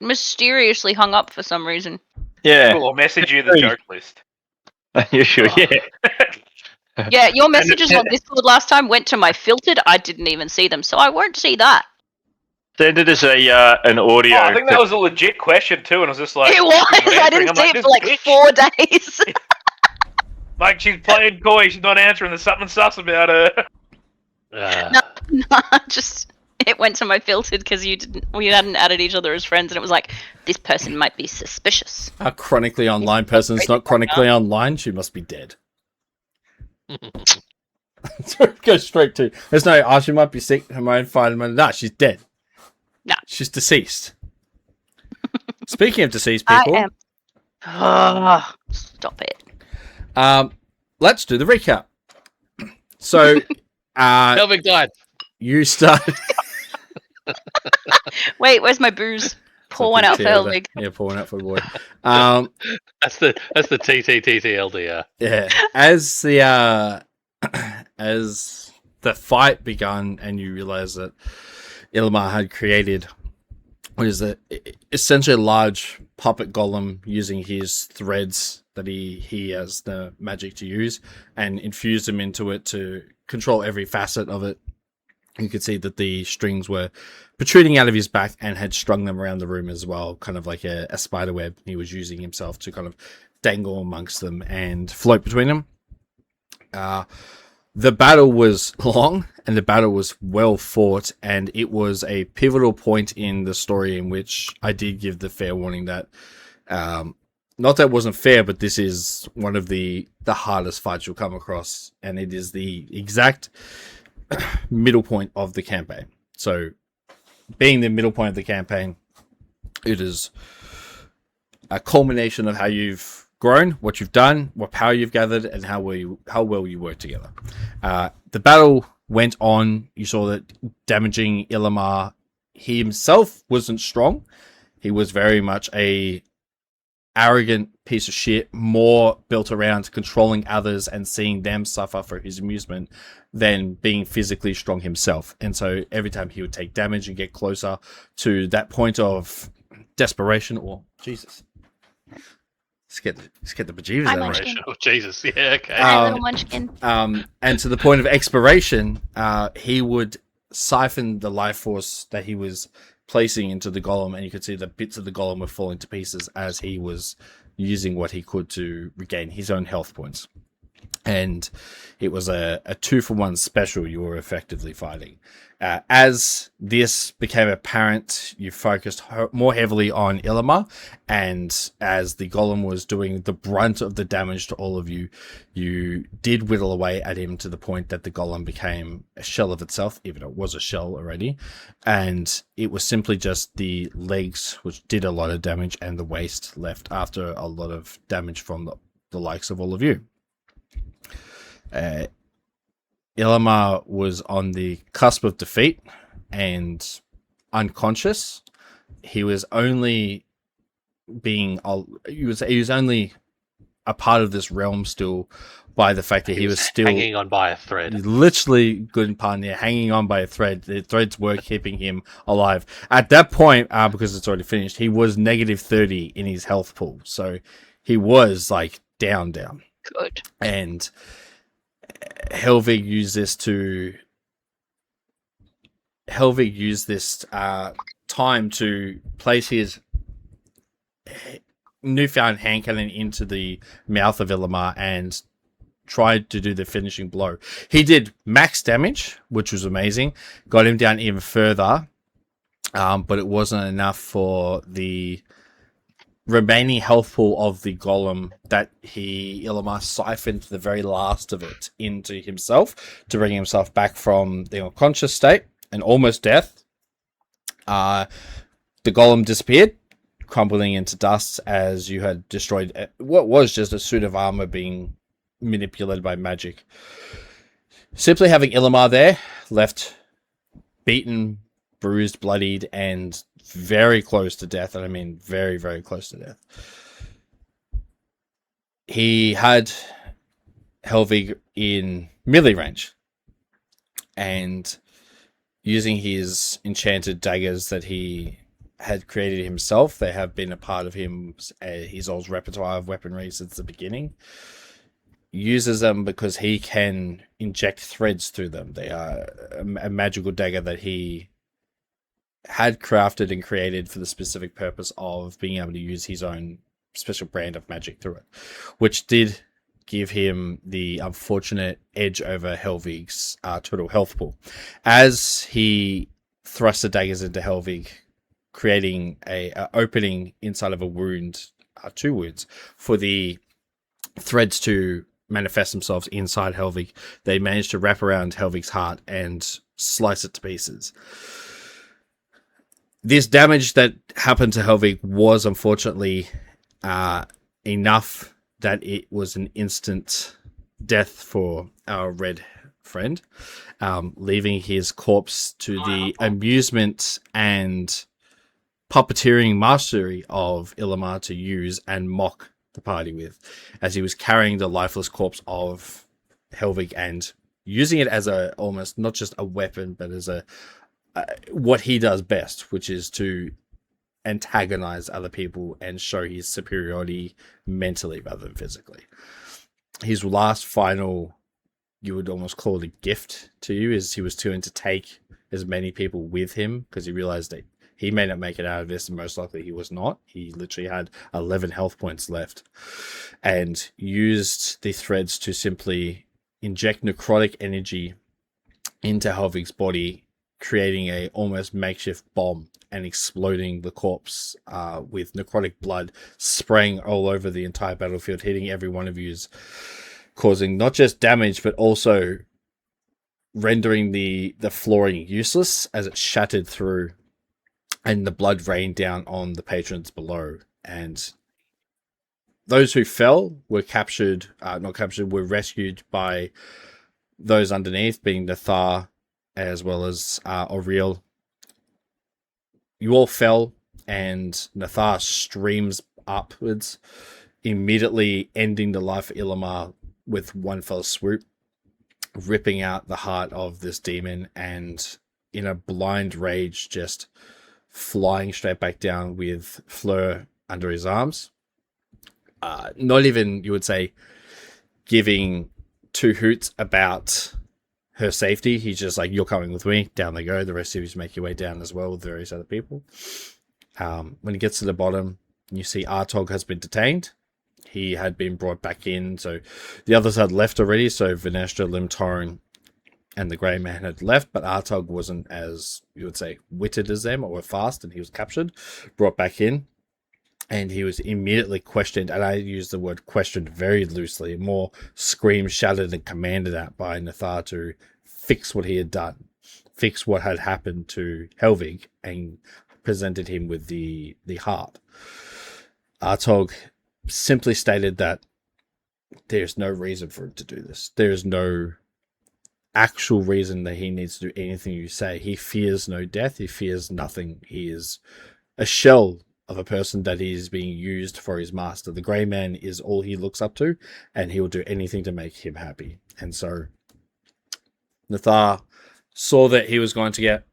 mysteriously hung up for some reason. Yeah. Cool, I'll message you the joke list. You sure? Yeah. Yeah, your messages on Discord last time went to my filtered. I didn't even see them, so I won't see that. Send it as an audio. Oh, I think that was a legit question too, and I was just like, It was. I answering. didn't I'm see like, it for this like bitch. 4 days. Like, she's playing coy, she's not answering, there's something sus about her. No, just it went to my filtered because we hadn't added each other as friends, and it was like, this person might be suspicious. A chronically online person is not chronically online. She must be dead. Go straight to. There's no. Oh, she might be sick. Her mind fine. Nah, she's dead. Nah. She's deceased. Speaking of deceased people, I am. Stop it. Let's do the recap. So, Helvig died. you started. Wait, where's my booze? Pour one out for Helvig. Yeah, pour one out for the boy. That's the TTTTLDR. Yeah, as the fight begun, and you realize that Ilmar had created what is it? Essentially a large puppet golem using his threads that he has the magic to use, and infused them into it to control every facet of it. You could see that the strings were protruding out of his back and had strung them around the room as well, kind of like a spider web. He was using himself to kind of dangle amongst them and float between them. The battle was long and the battle was well fought, and it was a pivotal point in the story in which I did give the fair warning that not that it wasn't fair, but this is one of the hardest fights you'll come across, and it is the exact middle point of the campaign. So being the middle point of the campaign, it is a culmination of how you've grown, what you've done, what power you've gathered, and how well you work together. The battle went on. You saw that damaging Ilmar, he himself wasn't strong. He was very much a arrogant piece of shit, more built around controlling others and seeing them suffer for his amusement than being physically strong himself. And so every time he would take damage and get closer to that point of desperation, or Jesus, let's get the bejeebers out of it. Oh, Jesus. Yeah, okay. Hi, little munchkin. And to the point of expiration, he would siphon the life force that he was placing into the golem, and you could see the bits of the golem were falling to pieces as he was using what he could to regain his own health points. And it was a 2-for-1 special you were effectively fighting. As this became apparent, you focused more heavily on Ilmar, and as the golem was doing the brunt of the damage to all of you, you did whittle away at him to the point that the golem became a shell of itself, even though it was a shell already, and it was simply just the legs which did a lot of damage and the waist left after a lot of damage from the likes of all of you. Ilmar was on the cusp of defeat and unconscious. He was only he was only a part of this realm still by the fact that he was still hanging on by a thread. Literally, good pun there, hanging on by a thread. The threads were keeping him alive. At that point, because it's already finished, he was negative 30 in his health pool. So he was like down. Good. And Helvig used this time to place his newfound hand cannon into the mouth of Ilmar and tried to do the finishing blow. He did max damage, which was amazing, got him down even further, but it wasn't enough for the remaining health pool of the golem that Ilmar siphoned the very last of it into himself to bring himself back from the unconscious state and almost death. The golem disappeared, crumbling into dust as you had destroyed what was just a suit of armor being manipulated by magic. Simply having Ilmar there, left beaten, bruised, bloodied, and very close to death, and I mean very, very close to death. He had Helvig in melee range, and using his enchanted daggers that he had created himself. They have been a part of his old repertoire of weaponry since the beginning. Uses them because he can inject threads through them. They are a magical dagger that he had crafted and created for the specific purpose of being able to use his own special brand of magic through it, which did give him the unfortunate edge over Helvig's total health pool. As he thrust the daggers into Helvig, creating a opening inside of a wound, 2 wounds, for the threads to manifest themselves inside Helvig, they managed to wrap around Helvig's heart and slice it to pieces. This damage that happened to Helvig was unfortunately enough that it was an instant death for our red friend, leaving his corpse to the amusement and puppeteering mastery of Illimar to use and mock the party with, as he was carrying the lifeless corpse of Helvig and using it as a almost not just a weapon, but as a what he does best, which is to antagonize other people and show his superiority mentally rather than physically. His last final, you would almost call it a gift to you, is he was willing to take as many people with him because he realized that he may not make it out of this, and most likely he was not. He literally had 11 health points left and used the threads to simply inject necrotic energy into Helvig's body, creating a almost makeshift bomb and exploding the corpse with necrotic blood spraying all over the entire battlefield, hitting every one of you, causing not just damage, but also rendering the flooring useless as it shattered through and the blood rained down on the patrons below. And those who fell were captured, were rescued by those underneath, being Nathar as well as Auriel. You all fell, and Nathar streams upwards, immediately ending the life of Illimar with one fell swoop, ripping out the heart of this demon, and in a blind rage, just flying straight back down with Fleur under his arms. Not even, you would say, giving 2 hoots about her safety. He's just like, you're coming with me. Down they go. The rest of you make your way down as well with various other people. When he gets to the bottom, you see Artog has been detained. He had been brought back in. So the others had left already. So Venestra, Limtorin, and the Grey Man had left, but Artog wasn't as, you would say, witted as them or fast, and he was captured, brought back in, and he was immediately questioned, and I use the word questioned very loosely, more screamed, shouted, and commanded at by Nathar to fix what he had done, fix what had happened to Helvig, and presented him with the heart. Artog simply stated that there's no reason for him to do this. There's no actual reason that he needs to do anything you say. He fears no death. He fears nothing. He is a shell of a person that is being used for his master. The Grey Man is all he looks up to, and he will do anything to make him happy. And so Nathar saw that he was going to get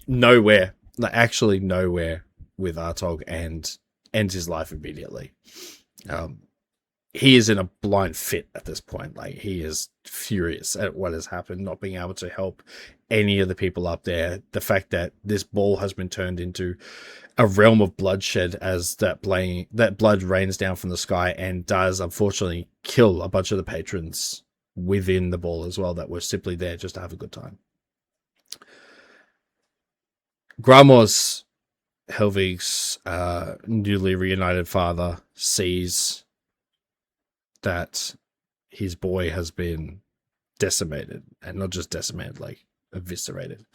nowhere, like actually nowhere, with Artog, and ends his life immediately. He is in a blind fit at this point. Like, he is furious at what has happened, not being able to help any of the people up there. The fact that this ball has been turned into a realm of bloodshed as that blood rains down from the sky and does unfortunately kill a bunch of the patrons within the ball as well that were simply there just to have a good time. Gramos, Helvig's newly reunited father, sees that his boy has been decimated, and not just decimated, like eviscerated,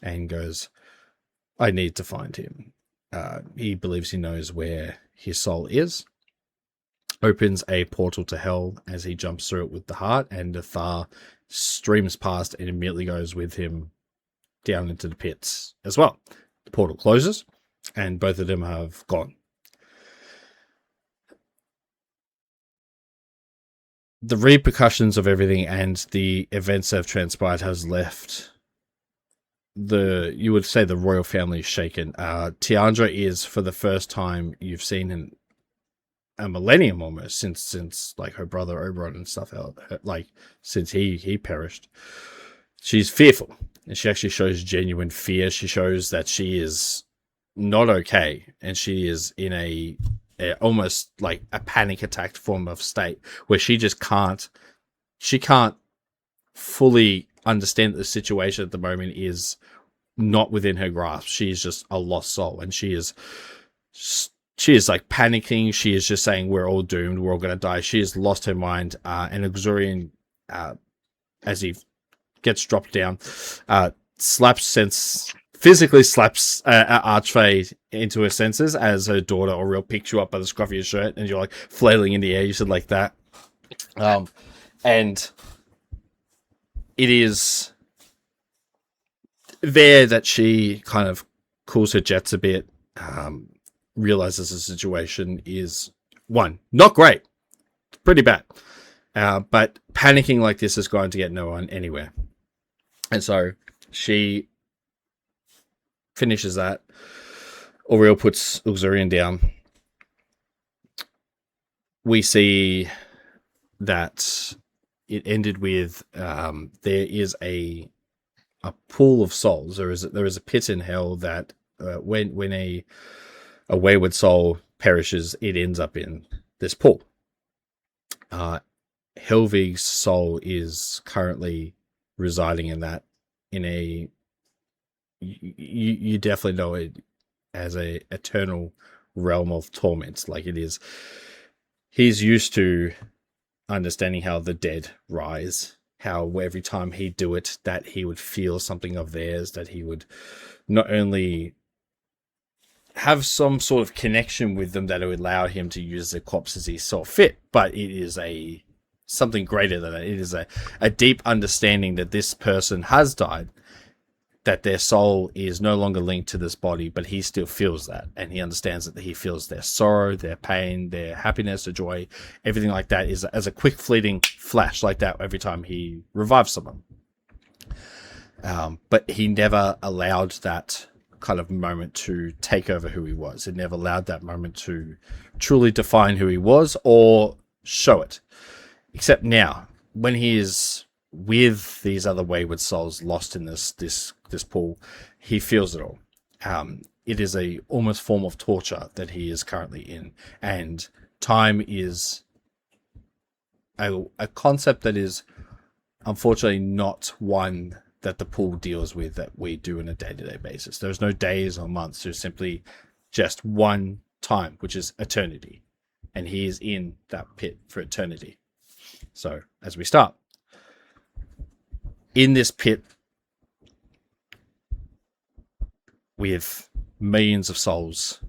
and goes, I need to find him. He believes he knows where his soul is, opens a portal to hell as he jumps through it with the heart, and Nathar streams past and immediately goes with him down into the pits as well. The portal closes, and both of them have gone. The repercussions of everything and the events that have transpired has left you would say the royal family is shaken. Tiandra is, for the first time you've seen in a millennium almost, since like her brother Oberon and stuff, like since he perished. She's fearful, and she actually shows genuine fear. She shows that she is not okay, and she is in a almost like a panic attack form of state where she just can't fully understand that the situation at the moment is not within her grasp. She is just a lost soul, and she is like panicking. She is just saying, we're all doomed, we're all going to die. She has lost her mind. And Uxorian, as he gets dropped down, physically slaps Archfey into her senses as her daughter Auril picks you up by the scruff of your shirt, and you're like flailing in the air. You said like that. And it is there that she kind of cools her jets a bit, realizes the situation is, one, not great, pretty bad, but panicking like this is going to get no one anywhere. And so she finishes that. Auril puts Uxorian down. We see that it ended with there is a pool of souls. There is a pit in hell that when a wayward soul perishes, it ends up in this pool. Helvig's soul is currently residing in that, in a you definitely know it as a eternal realm of torment. Like it is, he's used to understanding how the dead rise, how every time he'd do it, that he would feel something of theirs, that he would not only have some sort of connection with them that would allow him to use their corpse as he saw fit, but it is something greater than that. It is a deep understanding that this person has died, that their soul is no longer linked to this body, but he still feels that, and he understands that he feels their sorrow, their pain, their happiness, their joy, everything like that is as a quick fleeting flash like that every time he revives someone. But he never allowed that kind of moment to take over who he was. It never allowed that moment to truly define who he was or show it. Except now, when he is with these other wayward souls lost in this pool, he feels it all. It is a almost form of torture that he is currently in, and time is a concept that is unfortunately not one that the pool deals with that we do on a day-to-day basis. There's no days or months. There's simply just one time, which is eternity, and he is in that pit for eternity. So as we start in this pit with millions of souls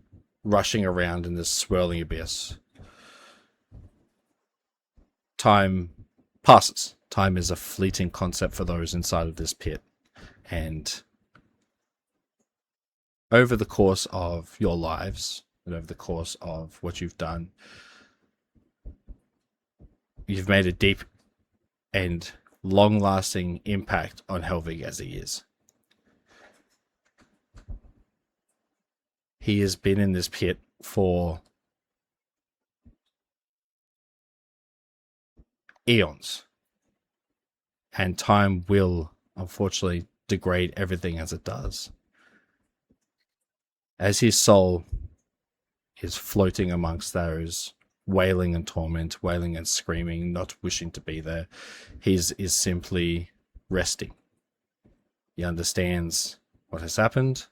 rushing around in this swirling abyss, time passes. Time is a fleeting concept for those inside of this pit. And over the course of your lives, and over the course of what you've done, you've made a deep and long-lasting impact on Helvig as he is. He has been in this pit for eons. And time will, unfortunately, degrade everything as it does. As his soul is floating amongst those, wailing and torment, wailing and screaming, not wishing to be there, he is simply resting. He understands what has happened,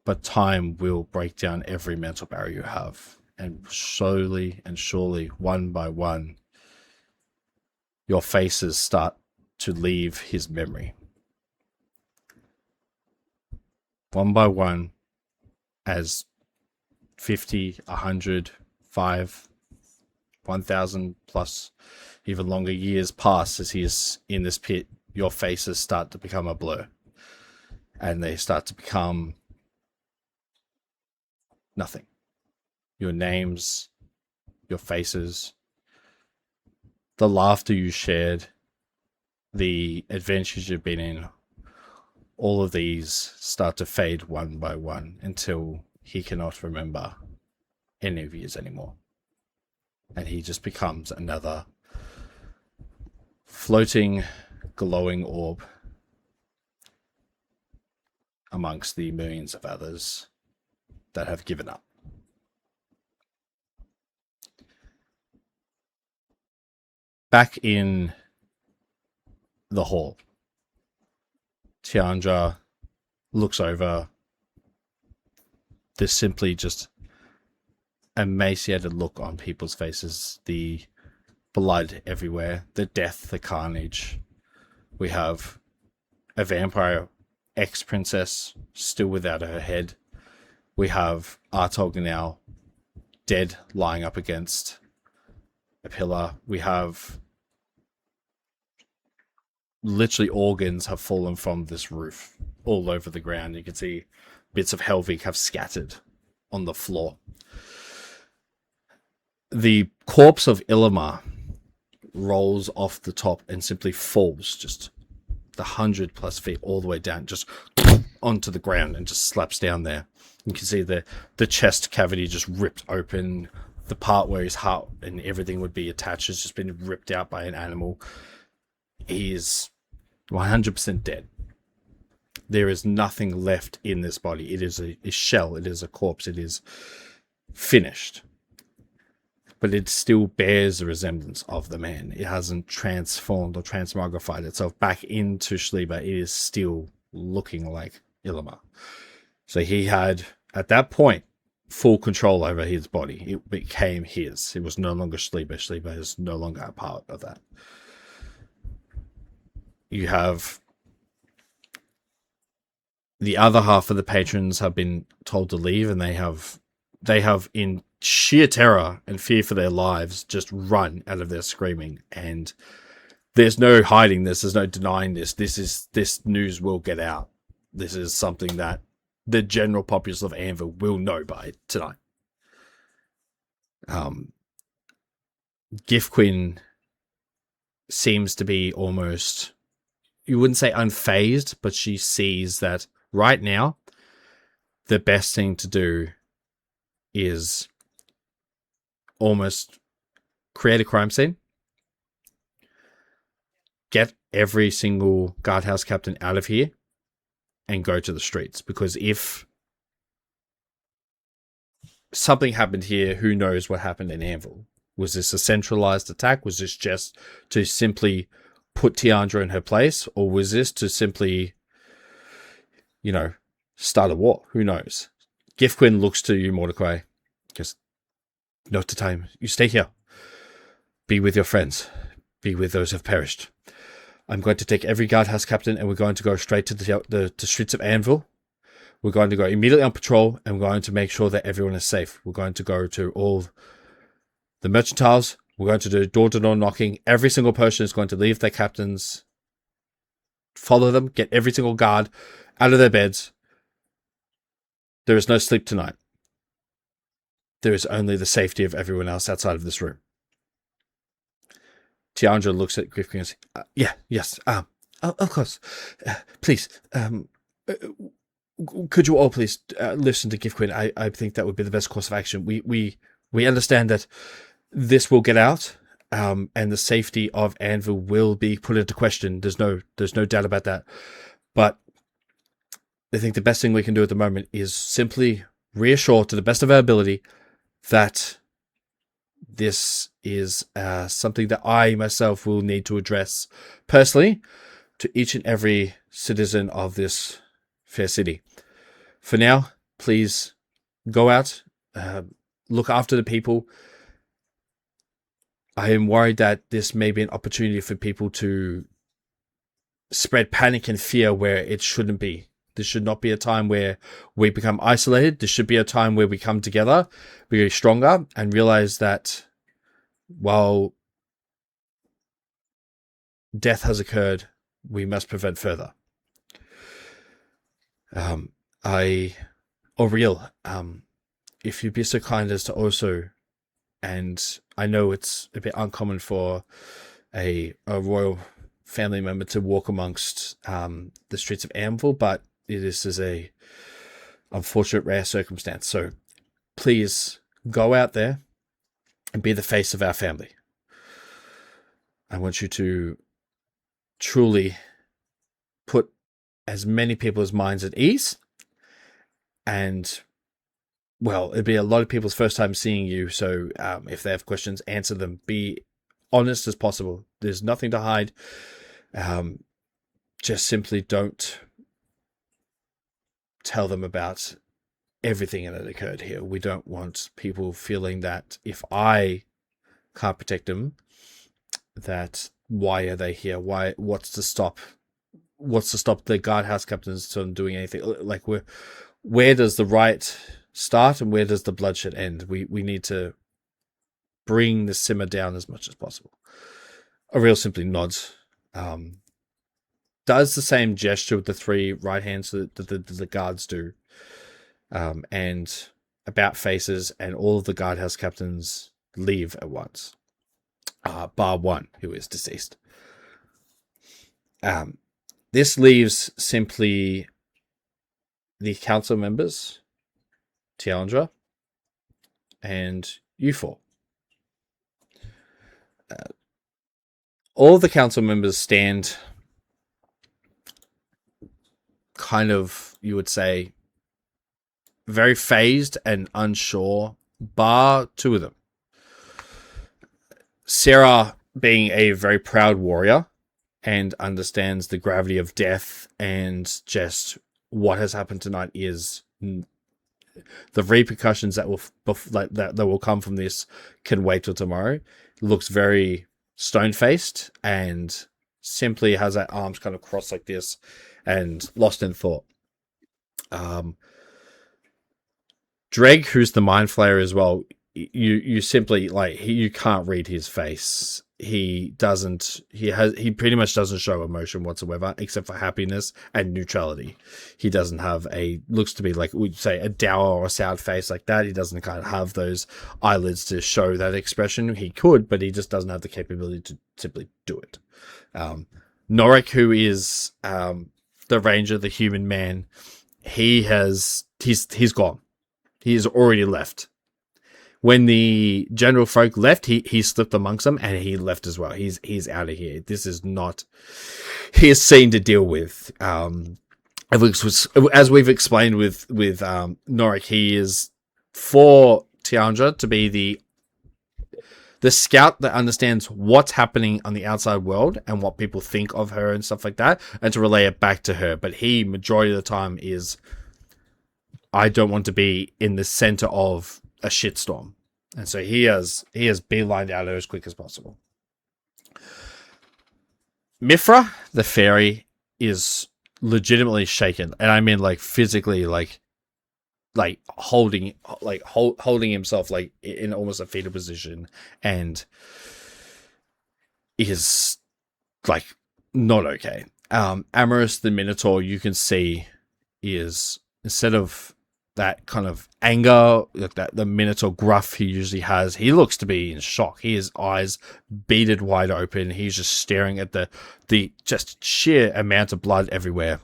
but time will break down every mental barrier you have. And slowly and surely, one by one, your faces start to leave his memory. One by one, as 50, 100, 5, 1,000 plus, even longer years pass as he is in this pit, your faces start to become a blur. And they start to become nothing. Your names, your faces, the laughter you shared, the adventures you've been in, all of these start to fade one by one until he cannot remember any of these anymore. And he just becomes another floating, glowing orb amongst the millions of others that have given up. Back in the hall, Tiandra looks over. There's simply just emaciated look on people's faces, the blood everywhere, the death, the carnage. We have a vampire ex-princess still without her head. We have Artog now dead, lying up against a pillar. We have literally organs have fallen from this roof all over the ground. You can see bits of Helvig have scattered on the floor. The corpse of Illimar rolls off the top and simply falls just the 100+ feet all the way down, just onto the ground, and just slaps down there. You can see the chest cavity just ripped open. The part where his heart and everything would be attached has just been ripped out by an animal. He is 100% dead. There is nothing left in this body. It is a shell. It is a corpse. It is finished. But it still bears the resemblance of the man. It hasn't transformed or transmogrified itself back into Schlieba. It is still looking like Illimar. So he had, at that point, full control over his body. It became his. It was no longer Schlieba. Schlieba is no longer a part of that. You have the other half of the patrons have been told to leave, and they have in sheer terror and fear for their lives just run out of there screaming. And there's no hiding this. There's no denying this. This news will get out. This is something that the general populace of Anvil will know by tonight. Gifquin seems to be almost, you wouldn't say unfazed, but she sees that right now the best thing to do is almost create a crime scene, get every single guardhouse captain out of here, and go to the streets. Because if something happened here, who knows what happened in Anvil? Was this a centralized attack? Was this just to simply put Tiandra in her place? Or was this to simply, start a war? Who knows? Gifquin looks to you, Mordecai. Just, note the time. You stay here. Be with your friends. Be with those who have perished. I'm going to take every guardhouse captain, and we're going to go straight to the streets of Anvil. We're going to go immediately on patrol, and we're going to make sure that everyone is safe. We're going to go to all the mercantiles. We're going to do door-to-door knocking. Every single person is going to leave their captains, follow them, get every single guard out of their beds. There is no sleep tonight. There is only the safety of everyone else outside of this room. Tiandra looks at Gifquin and says, yes, of course. Please, could you all please listen to Gifquin? I think that would be the best course of action. We understand that this will get out, and the safety of Anvil will be put into question. There's no doubt about that. But I think the best thing we can do at the moment is simply reassure to the best of our ability that this is something that I myself will need to address personally to each and every citizen of this fair city. For now, please go out, look after the people. I am worried that this may be an opportunity for people to spread panic and fear where it shouldn't be. This should not be a time where we become isolated. This should be a time where we come together, be stronger, and realize that while death has occurred, we must prevent further. Auriel, if you'd be so kind as to also, and I know it's a bit uncommon for a royal family member to walk amongst the streets of Anvil, but this is a unfortunate rare circumstance. So please go out there and be the face of our family. I want you to truly put as many people's minds at ease. And, well, it'd be a lot of people's first time seeing you. So if they have questions, answer them. Be honest as possible. There's nothing to hide. Just simply don't tell them about everything that occurred here. We don't want people feeling that if I can't protect them, that why are they here? What's to stop the guardhouse captains from doing anything? Like, where does the riot start and where does the bloodshed end? We need to bring the simmer down as much as possible. Aurel simply nods. Does the same gesture with the 3 right hands that the guards do. And about faces, and all of the guardhouse captains leave at once. Bar one, who is deceased. This leaves simply the council members, Tiandra, and you 4. All the council members stand kind of, you would say, very phased and unsure, bar 2 of them. Sarah, being a very proud warrior and understands the gravity of death and just what has happened tonight is the repercussions that will come from this can wait till tomorrow. Looks very stone-faced and simply has her arms kind of crossed like this and lost in thought. Dreg, who's the mind flayer as well, you simply, like, you can't read his face. He pretty much doesn't show emotion whatsoever, except for happiness and neutrality. He doesn't have looks to be like, we'd say, a dour or a sad face like that. He doesn't kind of have those eyelids to show that expression. He could, but he just doesn't have the capability to simply do it. Norik, who is the ranger, the human man, he's gone. He has already left. When the general folk left, he slipped amongst them and he left as well. He's out of here. This is not his scene to deal with. As we've explained with Norik, he is for Tiandra to be the scout that understands what's happening on the outside world and what people think of her and stuff like that, and to relay it back to her. But he, majority of the time, is, I don't want to be in the center of a shitstorm. And so he has beelined out as quick as possible. Mifra, the fairy, is legitimately shaken. And I mean, like, physically, like holding himself, like, in almost a fetal position, and is, like, not okay. Amorous, the Minotaur, you can see, is, instead of that kind of anger, like the Minotaur gruff he usually has, he looks to be in shock. His eyes beaded wide open. He's just staring at the just sheer amount of blood everywhere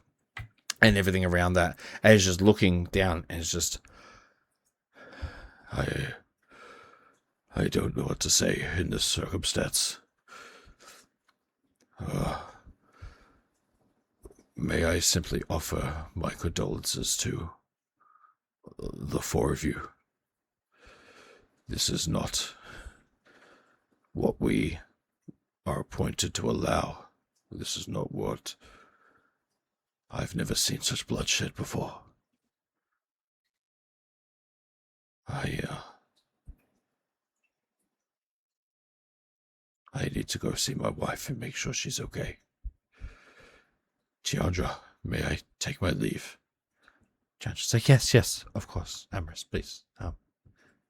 and everything around that. And he's just looking down and it's just, I don't know what to say in this circumstance. May I simply offer my condolences to the 4 of you. This is not what we are appointed to allow. This is not what... I've never seen such bloodshed before. I need to go see my wife and make sure she's okay. Tiandra, may I take my leave? Tiandra's like, yes, of course. Amorous, please.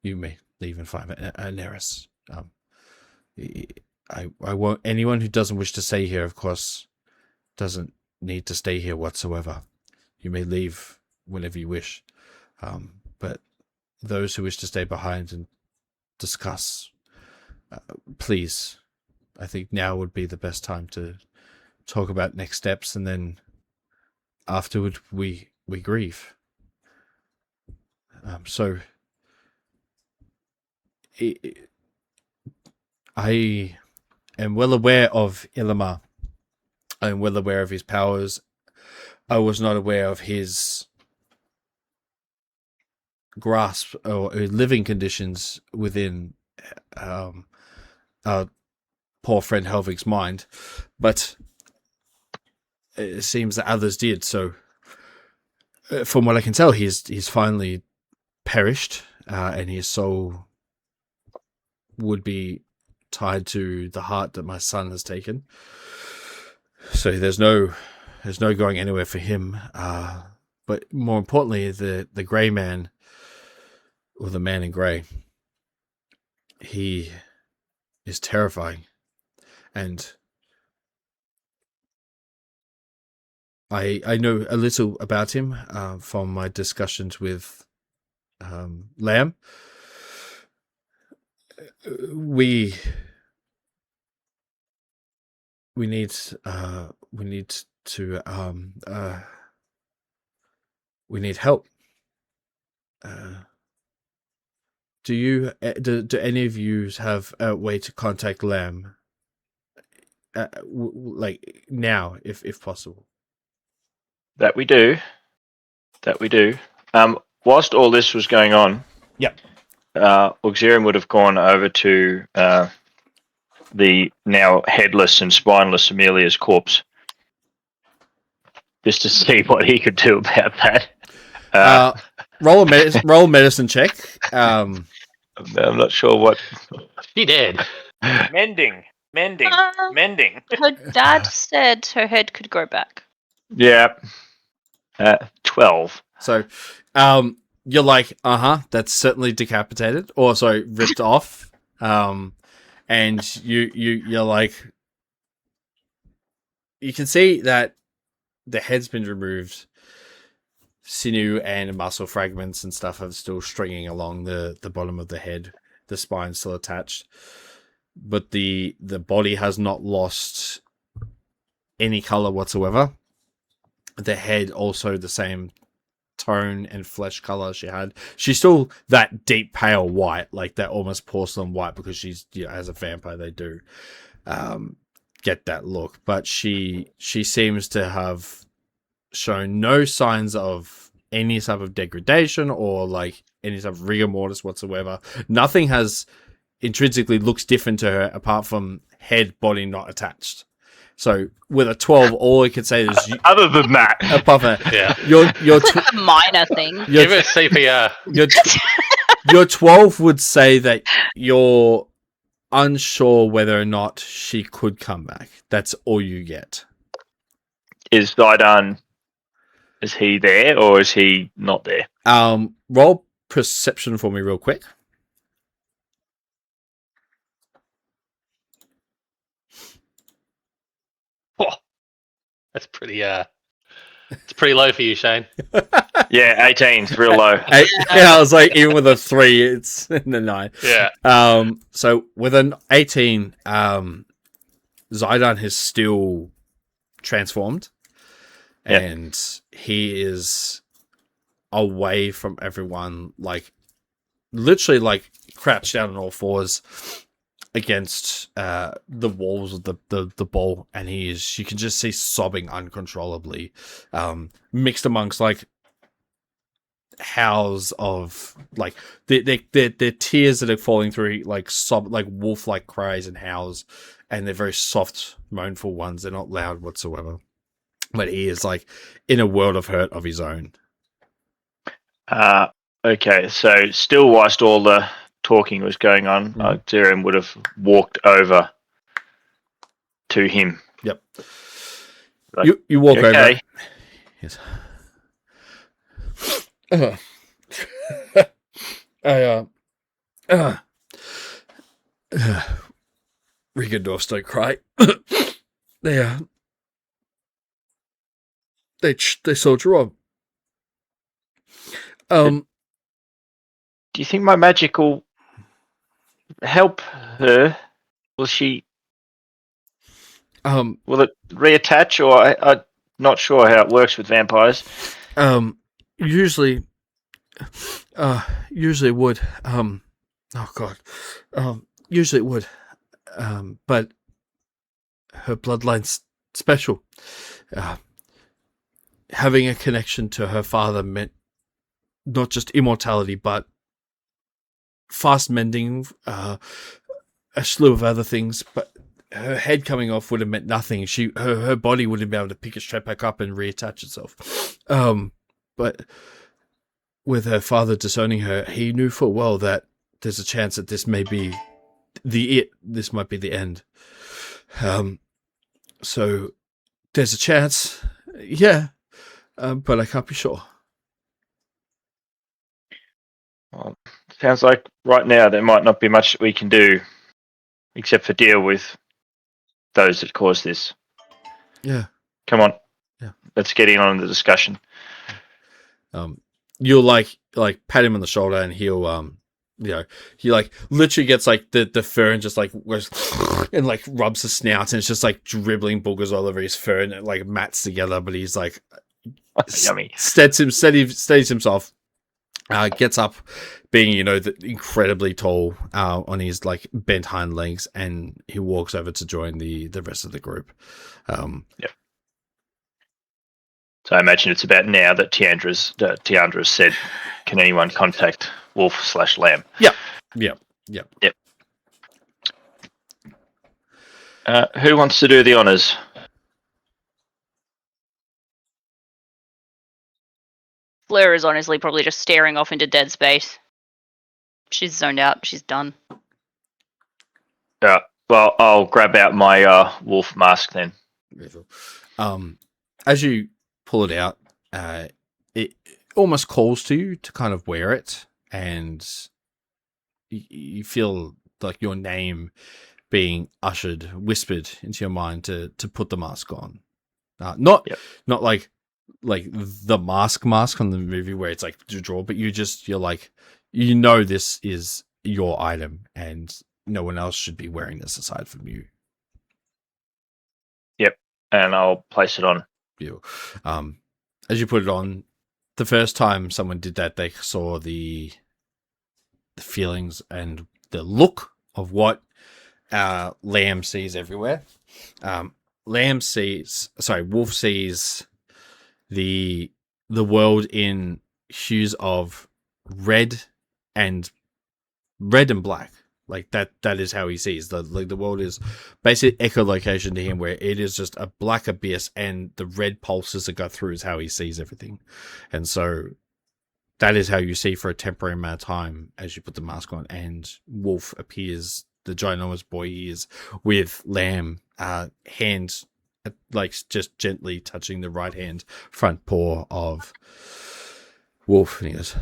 You may leave in 5 minutes. Neris. I won't. Anyone who doesn't wish to stay here, of course, doesn't need to stay here whatsoever. You may leave whenever you wish. But those who wish to stay behind and discuss, please, I think now would be the best time to talk about next steps, and then afterward we grieve. So I am well aware of Ilima. I am well aware of his powers. I was not aware of his grasp or living conditions within our poor friend Helvig's mind, but it seems that others did. So, from what I can tell, he's finally perished, and his soul would be tied to the heart that my son has taken. So there's no going anywhere for him. But more importantly, the grey man, or the man in grey, he is terrifying. And I know a little about him from my discussions with Lamb. We need help. Do any of you have a way to contact Lamb? Like now, if possible. That we do. Whilst all this was going on, Yep. Auxerium would have gone over to the now headless and spineless Amelia's corpse, just to see what he could do about that. Roll a medicine check. I'm not sure what. She did. Mending. Her dad said her head could grow back. Yeah. 12. So, you're like, that's certainly decapitated, or sorry, ripped off. And you're like, you can see that the head's been removed. Sinew and muscle fragments and stuff are still stringing along the bottom of the head. The spine's still attached, but the body has not lost any color whatsoever. The head also the same tone and flesh color she had. She's still that deep pale white, like that almost porcelain white, because she's, as a vampire they do get that look. But she seems to have shown no signs of any type of degradation or like any type of rigor mortis whatsoever. Nothing has intrinsically looks different to her apart from head, body not attached. So with a 12, all I could say is Other than that, above her, Yeah. your It's like a minor thing. Give her CPR. your 12 would say that you're unsure whether or not she could come back. That's all you get. is Zidane, is he there or is he not there? Roll perception for me real quick. Oh, that's pretty. It's pretty low for you, Shane. Yeah, 18 is real low. I was like, even with a 3, it's in the 9. Yeah. So with an 18, Zidane has still transformed, and he is away from everyone, like literally like crouched down on all fours against the walls of the ball, and you can just see sobbing uncontrollably, mixed amongst like howls of like the tears that are falling through, like like wolf like cries and howls, and they're very soft mournful ones. They're not loud whatsoever, but he is like in a world of hurt of his own. Okay, so still whilst all the talking was going on, Zerium would have walked over to him. Yep. Like, You walk okay. over. Yes. Rigadorfs don't cry. They soldier on. Do you think my magic will help her? Will she? Will it reattach, or I'm not sure how it works with vampires? Usually it would. Oh god. Usually it would. But her bloodline's special. Having a connection to her father meant not just immortality, but fast mending, a slew of other things. But her head coming off would have meant nothing. Her body wouldn't be able to pick it straight back up and reattach itself. But with her father disowning her, he knew full well that there's a chance that this may be this might be the end. So there's a chance, yeah, but I can't be sure. Well, sounds like right now there might not be much we can do except for deal with those that caused this. Yeah. Come on. Yeah. Let's get in on the discussion. You'll like pat him on the shoulder, and he'll he like literally gets like the fur and just like goes and like rubs his snout, and it's just like dribbling boogers all over his fur, and it like mats together. But he's like Yummy. steadies himself. Gets up, being incredibly tall on his like bent hind legs, and he walks over to join the rest of the group. Yep. So I imagine it's about now that Tiandra's said, "Can anyone contact Wolf/Lamb?" Yep. Who wants to do the honors? Fleur is honestly probably just staring off into dead space. She's zoned out. She's done. Yeah. Well, I'll grab out my wolf mask then. As you pull it out, it almost calls to you to kind of wear it, and you feel like your name being whispered into your mind to put the mask on. Not like the mask on the movie where it's like to draw, but you're like, this is your item, and no one else should be wearing this aside from you. Yep, and I'll place it on. As you put it on, the first time someone did that, they saw the feelings and the look of what Lamb sees everywhere. Wolf sees the world in hues of red and black. Like that is how he sees the world is basically echolocation to him, where it is just a black abyss, and the red pulses that go through is how he sees everything. And so that is how you see for a temporary amount of time as you put the mask on, and Wolf appears, the ginormous boy he is, with Lamb, hands like just gently touching the right hand front paw of Wolf, and he goes,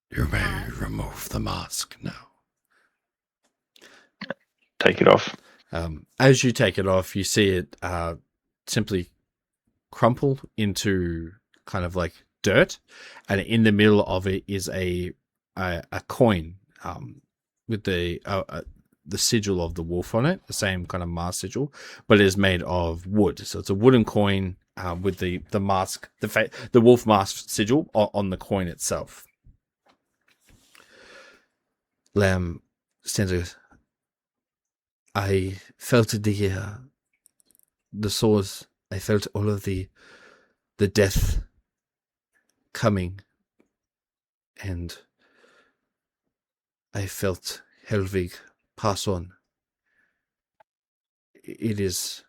"You may remove the mask now." Take it off. As you take it off, you see it simply crumple into kind of like dirt, and in the middle of it is a coin with the sigil of the wolf on it, the same kind of mask sigil, but it is made of wood. So it's a wooden coin with the mask, the wolf mask sigil on the coin itself. Lamb stands there. I felt the swords. I felt all of the death coming, and I felt Helvig pass on. It is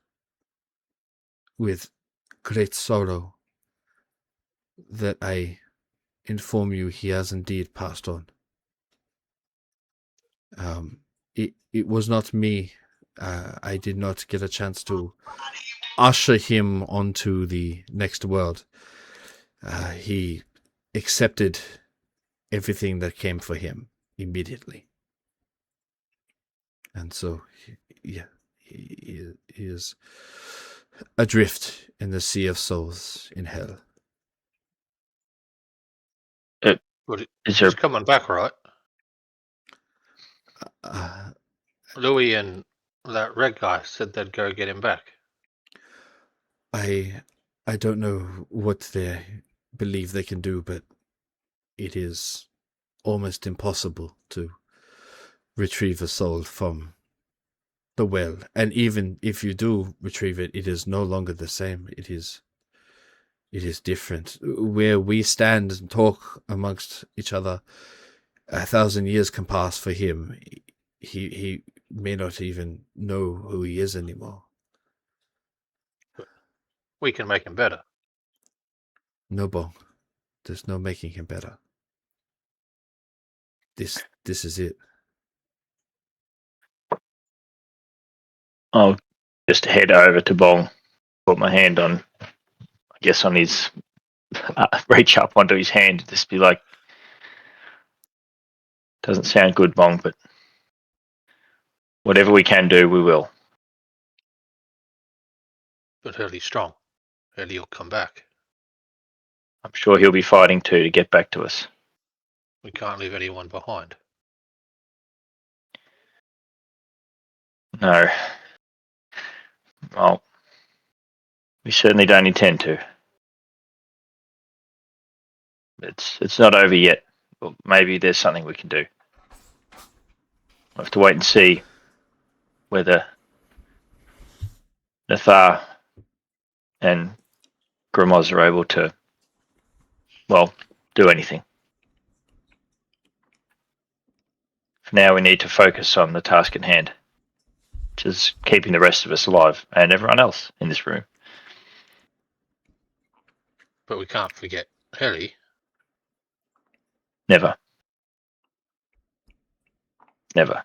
with great sorrow that I inform you he has indeed passed on. It was not me. I did not get a chance to usher him onto the next world. He accepted everything that came for him immediately. And so, he is adrift in the sea of souls in hell. He's coming back, right? Uh, Louis and That red guy said they'd go get him back. I don't know what they believe they can do, but it is almost impossible to retrieve a soul from the well. And even if you do retrieve it, it is no longer the same. It is different. Where we stand and talk amongst each other, 1,000 years can pass for him. He may not even know who he is anymore. We can make him better. No, Bong. There's no making him better. This is it. I'll just head over to Bong, put my hand on, I guess, on his, reach up onto his hand, just be like, doesn't sound good, Bong, but whatever we can do, we will. But Hurley's strong. Hurley will come back. I'm sure he'll be fighting too to get back to us. We can't leave anyone behind. No. Well, we certainly don't intend to. It's not over yet. Well, maybe there's something we can do. We'll have to wait and see whether Nathar and Grimoz are able to, well, do anything. For now, we need to focus on the task at hand, which is keeping the rest of us alive and everyone else in this room. But we can't forget Hurley. Never. Never.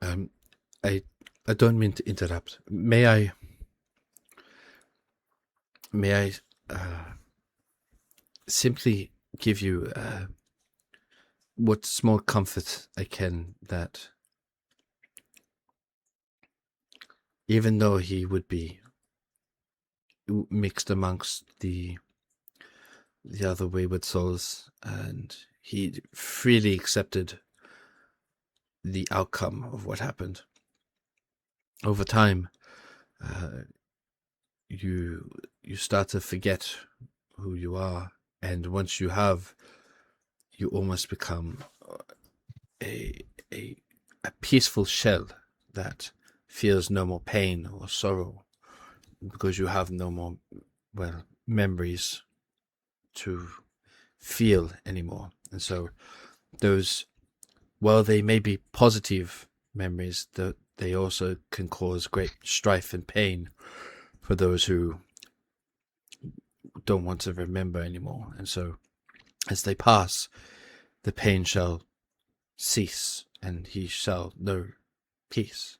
I don't mean to interrupt. May I simply give you what small comfort I can, that even though he would be mixed amongst the other wayward souls, and he freely accepted the outcome of what happened, over time, you start to forget who you are, and once you have, you almost become a peaceful shell that feels no more pain or sorrow, because you have no more, well, memories to feel anymore. And so those, while they may be positive memories, that they also can cause great strife and pain for those who don't want to remember anymore. And so as they pass, the pain shall cease, and he shall know peace.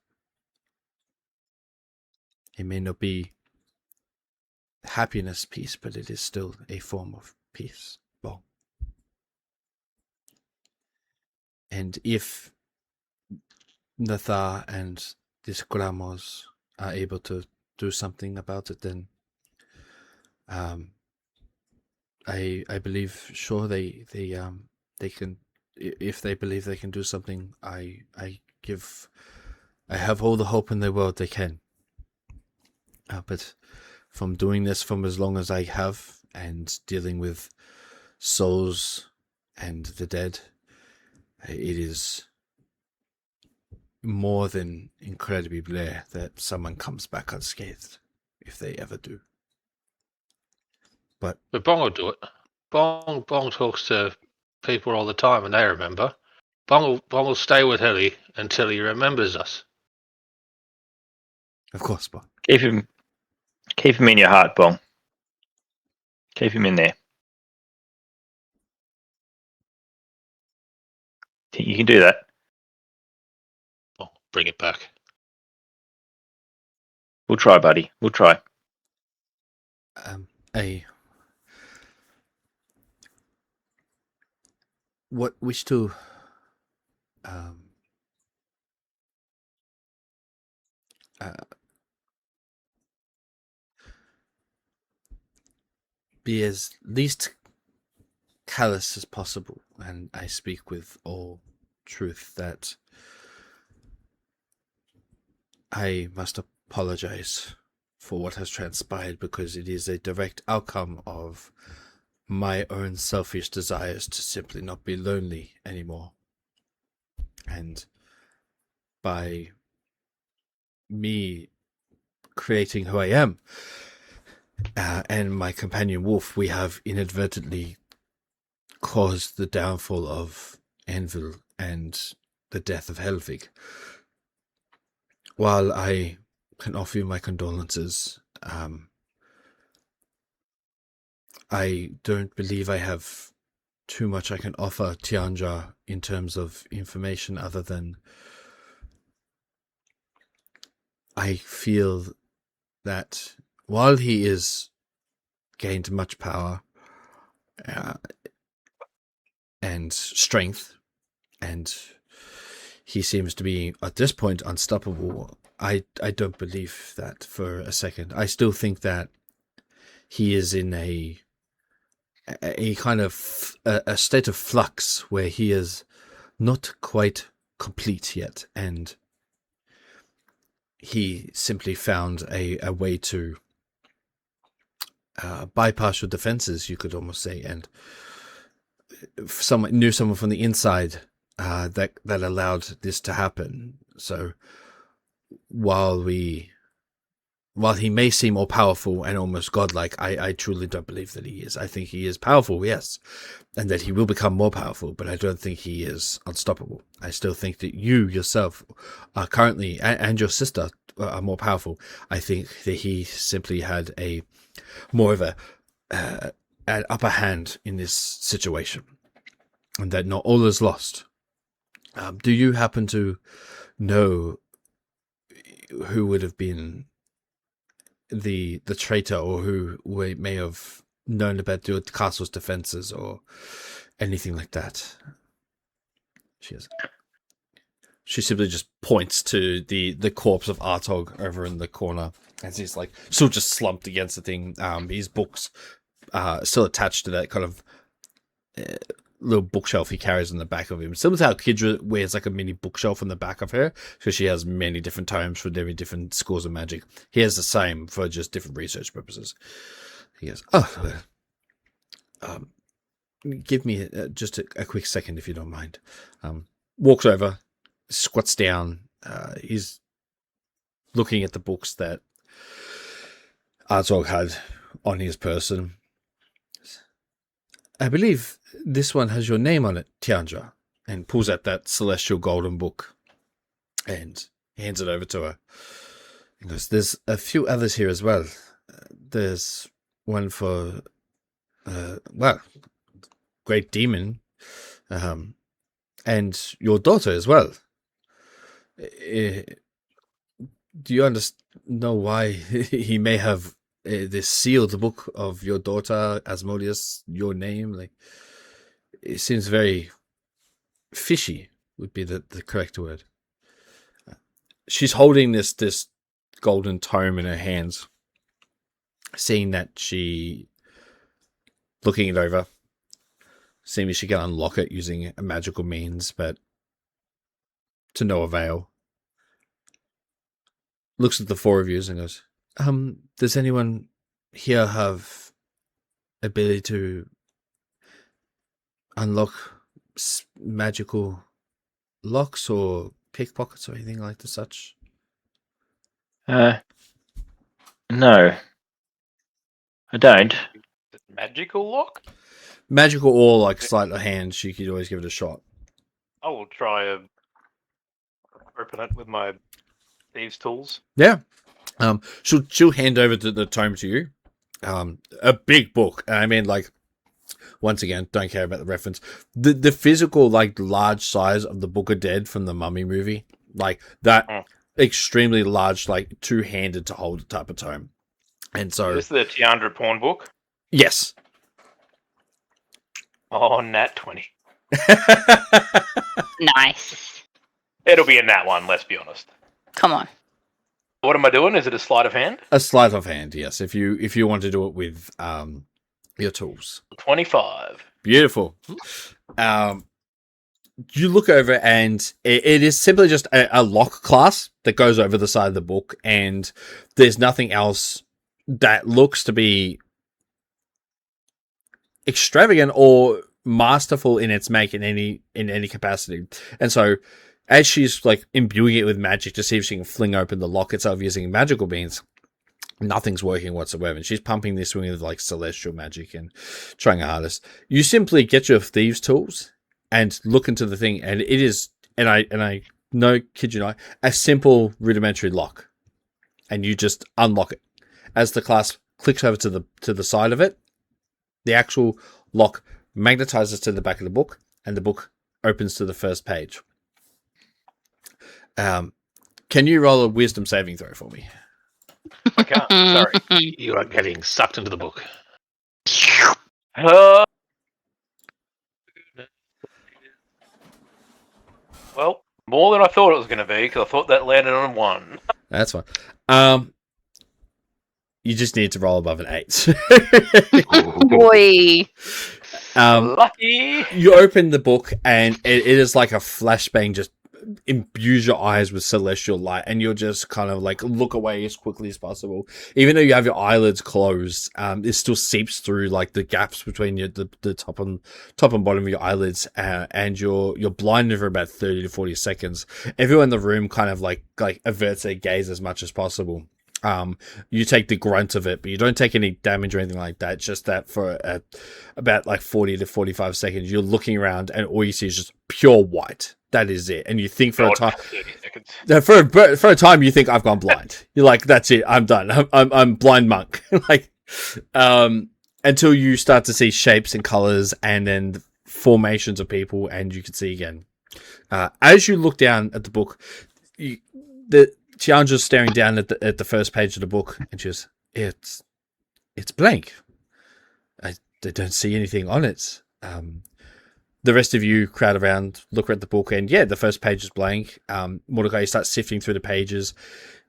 It may not be happiness peace, but it is still a form of peace. Well, and if Nathar and this Gramos are able to do something about it, then I believe, sure, they can. If they believe they can do something, I have all the hope in the world they can. But from doing this from as long as I have, and dealing with souls and the dead, it is more than incredibly rare that someone comes back unscathed, if they ever do. But Bong will do it. Bong talks to people all the time, and they remember. Bong will stay with Hurley until he remembers us. of course, but Keep him in your heart, Bong. Keep him in there. Think you can do that? Oh, bring it back. We'll try, buddy. We'll try. What wish to be as least callous as possible, and I speak with all truth, that I must apologize for what has transpired because it is a direct outcome of my own selfish desires to simply not be lonely anymore. And by me creating who I am and my companion Wolf, we have inadvertently caused the downfall of Anvil and the death of Helvig. While I can offer you my condolences, I don't believe I have too much I can offer Tiandra in terms of information other than I feel that while he is gained much power and strength, and he seems to be at this point unstoppable, I don't believe that for a second. I still think that he is in a kind of a state of flux where he is not quite complete yet, and he simply found a way to bypass your defenses, you could almost say, and knew someone from the inside that allowed this to happen. So while he may seem more powerful and almost godlike, I truly don't believe that he is. I think he is powerful, yes, and that he will become more powerful, but I don't think he is unstoppable. I still think that you yourself are currently, and your sister are more powerful. I think that he simply had a more of an upper hand in this situation, and that not all is lost. Do you happen to know who would have been the traitor, or who may have known about the castle's defenses or anything like that? She simply just points to the corpse of Artog over in the corner, as he's like still just slumped against the thing. His books still attached to that kind of little bookshelf he carries on the back of him. Similar to how Kidra wears like a mini bookshelf on the back of her, because she has many different tomes for very different schools of magic. He has the same for just different research purposes. He goes, give me just a quick second if you don't mind. Walks over, squats down. He's looking at the books that Artog had on his person. I believe this one has your name on it, Tiandra, and pulls out that celestial golden book and hands it over to her. He goes, there's a few others here as well. There's one for, Great Demon, and your daughter as well. Do you know why he may have this sealed book of your daughter, Asmodeus, your name? Like, it seems very fishy, would be the correct word. She's holding this golden tome in her hands, seeing that looking it over, seeing if she can unlock it using a magical means, but to no avail. Looks at the four of you and goes, does anyone here have ability to unlock magical locks or pickpockets or anything like the such? No, I don't. Magical lock? Magical or like sleight of hand, she could always give it a shot. I will try to open it with my thieves' tools. Yeah. She'll hand over the tome to you. A big book. I mean, like, once again, don't care about the reference. The physical, like, large size of the Book of Dead from the Mummy movie, like that extremely large, like, two-handed to hold type of tome. And so, Is this the Tiandra porn book? yes. Oh, nat 20. Nice. It'll be a nat 1, let's be honest. Come on. What am I doing? Is it a sleight of hand? A sleight of hand, yes. If you want to do it with your tools. 25. Beautiful. you look over and it is simply just a lock class that goes over the side of the book, and there's nothing else that looks to be extravagant or masterful in its make in any capacity. And so as she's like imbuing it with magic to see if she can fling open the lock itself using magical beans, nothing's working whatsoever. And she's pumping this with like celestial magic and trying her hardest. You simply get your thieves' tools and look into the thing, and it is, and I no kid you not, a simple rudimentary lock, and you just unlock it. As the clasp clicks over to the side of it, the actual lock magnetizes to the back of the book, and the book opens to the first page. Can you roll a wisdom saving throw for me? I can't. Sorry. You are getting sucked into the book. Well, more than I thought it was going to be, because I thought that landed on 1. That's fine. You just need to roll above an 8. Boy. Lucky! You open the book, and it is like a flashbang just imbues your eyes with celestial light, and you'll just kind of like look away as quickly as possible. Even though you have your eyelids closed, it still seeps through like the gaps between the top and bottom of your eyelids, and you're blinded for about 30 to 40 seconds. Everyone in the room kind of like averts their gaze as much as possible. You take the grunt of it, but you don't take any damage or anything like that. It's just that for about like 40 to 45 seconds, you're looking around and all you see is just pure white. That is it. And you think for a time, 30 seconds. for a time, you think I've gone blind. You're like, that's it. I'm done. I'm blind monk. Like, until you start to see shapes and colors and then formations of people, and you can see again. As you look down at the book, Tianja's staring down at the first page of the book, and she goes, it's blank. I don't see anything on it. The rest of you crowd around, look at the book, and yeah, the first page is blank. Mordecai, you start sifting through the pages.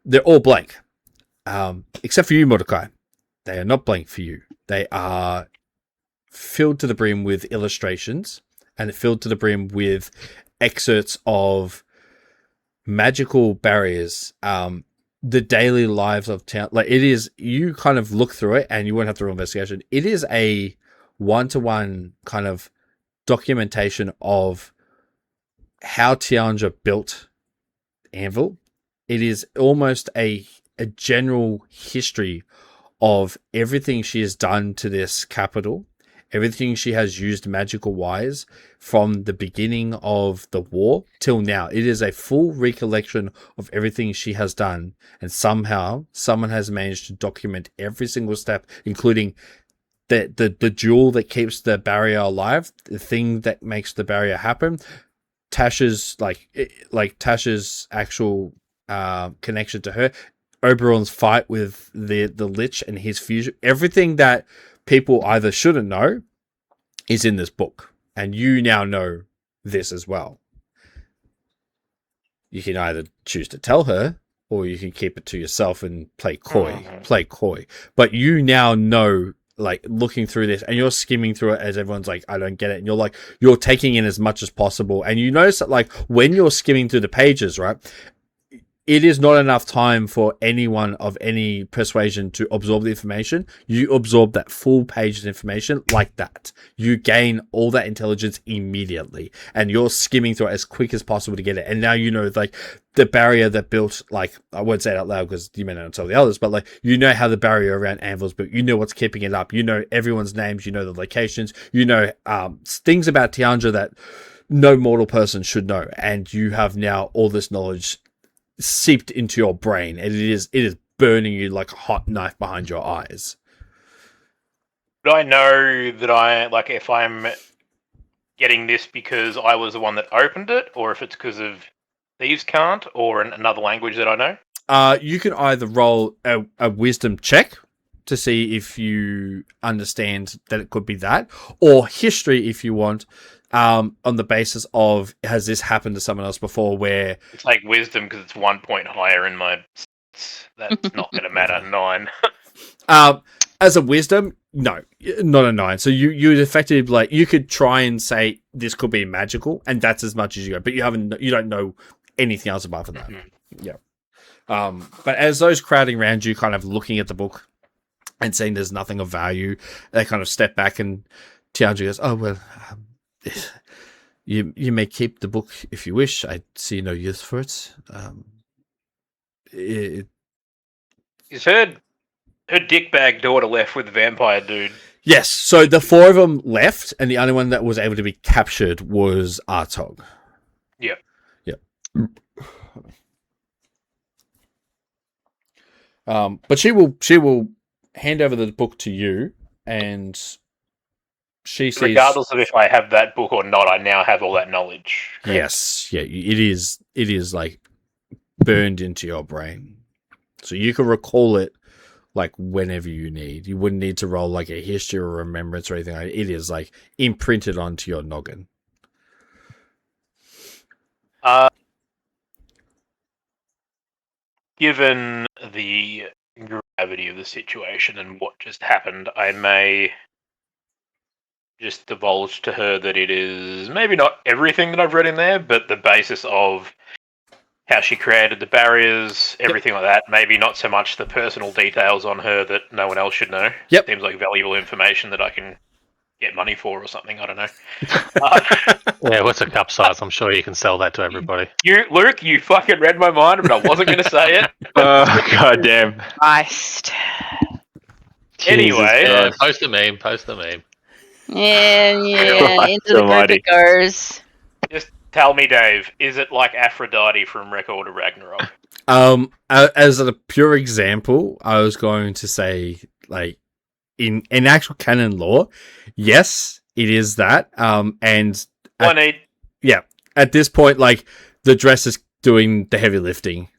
They're all blank. Except for you, Mordecai. They are not blank for you. They are filled to the brim with illustrations, and filled to the brim with excerpts of magical barriers, the daily lives of town. Like, it is, you kind of look through it and you won't have to roll investigation. It is a one-to-one kind of documentation of how Tianja built Anvil. It is almost a general history of everything she has done to this capital, everything she has used magical wise from the beginning of the war till now. It is a full recollection of everything she has done. And somehow someone has managed to document every single step, including the jewel that keeps the barrier alive, the thing that makes the barrier happen, Tasha's Tasha's actual connection to her, Oberon's fight with the Lich and his fusion. Everything that people either shouldn't know is in this book, and you now know this as well. You can either choose to tell her, or you can keep it to yourself and play coy. But you now know, like, looking through this, and you're skimming through it as everyone's like, I don't get it. And you're taking in as much as possible. And you notice that, like, when you're skimming through the pages, right, it is not enough time for anyone of any persuasion to absorb the information. You absorb that full page of information like that. You gain all that intelligence immediately, and you're skimming through it as quick as possible to get it. And now you know, like, the barrier that built, like, I won't say it out loud because you may not tell the others, but, like, you know how the barrier around Anvil's built. You know what's keeping it up. You know everyone's names. You know the locations. You know things about Tianja that no mortal person should know. And you have now all this knowledge seeped into your brain, and it is burning you like a hot knife behind your eyes. But I know that if I'm getting this because I was the one that opened it, or if it's because of Thieves' Cant or another language that I know. You can either roll a wisdom check to see if you understand that it could be that, or history if you want, on the basis of, has this happened to someone else before, where it's like wisdom because it's 1 point higher in my. That's not going to matter. 9. As a wisdom, No, not a 9. So you'd effectively like you could try and say this could be magical, and that's as much as you go, but you don't know anything else apart from that. Yeah. But as those crowding around you, kind of looking at the book and seeing there's nothing of value, they kind of step back, and Tianji goes, "Oh well, you may keep the book if you wish. I see no use for it. Is her dickbag daughter left with the vampire dude? Yes. So the 4 of them left, and the only one that was able to be captured was Artog. Yeah. Yep. But she will hand over the book to you, and she sees. Regardless of if I have that book or not, I now have all that knowledge. Yes, yeah, it is like burned into your brain, so you can recall it like whenever you need. You wouldn't need to roll like a history or remembrance or anything. It is like imprinted onto your noggin. Given the gravity of the situation and what just happened, I may just divulge to her that it is maybe not everything that I've read in there, but the basis of how she created the barriers, everything like that. Maybe not so much the personal details on her that no one else should know. Yep. Seems like valuable information that I can get money for or something. I don't know. Yeah, what's a cup size? I'm sure you can sell that to everybody. Luke, you fucking read my mind, but I wasn't going to say it. Oh, goddamn. Christ. Anyway. Yeah, post the meme. Yeah, Christ into the group almighty. it goes. Just tell me, Dave, is it like Aphrodite from Record of Ragnarok? As a pure example, I was going to say, like, in actual canon lore, yes, it is that. And at this point, like, the dress is doing the heavy lifting.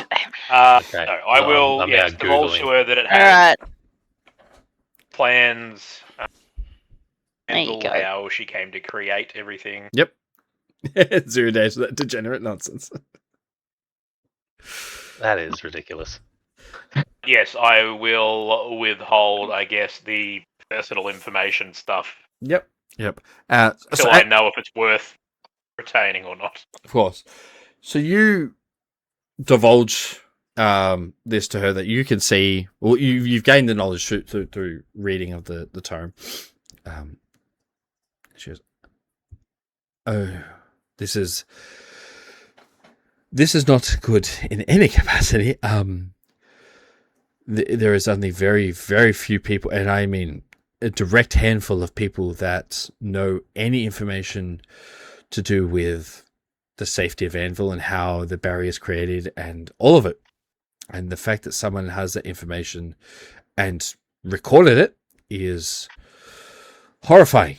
Okay. No, I will I'm now divulge to Googling. her that it All has right. plans There you and go. how she came to create everything. Yep. 0 days of that degenerate nonsense. That is ridiculous. Yes, I will withhold, I guess, the personal information stuff Yep. until So I know if it's worth retaining or not. of course. So you divulge this to her that you can see. Well, you've gained the knowledge through reading of the tome. She goes, "Oh, this is not good in any capacity. There is only very, very few people, and I mean a direct handful of people that know any information to do with the safety of Anvil and how the barrier is created and all of it. And the fact that someone has that information and recorded it is horrifying.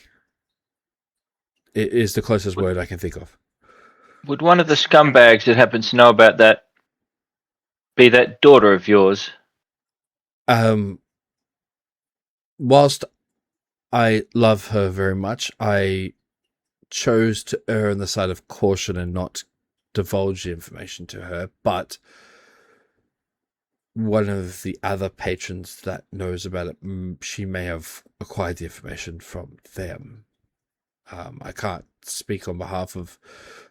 It is the closest word I can think of." Would one of the scumbags that happens to know about that be that daughter of yours? Whilst I love her very much, I chose to err on the side of caution and not divulge the information to her, but one of the other patrons that knows about it, she may have acquired the information from them. I can't speak on behalf of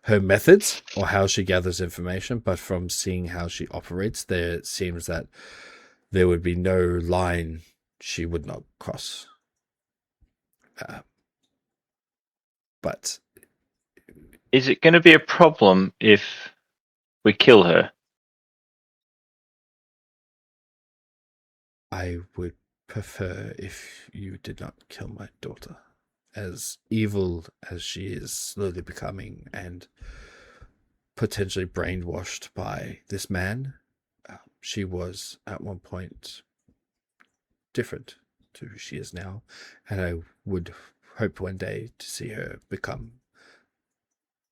her methods or how she gathers information, but from seeing how she operates, there it seems that there would be no line she would not cross. But Is it going to be a problem if we kill her? I would prefer if you did not kill my daughter. As evil as she is slowly becoming and potentially brainwashed by this man, she was at one point different to who she is now, and I would hope one day to see her become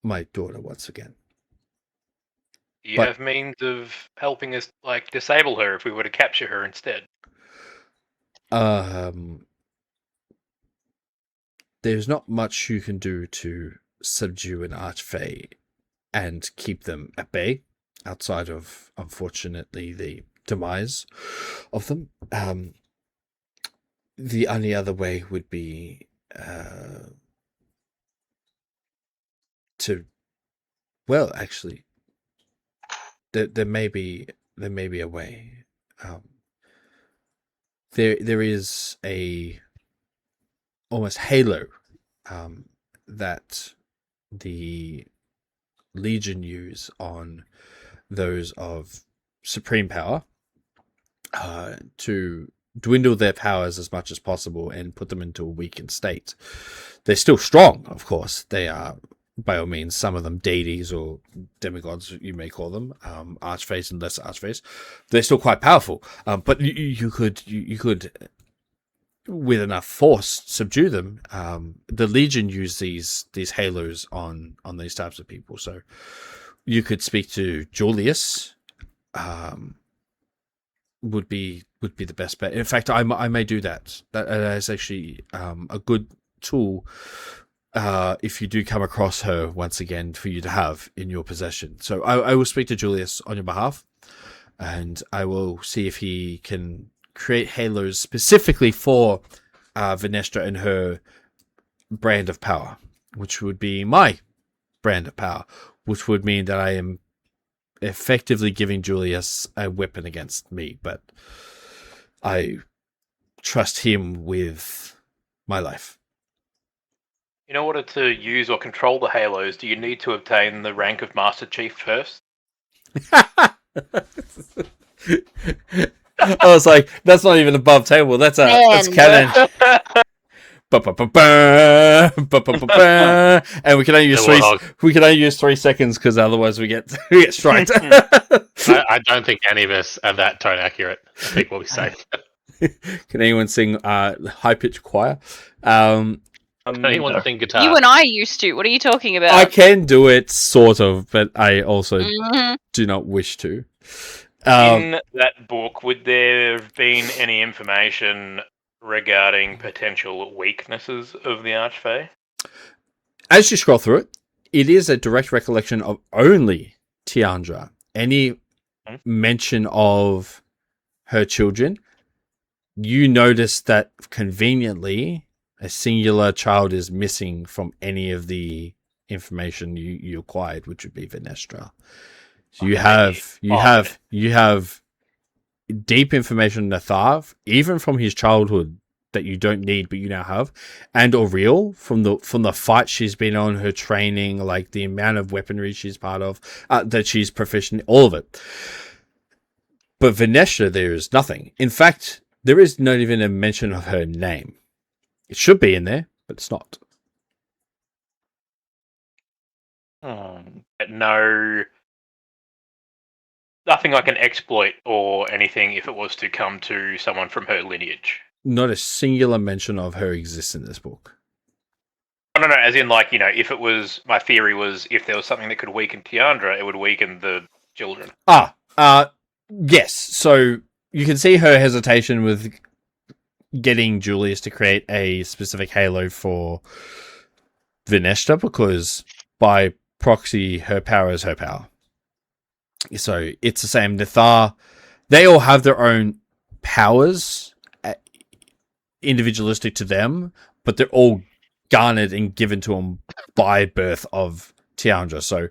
my daughter once again. Do you have means of helping us, like, disable her if we were to capture her instead? There's not much you can do to subdue an archfey and keep them at bay, outside of, unfortunately, the demise of them. The only other way would be to, well, actually, there may be a way. There is a almost halo that the Legion use on those of supreme power to dwindle their powers as much as possible and put them into a weakened state. They're still strong, of course. They are, by all means, some of them deities or demigods, you may call them, archface and lesser archface. They're still quite powerful, but you could, with enough force, subdue them. The Legion use these halos on these types of people, so you could speak to Julius. Would be the best bet. In fact, I may do that. That is actually a good tool if you do come across her once again for you to have in your possession. So I will speak to Julius on your behalf, and I will see if he can create halos specifically for Venestra and her brand of power, which would be my brand of power, which would mean that I am effectively giving Julius a weapon against me, but I trust him with my life. In order to use or control the halos, do you need to obtain the rank of Master Chief first? I was like, that's not even above table. That's canon. And we can only use three 3 seconds because otherwise we get striked. I don't think any of us are that tone accurate. I think we'll be safe. Can anyone sing high pitched choir? Can anyone sing guitar? You and I used to. What are you talking about? I can do it, sort of, but I also do not wish to. In that book, would there have been any information regarding potential weaknesses of the Archfey? As you scroll through it, it is a direct recollection of only Tiandra. Any mention of her children, you notice that conveniently a singular child is missing from any of the information you acquired, which would be Venestra. So you have deep information on Nathav, even from his childhood, that you don't need but you now have, and Auril from the fight she's been on, her training, like the amount of weaponry she's part of, that she's proficient, all of it. But Venestra, there is nothing. In fact, there is not even a mention of her name. It should be in there, but it's not. Nothing like an exploit or anything if it was to come to someone from her lineage. Not a singular mention of her exists in this book. No, as in, like, if it was, my theory was, if there was something that could weaken Tiandra, it would weaken the children. Yes. So you can see her hesitation with getting Julius to create a specific halo for Venestra, because by proxy, her power is her power. So it's the same. Nathar, they all have their own powers, individualistic to them, but they're all garnered and given to them by birth of Tiandra. So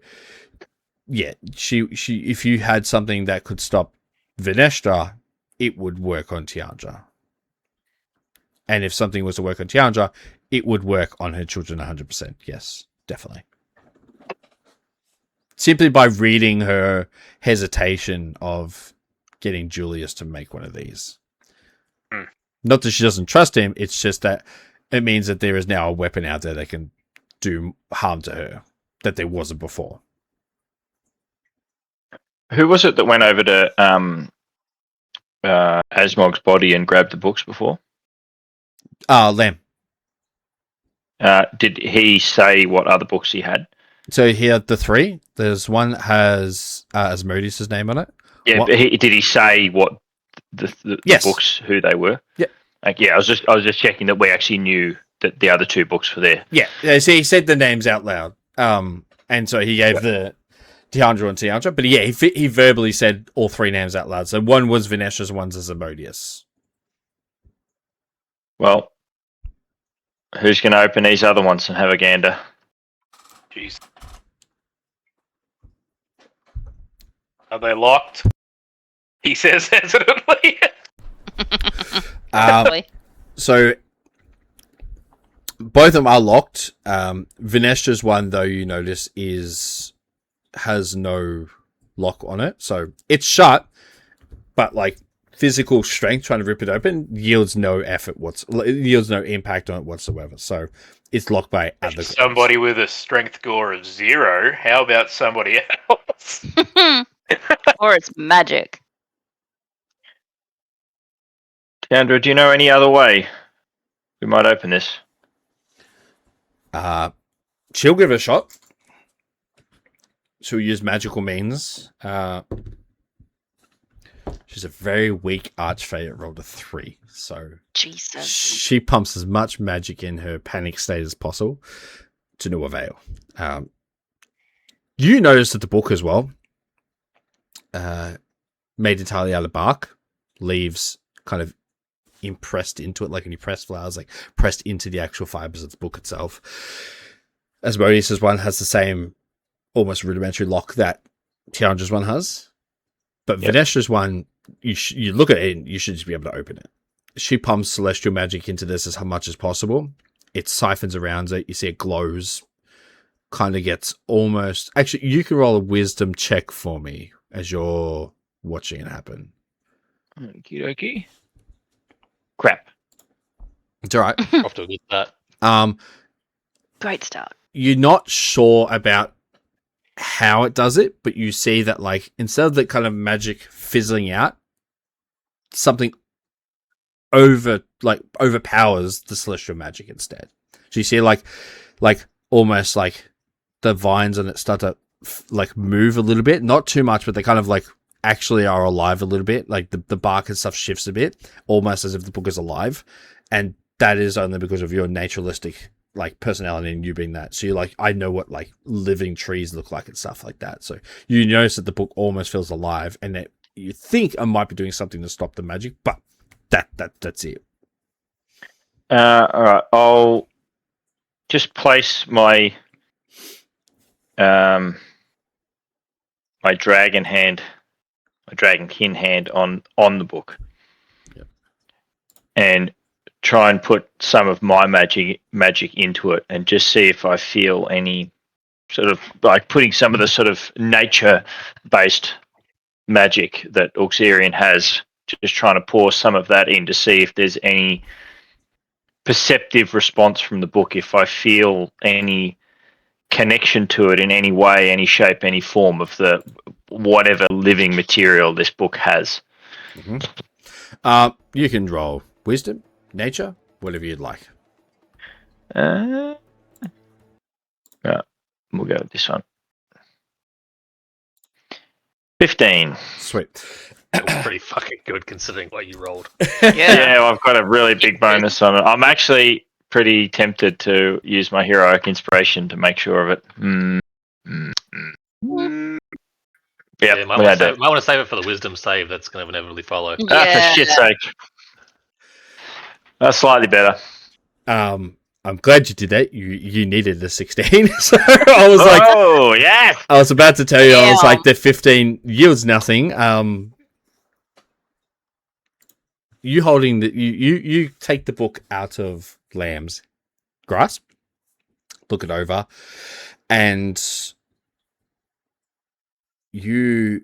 yeah, she if you had something that could stop Venestra, it would work on Tiandra. And if something was to work on Tiandra, it would work on her children 100%. Yes, definitely. Simply by reading her hesitation of getting Julius to make one of these. Not that she doesn't trust him, it's just that it means that there is now a weapon out there that can do harm to her that there wasn't before. Who was it that went over to Asmog's body and grabbed the books before? Lamb. Did he say what other books he had? So he had the 3. There's one that has Asmodeus' name on it. Yeah, but did he say what the Yes. books, who they were? Yeah. I was just checking that we actually knew that the other 2 books were there. Yeah. So he said the names out loud. And so he gave the Tiandra and Tiandra, but yeah, he verbally said all 3 names out loud. So one was Venestra's, one's Asmodeus. Well, who's going to open these other ones and have a gander? Jeez. Are they locked? He says hesitantly. Definitely. So both of them are locked. Vinestra's one, though, you notice has no lock on it, so it's shut. But like physical strength trying to rip it open yields no yields no impact on it whatsoever. So it's locked by other Somebody with a strength score of 0. How about somebody else? Or it's magic. Deandra, do you know any other way we might open this? She'll give it a shot. She'll use magical means. She's a very weak archfey. It rolled a 3, so Jesus. she pumps as much magic in her panic state as possible to no avail. You notice that the book as well, made entirely out of bark, leaves kind of impressed into it, like when you press flowers, like pressed into the actual fibers of the book itself. Asmodeus' one has the same almost rudimentary lock that Tiandra's one has, but Vinestra's one, you look at it and you should just be able to open it. She pumps celestial magic into this as much as possible. It siphons around it. You see it glows. Kind of gets almost... Actually, you can roll a wisdom check for me as you're watching it happen. Okie dokie. Crap. It's all right. Off to a good start. Great start. You're not sure about how it does it, but you see that, like, instead of the kind of magic fizzling out, something overpowers the celestial magic instead. So you see, like almost like the vines on it start to like move a little bit, not too much, but they kind of like actually are alive a little bit. Like the bark and stuff shifts a bit, almost as if the book is alive, and that is only because of your naturalistic like personality and you being that. So you're like, I know what like living trees look like and stuff like that. So you notice that the book almost feels alive, and that you think I might be doing something to stop the magic, but that's it. All right, I'll just place my my dragonkin hand on the book, and try and put some of my magic into it, and just see if I feel any sort of like putting some of the sort of nature-based magic that Auxerian has. Just trying to pour some of that in to see if there's any perceptive response from the book, if I feel any connection to it in any way, any shape, any form of the whatever living material this book has. Mm-hmm. You can roll wisdom, nature, whatever you'd like. We'll go with this one. 15. Sweet. That was pretty fucking good considering what you rolled. Yeah, well, I've got a really big bonus on it. I'm actually pretty tempted to use my heroic inspiration to make sure of it. Yep, Yeah, might want to save it for the wisdom save that's going to inevitably follow. For shit's sake. That's slightly better. I'm glad you did that. You needed a 16. So I was like, oh, yeah. I was about to tell you, I was like, the 15 yields nothing. You holding you take the book out of Lamb's grasp, look it over, and you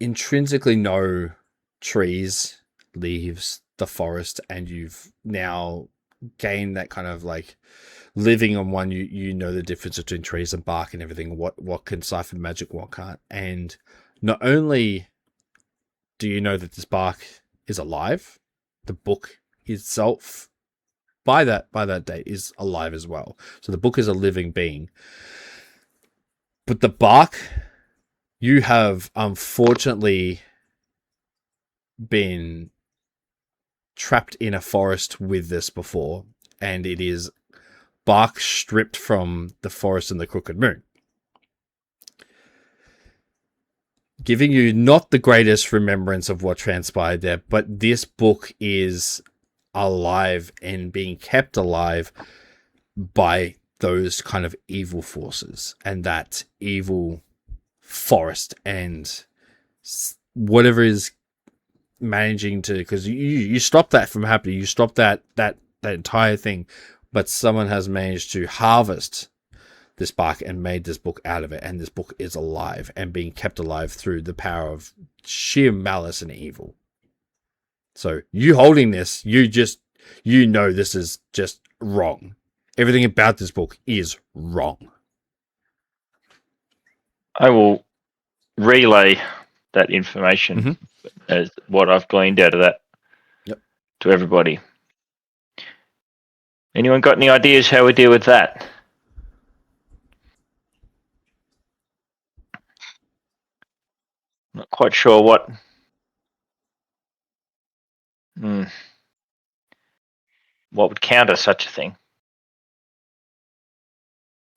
intrinsically know trees, leaves, the forest, and you've now gained that kind of like living on one. You know the difference between trees and bark and everything. What can siphon magic, what can't. And not only do you know that this bark is alive, the book itself by that date is alive as well. So the book is a living being. But the bark, you have unfortunately been trapped in a forest with this before, and it is bark stripped from the forest in the Crooked Moon, giving you not the greatest remembrance of what transpired there. But this book is alive and being kept alive by those kind of evil forces and that evil forest and whatever is managing to, because you stop that from happening, you stop that entire thing, but someone has managed to harvest this bark and made this book out of it, and this book is alive and being kept alive through the power of sheer malice and evil. So you holding this, you know this is just wrong. Everything about this book is wrong. I will relay that information as what I've gleaned out of that to everybody. Anyone got any ideas how we deal with that? Not quite sure what. What would counter such a thing?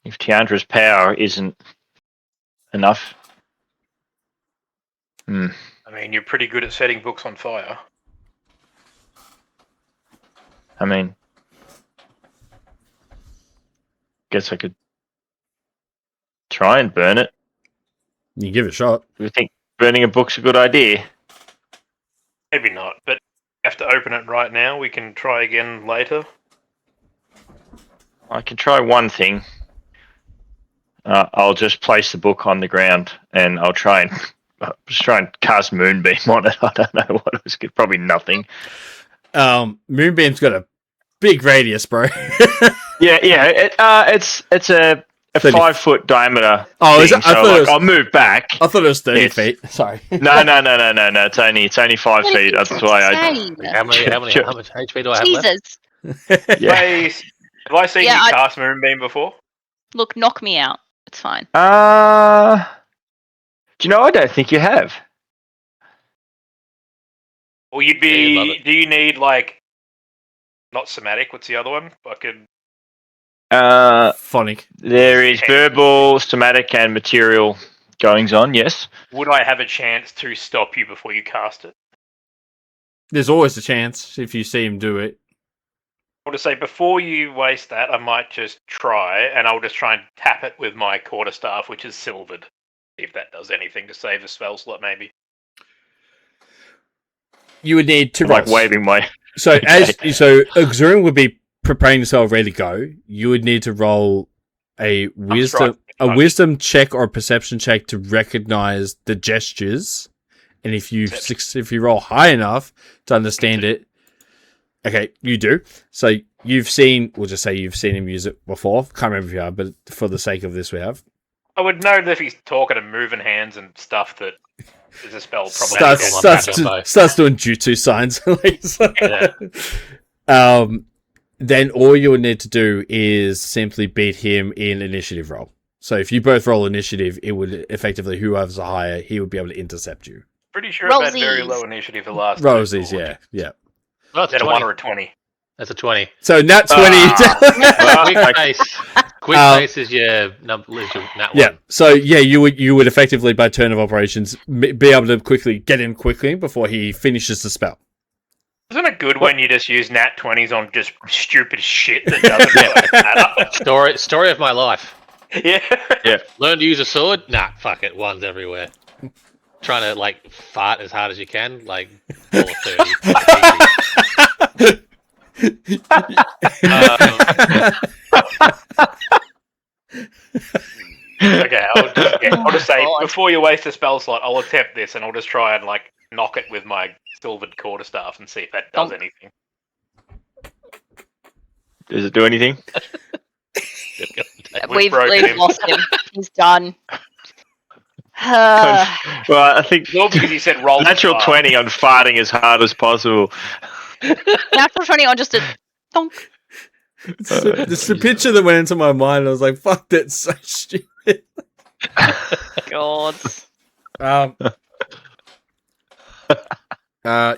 If Tiandra's power isn't enough. I mean, you're pretty good at setting books on fire. I mean, guess I could try and burn it. You give it a shot. Do you think burning a book's a good idea? Maybe not, but you have to open it right now. We can try again later. I can try one thing. I'll just place the book on the ground and I'll try and cast Moonbeam on it. I don't know what it was. Probably nothing. Moonbeam's got a big radius, bro. Yeah. It's a 5-foot diameter. Oh, thing, is it? So I'll move back. I thought it was 30 feet. Sorry. No. It's only 5 feet. That's why How much HP do I have left? Jesus. Yeah. Have I seen you cast Moonbeam before? Look, knock me out. It's fine. Do you know? I don't think you have. Well, you'd be. Do you need like not somatic? What's the other one? Fucking. Phonic. There is verbal, somatic, and material goings on. Yes. Would I have a chance to stop you before you cast it? There's always a chance if you see him do it. I want to say before you waste that, I might just try, and I'll just try and tap it with my quarterstaff, which is silvered. See if that does anything to save a spell slot, maybe. You would need to like waving my. So Xurun would be preparing himself ready to go. You would need to roll a wisdom check or a perception check to recognize the gestures, and if you roll high enough to understand it. Okay, you do. So you've seen, we'll just say you've seen him use it before. Can't remember if you have, but for the sake of this, we have. I would know that if he's talking and moving hands and stuff that is a spell probably. Starts doing jutsu signs. Then all you would need to do is simply beat him in initiative roll. So if you both roll initiative, it would effectively, whoever's higher, he would be able to intercept you. Pretty sure I've had very low initiative the last. Rosies, yeah. Well, is that a 1 or a 20? That's a 20. So nat 20. Quick face is your nat 1. Yeah. So yeah, you would effectively by turn of operations be able to quickly get him quickly before he finishes the spell. Isn't it good when you just use nat 20s on just stupid shit that doesn't matter? Story of my life. Yeah. Learn to use a sword? Nah, fuck it. One's everywhere. Trying to like fart as hard as you can, like 4 or 30. Okay, I'll just say before you waste a spell slot, I'll attempt this and I'll just try and like knock it with my silvered quarterstaff and see if that does anything. Does it do anything? We've lost him. He's done. Well, I think well, because you said roll natural 20 on farting as hard as possible. Natural 20 on just a donk. It's the picture that went into my mind. I was like, "Fuck, that's so stupid." God.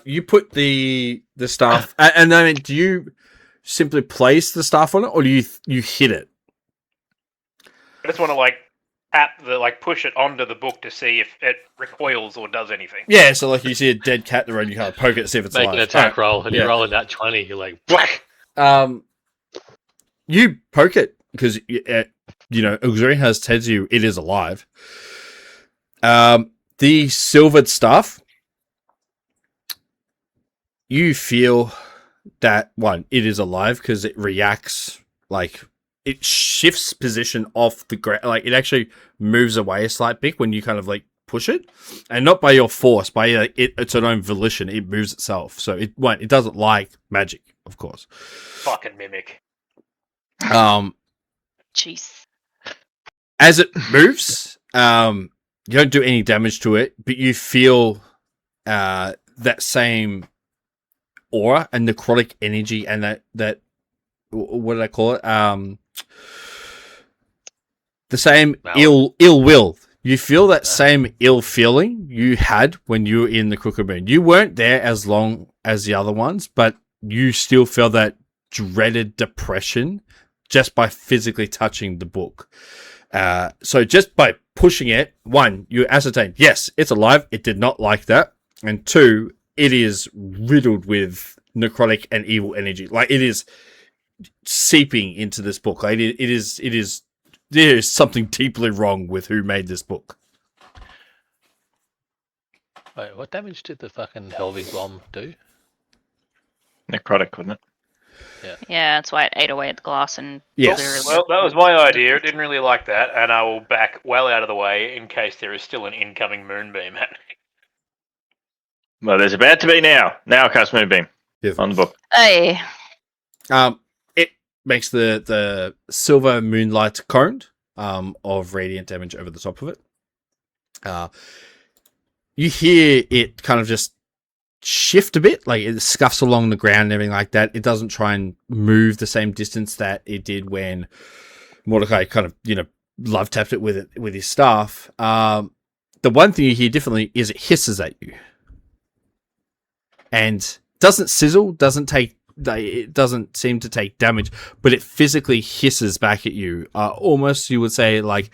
You put the staff, and I mean, do you simply place the staff on it, or do you hit it? I just want to like push it onto the book to see if it recoils or does anything. Yeah, so like you see a dead cat in the road, you kind of poke it to see if it's Make alive. an attack roll, and Yeah. you roll in that 20. You're like, whack! You poke it because Auxiliary has tells you it is alive. The silvered stuff, you feel that one, it is alive because it reacts, like it shifts position off the ground, like it actually moves away a slight bit when you kind of like push it, and not by your force, by its own volition. It moves itself, so it doesn't like magic, of course. Fucking mimic. Jeez. As it moves, you don't do any damage to it, but you feel that same aura and necrotic energy, and that what did I call it? The same ill will. You feel that same ill feeling you had when you were in the Crooked Moon. You weren't there as long as the other ones, but you still feel that dreaded depression just by physically touching the book. So just by pushing it, one, you ascertain, yes, it's alive. It did not like that. And two, it is riddled with necrotic and evil energy. Like it is seeping into this book. Like there is something deeply wrong with who made this book. Wait, what damage did the fucking Helvig bomb do? Necrotic, wouldn't it? Yeah, that's why it ate away at the glass and... Yes. Well, that was my idea. I didn't really like that, and I will back well out of the way in case there is still an incoming moonbeam happening. Well, there's about to be now. Now cast Moonbeam on the book. Hey. It makes the silver moonlight cone of radiant damage over the top of it. You hear it kind of just shift a bit, like it scuffs along the ground and everything like that. It doesn't try and move the same distance that it did when Mordecai kind of, love tapped it with his staff. The one thing you hear differently is it hisses at you. And doesn't sizzle, it doesn't seem to take damage, but it physically hisses back at you. Almost, you would say, like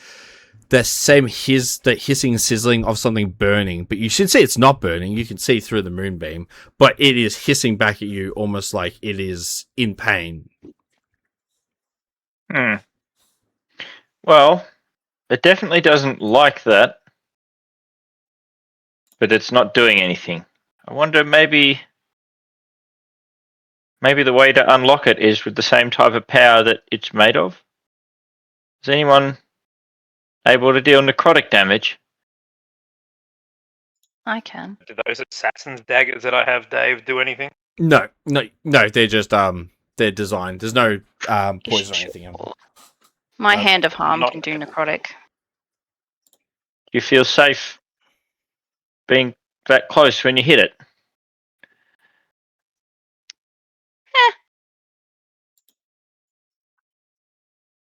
the same the hissing, sizzling of something burning. But you should see it's not burning. You can see through the moonbeam, but it is hissing back at you, almost like it is in pain. Well, it definitely doesn't like that, but it's not doing anything. I wonder maybe the way to unlock it is with the same type of power that it's made of. Is anyone able to deal necrotic damage? I can. Do those assassin's daggers that I have, Dave, do anything? No, they're just they're designed. There's no poison or anything in them. My Hand of Harm not- can do necrotic. Do you feel safe being that close when you hit it?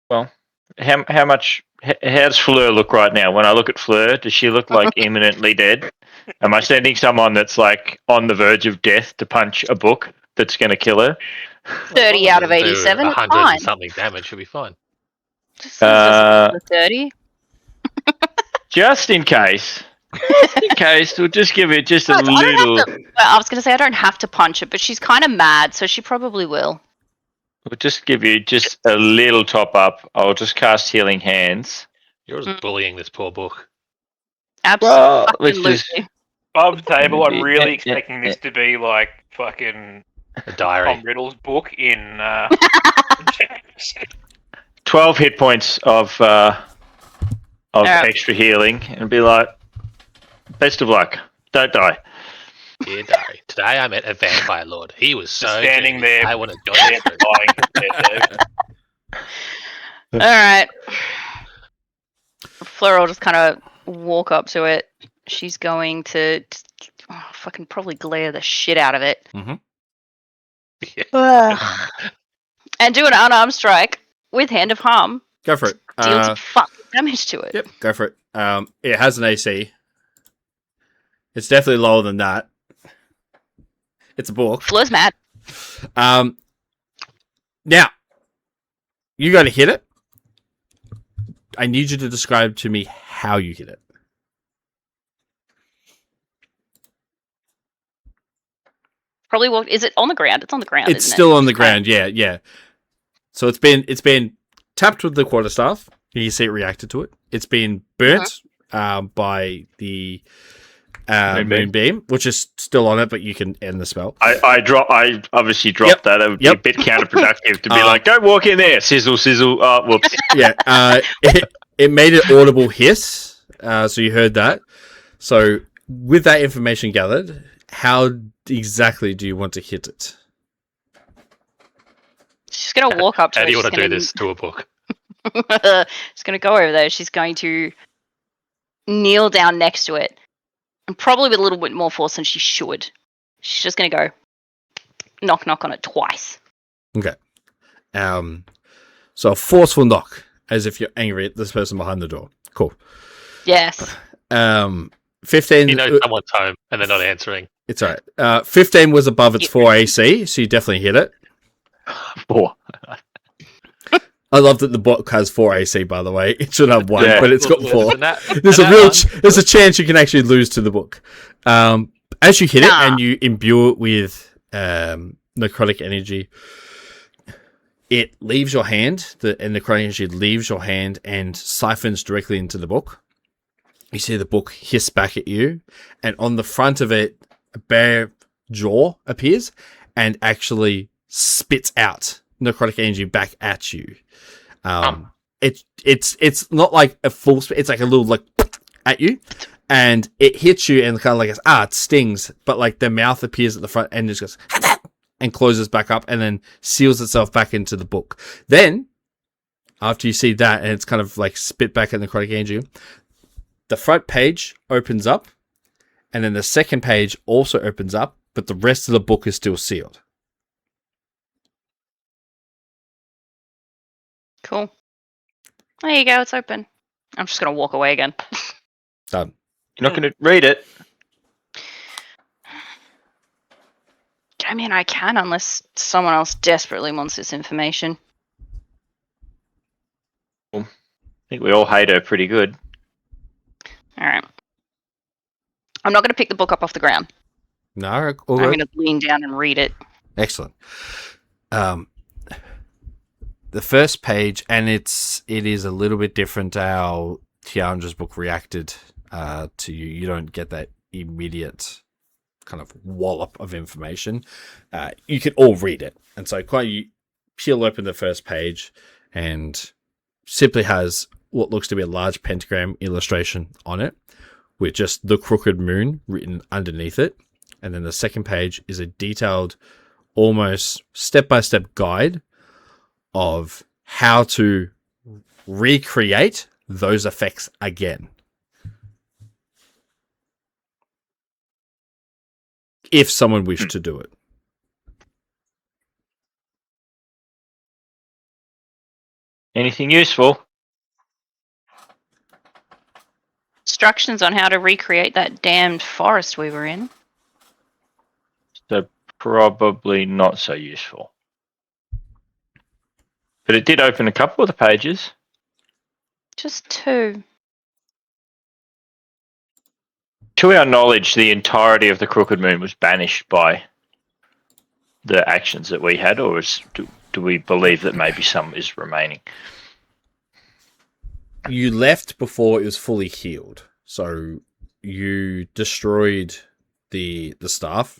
Well, how much? How does Fleur look right now? When I look at Fleur, does she look like imminently dead? Am I sending someone that's like on the verge of death to punch a book that's going to kill her? 30 out of 87, it's 100 fine. and something damage should be fine. Just the 30. Just in case. We'll just give it just a I don't little. have to, I was going to say I don't have to punch it, but she's kind of mad, so she probably will. We'll just give you just a little top up. I'll just cast Healing Hands. You're just bullying this poor book. Well, Absolutely. which is Above table, I'm really Yeah, expecting yeah, this to be like fucking A diary. Tom Riddle's book in 12 hit points of extra healing, and be like, best of luck. Don't die. Dear diary. Today I met a vampire lord. He was so standing good. there. I want to join him. All right. Fleur will just kind of walk up to it. She's going to fucking probably glare the shit out of it. Mhm. And do an unarmed strike with Hand of Harm. Go for it. Deals fucking damage to it. Yep, go for it. It has an AC. It's definitely lower than that. It's a book. Fleur's mad. Now, you got to hit it. I need you to describe to me how you hit it. Probably walk. Is it on the ground? It's on the ground. It's isn't still it? on the ground. Yeah. So it's been tapped with the quarterstaff. You see it reacted to it. It's been burnt by the moonbeam, which is still on it, but you can end the spell. I obviously dropped that. It would be a bit counterproductive to be like, "Go walk in there, sizzle, sizzle." Oh, whoops. Yeah. It made an audible hiss. So you heard that. So with that information gathered, how exactly do you want to hit it? She's gonna walk up to How it. do you want She's to do gonna- this to a book? She's gonna go over there. She's going to kneel down next to it, and probably with a little bit more force than she should. She's just gonna go knock on it twice. Okay. So a forceful knock, as if you're angry at this person behind the door. Cool. Yes. 15. You know someone's home and they're not answering. It's alright. 15 was above its 4 AC, so you definitely hit it. 4. I love that the book has 4 AC, by the way. It should have 1, Yeah. but it's got 4. And that- There's and a that real, one- there's a chance you can actually lose to the book. As you hit it and you imbue it with necrotic energy, it leaves your hand. The necrotic energy leaves your hand and siphons directly into the book. You see the book hiss back at you, and on the front of it, a bare jaw appears and actually spits out necrotic energy back at you. It's not like a full spit; it's like a little like at you, and it hits you and kind of like it stings, but like the mouth appears at the front and just goes and closes back up and then seals itself back into the book. Then, after you see that and it's kind of like spit back at necrotic energy, the front page opens up, and then the second page also opens up, but the rest of the book is still sealed. Cool. There you go. It's open. I'm just gonna walk away again. Done. You're not going to read it. I mean, I can unless someone else desperately wants this information. I think we all hate her pretty good. All right. I'm not going to pick the book up off the ground. No, I'm all going good. to lean down and read it. Excellent. The first page, and it is a little bit different how Tiandra's book reacted to you. You don't get that immediate kind of wallop of information. You can all read it, and so you peel open the first page, and simply has what looks to be a large pentagram illustration on it, with just the crooked moon written underneath it. And then the second page is a detailed, almost step-by-step guide of how to recreate those effects again. If someone wished to do it. Anything useful? Instructions on how to recreate that damned forest we were in. So probably not so useful. But it did open a couple of the pages. Just 2. To our knowledge, the entirety of the Crooked Moon was banished by the actions that we had, or do we believe that maybe some is remaining? You left before it was fully healed. So you destroyed the staff,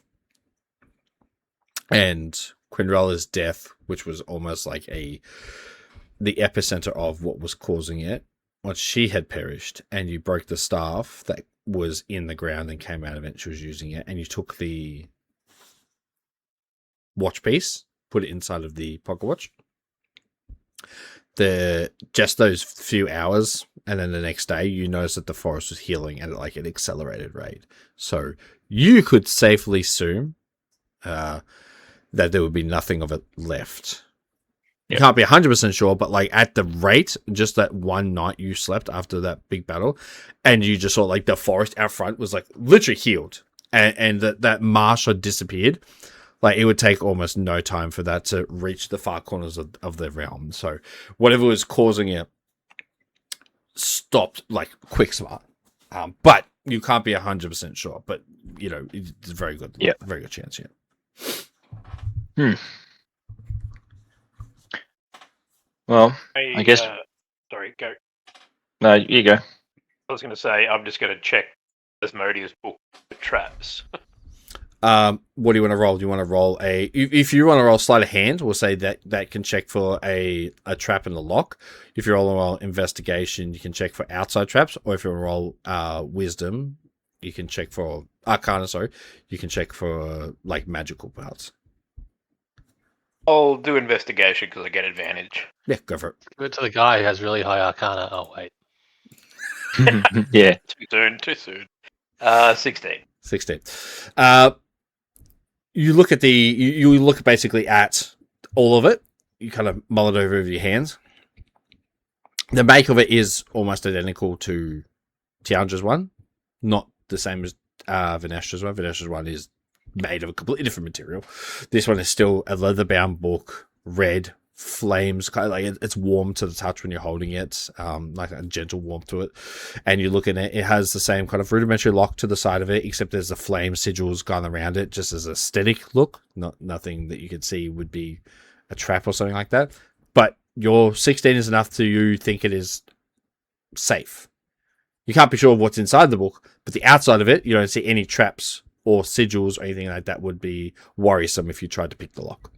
and Quinrella's death, which was almost like the epicenter of what was causing it, once she had perished, and you broke the staff that was in the ground and came out of it and she was using it, and you took the watch piece, put it inside of the pocket watch. Just those few hours, and then the next day you noticed that the forest was healing at like an accelerated rate. So you could safely assume that there would be nothing of it left. You can't be 100% sure, but like at the rate, just that one night you slept after that big battle, and you just saw like the forest out front was like literally healed, and that marsh had disappeared. Like it would take almost no time for that to reach the far corners of the realm. So whatever was causing it stopped like quick smart. But you can't be 100% sure. But you know, it's very good. Yeah. Very good chance. Yeah. Well, I guess. Sorry, go. No, you go. I was going to say, I'm just going to check Asmodeus' book for traps. What do you want to roll? Do you want to roll if you want to roll sleight of hand, we'll say that can check for a trap and a lock. If you roll investigation, you can check for outside traps, or if you roll wisdom, you can check for arcana. Sorry, you can check for like magical parts. I'll do investigation because I get advantage. Yeah, go for it. Give it to the guy who has really high arcana. Oh, wait. Yeah. Too soon. 16. 16. You look at you look basically at all of it. You kind of mull it over with your hands. The make of it is almost identical to Tiandra's one, not the same as Vanessa's one. Vanessa's one is made of a completely different material. This one is still a leather-bound book, red, flames, kind of like it's warm to the touch when you're holding it, like a gentle warmth to it. And you look at it, it has the same kind of rudimentary lock to the side of it, except there's the flame sigils gone around it, just as a aesthetic look. Nothing that you could see would be a trap or something like that. But your 16 is enough to you think it is safe. You can't be sure of what's inside the book, but the outside of it, you don't see any traps or sigils or anything like that would be worrisome if you tried to pick the lock.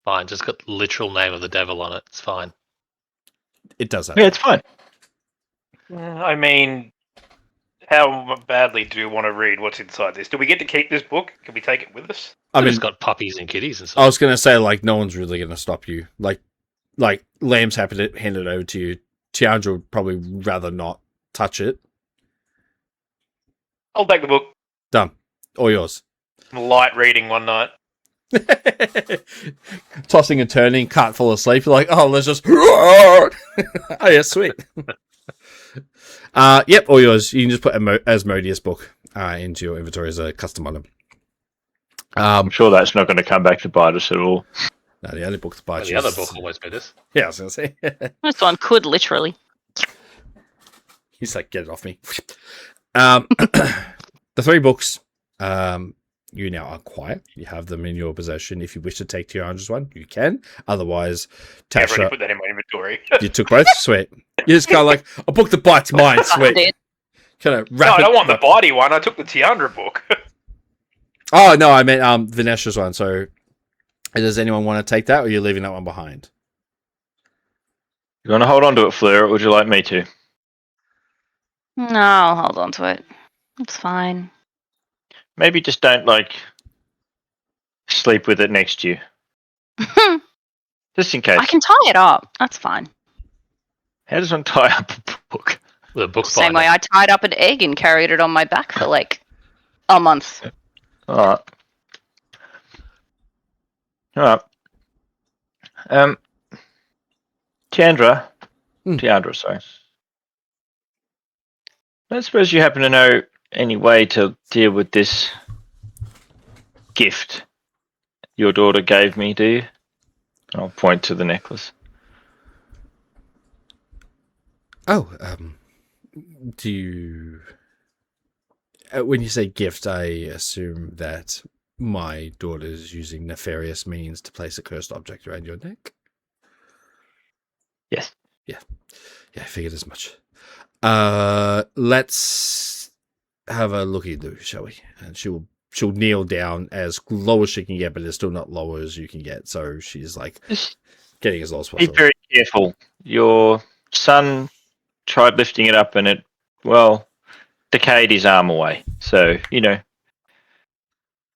Fine, just got the literal name of the devil on it. It's fine. It does that. Yeah, it's fine. I mean, how badly do you want to read what's inside this? Do we get to keep this book? Can we take it with us? I mean, It's got puppies and kitties and I stuff. was going to say, like, no one's really going to stop you. Like Lamb's happy to hand it over to you. Tiandra would probably rather not touch it. I'll take the book. Done. All yours. Light reading one night. Tossing and turning, can't fall asleep. You're like, oh, let's just. Oh, yeah, sweet. Yep, all yours. You can just put Asmodeus book into your inventory as a custom item. I'm sure that's not going to come back to bite us at all. No, the only book to buy. The other book always beat us. Yeah, I was going to say. This one could literally. He's like, get it off me. The three books, you now acquire. You have them in your possession. If you wish to take Tiandra's one, you can. Otherwise, I've already Tasha, put that in my inventory. you took both? Sweet. You just kind of like, a book that bites mine. Sweet. Did. Kind of No, wrap I it. don't want the body one. I took the Tiandra book. Oh, no, I meant Vanessa's one. So, does anyone want to take that, or are you leaving that one behind? You want to hold on to it, Fleur, or would you like me to? No, I'll hold on to it. It's fine. Maybe just don't, like, sleep with it next to you. I Just in case. can tie it up. That's fine. How does one tie up a book? The book Same binder. way I tied up an egg and carried it on my back for like a month. Alright. Alright. Tiandra. Tiandra, sorry. I don't suppose you happen to know any way to deal with this gift your daughter gave me, do you? I'll point to the necklace. Oh, do you... when you say gift, I assume that my daughter is using nefarious means to place a cursed object around your neck? Yes. Yeah, I figured as much. Let's have a looky-do, shall we? And she'll kneel down as low as she can get, but it's still not lower as you can get. So she's like Just getting as low as be possible. very careful. Your son tried lifting it up and it, well, decayed his arm away. So,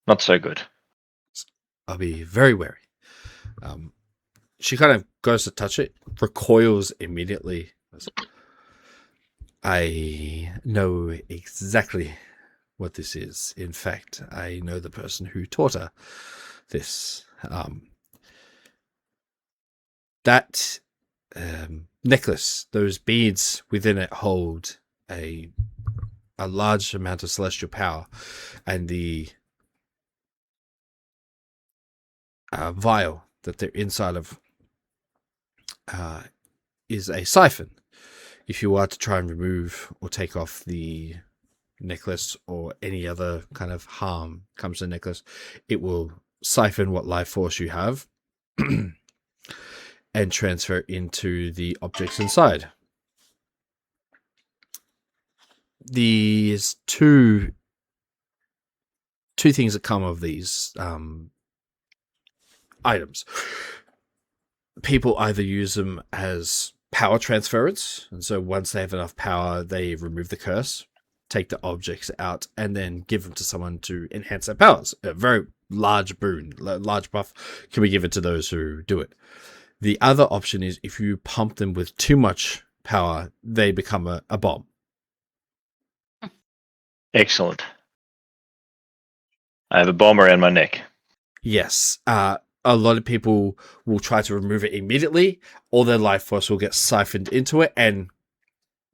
not so good. I'll be very wary. She kind of goes to touch it, recoils immediately. I know exactly what this is. In fact, I know the person who taught her this. That necklace, those beads within it hold a large amount of celestial power, and the vial that they're inside of is a siphon. If you are to try and remove or take off the necklace or any other kind of harm comes to the necklace, it will siphon what life force you have and transfer into the objects inside. There's two things that come of these items. People either use them as power transference, and so once they have enough power, they remove the curse, take the objects out, and then give them to someone to enhance their powers. A very large boon, large buff can be given to those who do it. The other option is if you pump them with too much power, they become a bomb. Excellent. I have a bomb around my neck. Yes. A lot of people will try to remove it immediately, or their life force will get siphoned into it, and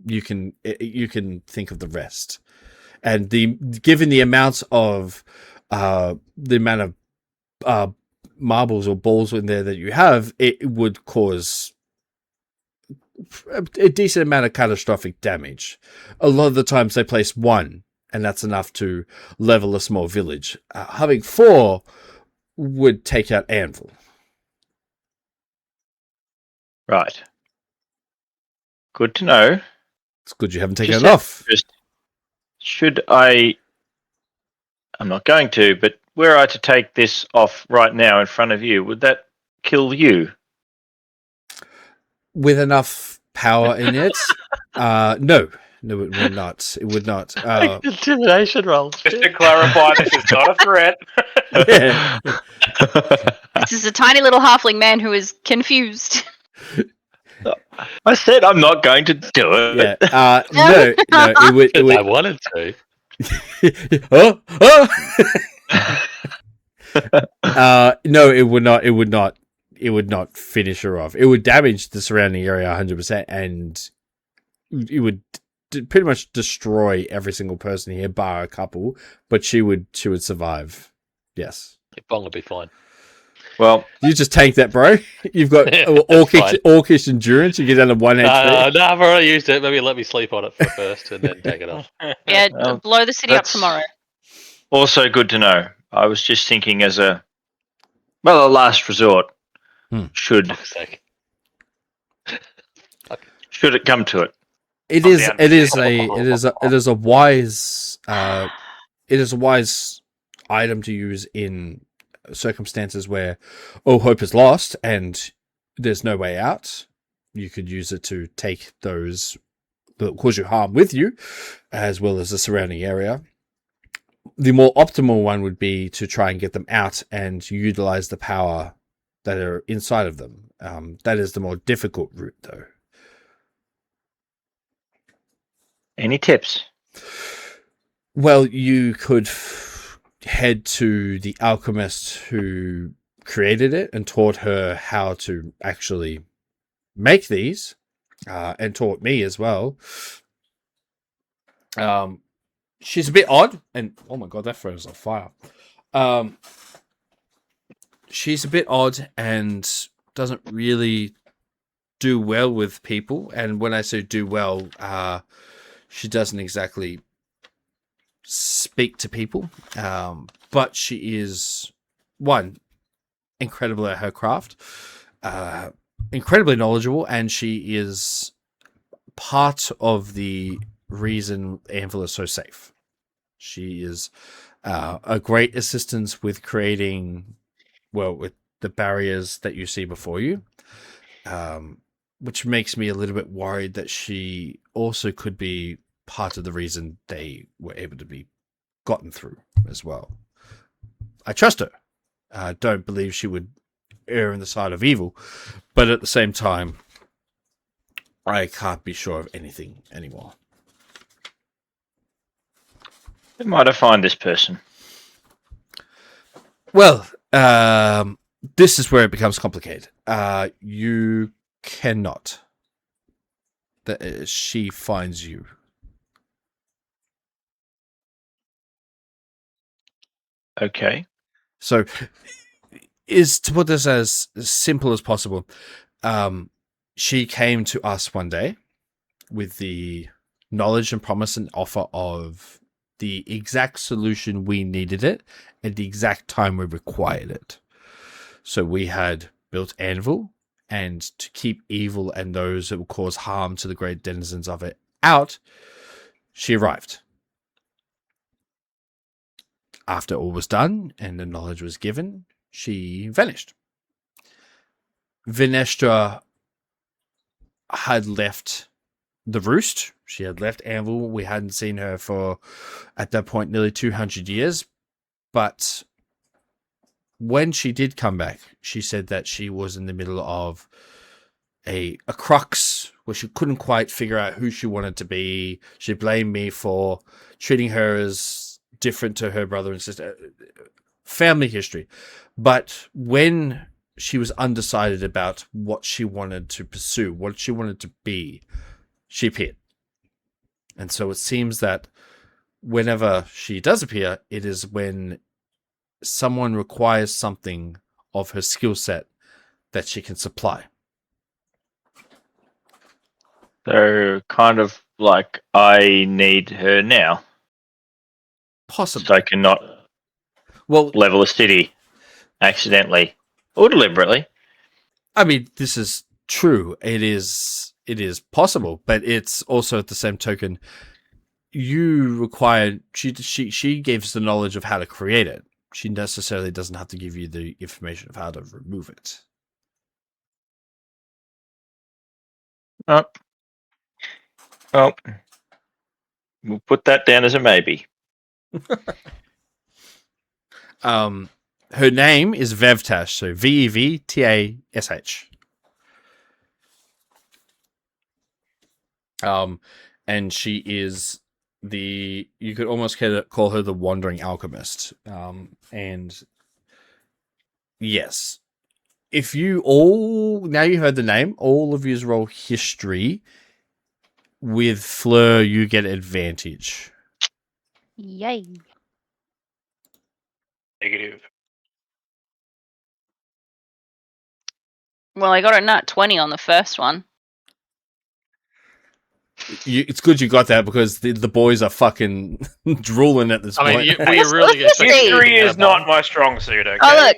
you can think of the rest. And given the amount of marbles or balls in there that you have, it would cause a decent amount of catastrophic damage. A lot of the times they place one, and that's enough to level a small village. Having 4 would take out Anvil. Right. Good to know. It's good you haven't taken Just it off. Should I... I'm not going to, but were I to take this off right now in front of you, would that kill you? With enough power in it? No. No, it would not. It would not. Intimidation roll. Just to clarify, this is not a threat. Yeah. This is a tiny little halfling man who is confused. I said I'm not going to do it. Yeah. No, it would. It would. I wanted to. No, it would not. It would not. It would not finish her off. It would damage the surrounding area 100%, and it would pretty much destroy every single person here, bar a couple. But she would survive. Yes. Bong will be fine. Well, you just tank that, bro. You've got orcish endurance. You get down to 1 HP. No, I've already used it. Maybe let me sleep on it first and then take it off. Yeah, blow the city up tomorrow. Also good to know. I was just thinking as a last resort. Should it come to it? It is a wise item to use in circumstances where all hope is lost and there's no way out. You could use it to take those that cause you harm with you, as well as the surrounding area. The more optimal one would be to try and get them out and utilize the power that are inside of them. That is the more difficult route, though. Any tips? Well, you could head to the alchemist who created it and taught her how to actually make these, and taught me as well. She's a bit odd, and oh my god, that phone's on fire. She's a bit odd and doesn't really do well with people. And when I say do well, she doesn't exactly speak to people. But she is, one, incredible at her craft, incredibly knowledgeable, and she is part of the reason Anvil is so safe. She is a great assistance with creating, with the barriers that you see before you, which makes me a little bit worried that she also could be part of the reason they were able to be gotten through as well. I trust her. I don't believe she would err on the side of evil, but at the same time, I can't be sure of anything anymore. Where might I find this person? Well, this is where it becomes complicated. You cannot. She finds you. Okay. So, is to put this as simple as possible. She came to us one day with the knowledge and promise and offer of the exact solution we needed it at the exact time we required it. So we had built Anvil, and to keep evil and those that will cause harm to the great denizens of it out, she arrived. After all was done and the knowledge was given, she vanished. Vinestra had left the roost. She had left Anvil. We hadn't seen her for, at that point, nearly 200 years. But when she did come back, she said that she was in the middle of a crux where she couldn't quite figure out who she wanted to be. She blamed me for treating her as different to her brother and sister. Family history. But when she was undecided about what she wanted to pursue, what she wanted to be, she appeared. And so it seems that whenever she does appear, it is when someone requires something of her skill set that she can supply. So kind of like I need her now. Possibly. So I cannot level a city accidentally or deliberately. I mean, this is true. It is possible, but it's also at the same token, you require, she gives the knowledge of how to create it. She necessarily doesn't have to give you the information of how to remove it. Well, we'll put that down as a maybe. Her name is Vevtash, so Vevtash. And she is you could almost call her the wandering alchemist. And yes, if you now you heard the name, all of yous roll history. With Fleur, you get advantage. Yay. Negative. Well, I got a nat 20 on the first one. It's good you got that because the boys are fucking drooling at this point. I mean, we really Let's expect History is not my strong suit, okay? Oh, look.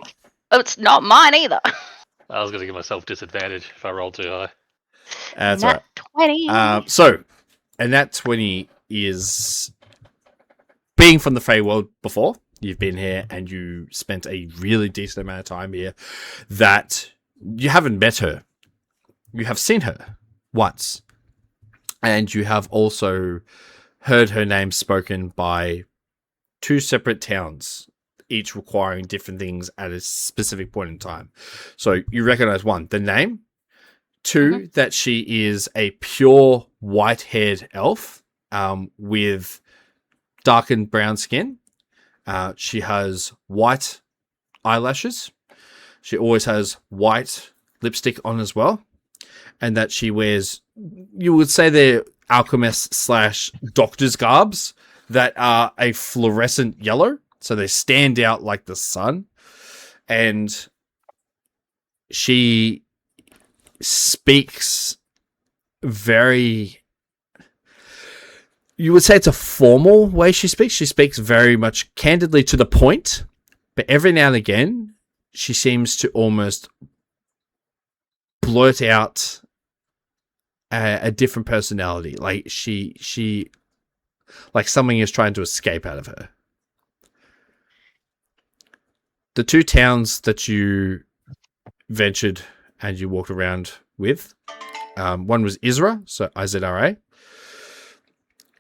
Oh, it's not mine either. I was going to give myself disadvantage if I rolled too high. That's nat right. 20. So, and that 20 is being from the Feywild before. You've been here and you spent a really decent amount of time here. That you haven't met her. You have seen her once. And you have also heard her name spoken by two separate towns, each requiring different things at a specific point in time. So you recognize one, the name. Two, that she is a pure white-haired elf with darkened brown skin. She has white eyelashes. She always has white lipstick on as well. And that she wears, you would say they're alchemist / doctor's garbs that are a fluorescent yellow. So they stand out like the sun. And she speaks very, you would say it's a formal way she speaks. She speaks very much candidly to the point. But every now and again, she seems to almost blurt out a different personality, like she like something is trying to escape out of her. The two towns that you ventured and you walked around with, one was Izra, so Izra.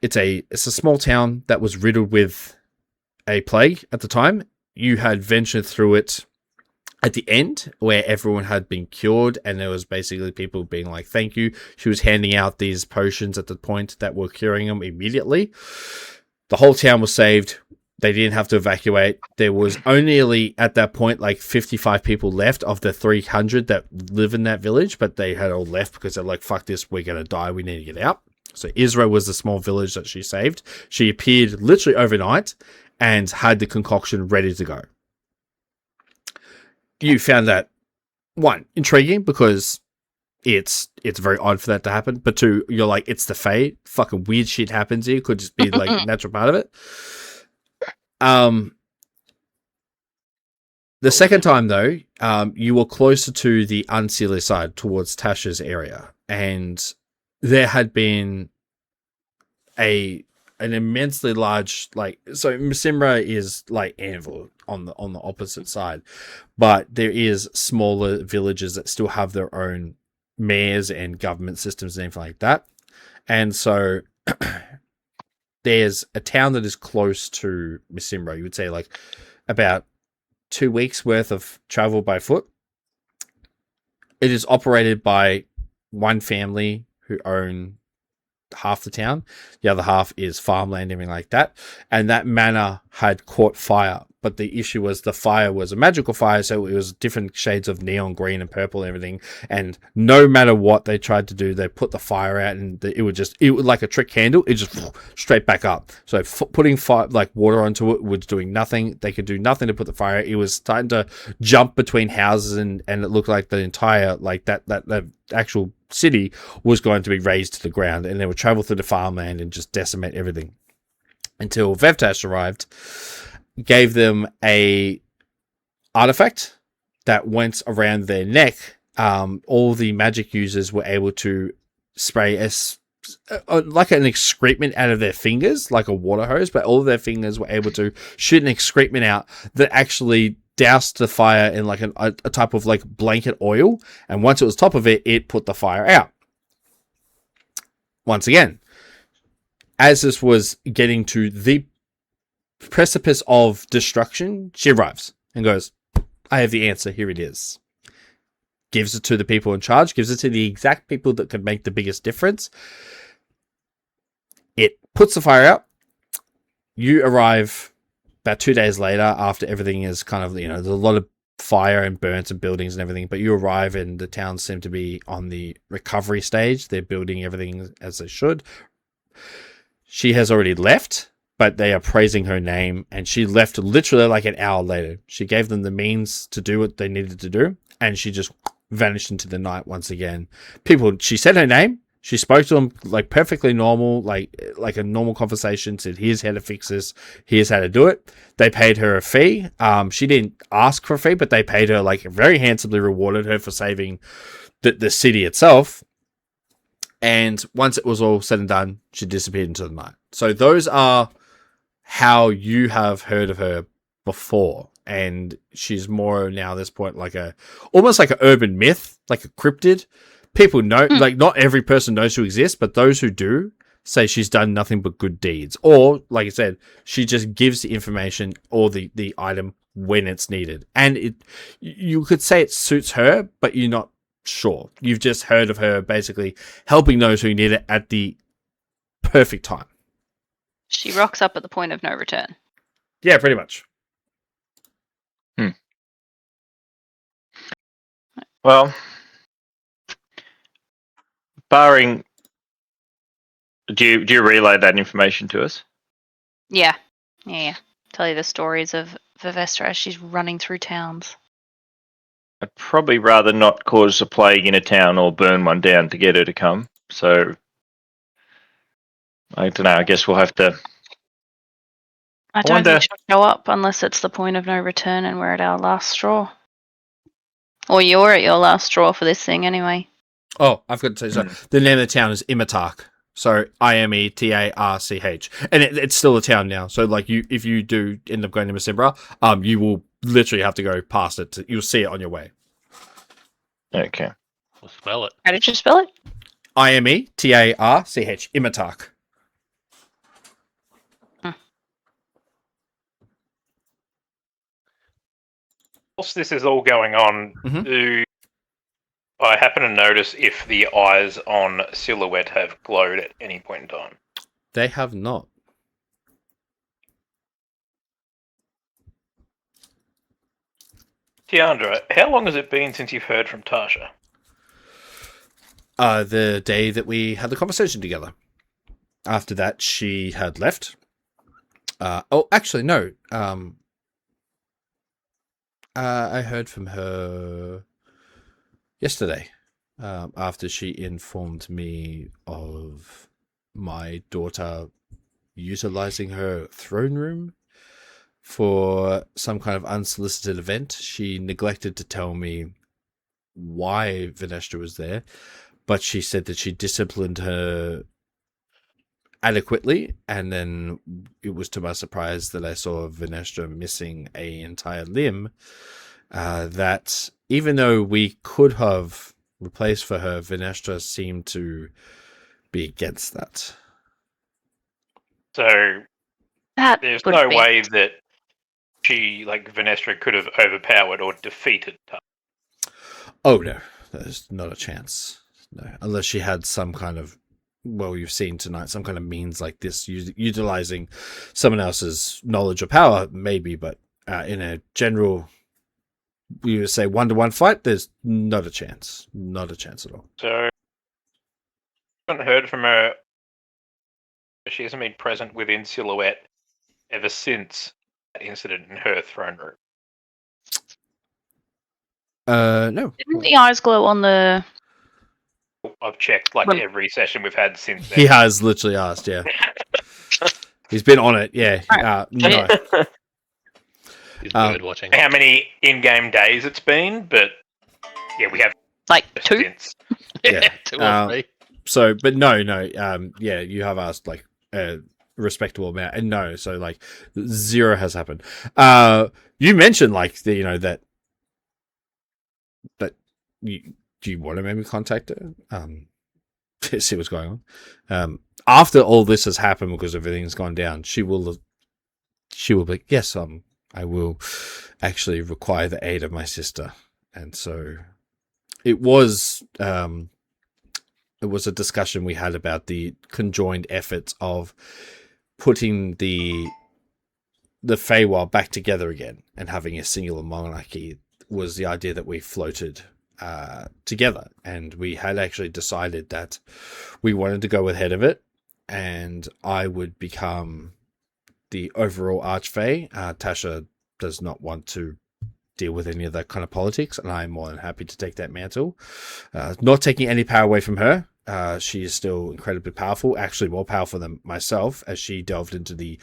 It's a small town that was riddled with a plague at the time. You had ventured through it at the end, where everyone had been cured, and there was basically people being like, thank you. She was handing out these potions at the point that were curing them immediately. The whole town was saved. They didn't have to evacuate. There was only, at that point, like 55 people left of the 300 that live in that village, but they had all left because they're like, fuck this, we're going to die, we need to get out. So Izra was the small village that she saved. She appeared literally overnight and had the concoction ready to go. You found that, one, intriguing because it's very odd for that to happen, but two, you're like, it's the Fae. Fucking weird shit happens here. Could just be like a natural part of it. The second time, though, you were closer to the Unseelie side, towards Tasha's area, and there had been an immensely large, so Misimbra is like Anvil on the opposite side, but there is smaller villages that still have their own mayors and government systems and anything like that, and so there's a town that is close to Misimbra. You would say like about 2 weeks worth of travel by foot. It is operated by one family who own half the town. The other half is farmland, everything like that. And that manor had caught fire. But the issue was the fire was a magical fire, so it was different shades of neon green and purple and everything. And no matter what they tried to do, they put the fire out, and it would like a trick candle. It just straight back up. So putting fire, like water onto it, was doing nothing. They could do nothing to put the fire out. It was starting to jump between houses, and it looked like the entire that actual city was going to be razed to the ground, and they would travel through the farmland and just decimate everything until Vevtash arrived. Gave them a artifact that went around their neck. All the magic users were able to spray like an excrement out of their fingers, like a water hose, but all of their fingers were able to shoot an excrement out that actually doused the fire in like a type of like blanket oil. And once it was top of it, it put the fire out. Once again, as this was getting to the precipice of destruction, she arrives and goes, I have the answer, here it is. Gives it to the people in charge, gives it to the exact people that could make the biggest difference. It puts the fire out. You arrive about 2 days later after everything is kind of, there's a lot of fire and burnt and buildings and everything, but you arrive and the towns seem to be on the recovery stage. They're building everything as they should. She has already left, but they are praising her name, and she left literally like an hour later. She gave them the means to do what they needed to do, and she just vanished into the night once again. She said her name, she spoke to them like perfectly normal, like a normal conversation, said, here's how to fix this, here's how to do it. They paid her a fee. She didn't ask for a fee, but they paid her, like, very handsomely rewarded her for saving the city itself. And once it was all said and done, she disappeared into the night. So those are how you have heard of her before, and she's more now at this point almost like an urban myth, like a cryptid. People know, like, not every person knows who exists, but those who do say she's done nothing but good deeds, or like I said, she just gives the information or the item when it's needed, and you could say it suits her, but you're not sure. You've just heard of her basically helping those who need it at the perfect time. She rocks up at the point of no return. Yeah, pretty much. Well, barring, do you relay that information to us? Yeah. Tell you the stories of Vivestra as she's running through towns. I'd probably rather not cause a plague in a town or burn one down to get her to come. So, I don't know, I guess we'll have to... I don't think she'll show up unless it's the point of no return and we're at our last straw. Or you're at your last straw for this thing anyway. Oh, I've got to say, the name of the town is Imetarch. So Imetarch. And it's still a town now. So like if you do end up going to Misimbra, you will literally have to go past it. You'll see it on your way. Okay. We'll spell it. How did you spell it? Imetarch. Imetarch. Whilst this is all going on, do I happen to notice if the eyes on Silhouette have glowed at any point in time? They have not. Tiandra, how long has it been since you've heard from Tasha? The day that we had the conversation together. After that, she had left. Actually, no. I heard from her yesterday, after she informed me of my daughter utilizing her throne room for some kind of unsolicited event. She neglected to tell me why Vanestra was there, but she said that she disciplined her adequately, and then it was to my surprise that I saw Vanestra missing an entire limb. That even though we could have replaced for her, Vanestra seemed to be against that. So That there's would no be- way that she, like Vanestra, could have overpowered or defeated her. Oh no, there's not a chance. No, unless she had some kind of, well, you've seen tonight, some kind of means like this, utilizing someone else's knowledge or power, maybe. But in a general, we would say 1-to-1 fight, there's not a chance, not a chance at all. So I haven't heard from her. She hasn't been present within Silhouette ever since that incident in her throne room. No. Didn't the eyes glow on the? I've checked like Well- every session we've had since then. He has literally asked, yeah. He's been on it, yeah. No. He's Um, bird watching. How many in-game days it's been, but yeah, we have Like 2? since. Yeah. 2 or 3. So, but no, yeah, you have asked like a respectable amount, and no, so like 0 has happened. You mentioned like that you do you want to maybe contact her? See what's going on. After all this has happened, because everything's gone down, she will be, yes, I will actually require the aid of my sister. And so it was a discussion we had about the conjoined efforts of putting the Feywild back together again and having a singular monarchy was the idea that we floated together. And we had actually decided that we wanted to go ahead of it, and I would become the overall Archfey. Tasha does not want to deal with any of that kind of politics, and I'm more than happy to take that mantle. Not taking any power away from her. She is still incredibly powerful, actually more powerful than myself, as she delved into the